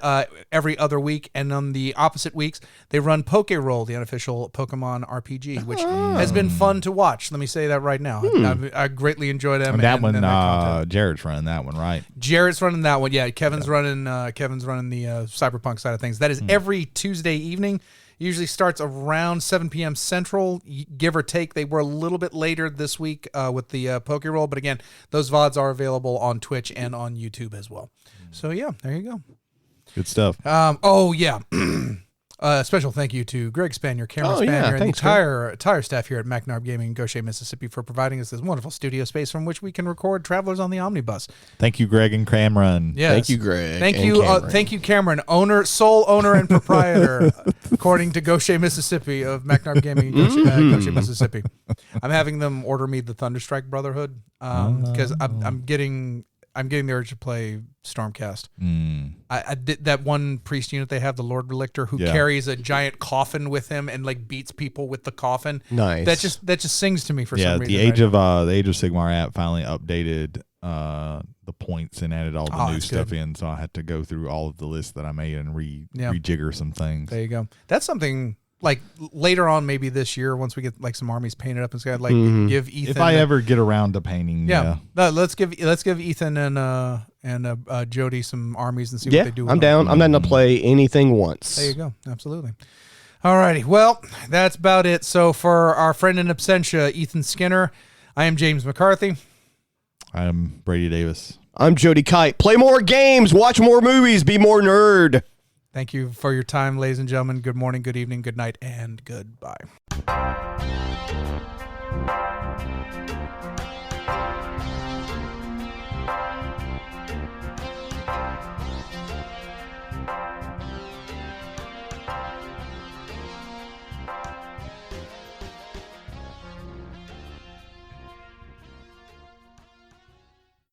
every other week, and on the opposite weeks, they run Poke Roll, the unofficial Pokemon RPG, which has been fun to watch. Let me say that right now. I greatly enjoy them. And that one, and that content. Jared's running that one, right? Jared's running that one. Yeah, Kevin's running the Cyberpunk side of things. That is every Tuesday evening. Usually starts around 7 p.m. Central, give or take. They were a little bit later this week with the Poke Roll, but again, those VODs are available on Twitch and on YouTube as well. So yeah, there you go. Good stuff. Oh yeah. Special thank you to Greg Spanier, Cameron Oh, yeah, Spanier, and thanks, the entire staff here at MacNarb Gaming in Goshen, Mississippi for providing us this wonderful studio space from which we can record Travelers on the Omnibus. Thank you, Greg and Cameron. Yes. Thank you, Greg. Thank and you, Cameron. thank you, Cameron, sole owner and proprietor, according to Goshen, Mississippi, of MacNarb Gaming in Goshen, Mississippi. I'm having them order me the Thunderstrike Brotherhood because I'm getting the urge to play Stormcast. I did that one priest unit they have, the Lord Relictor, who carries a giant coffin with him and like beats people with the coffin. Nice. That just sings to me for some reason. The Age of Sigmar app finally updated the points and added all the new stuff in, so I had to go through all of the lists that I made and rejigger some things. There you go. That's something like later on, maybe this year, once we get like some armies painted up and stuff, like give Ethan. If I ever get around to painting, No, let's give Ethan and Jody some armies and see what they do. I'm down. I'm not going to play anything once. There you go. Absolutely. Alrighty. Well, that's about it. So for our friend in absentia, Ethan Skinner, I am James McCarthy. I'm Brady Davis. I'm Jody Kite. Play more games, watch more movies, be more nerd. Thank you for your time, ladies and gentlemen. Good morning, good evening, good night, and goodbye.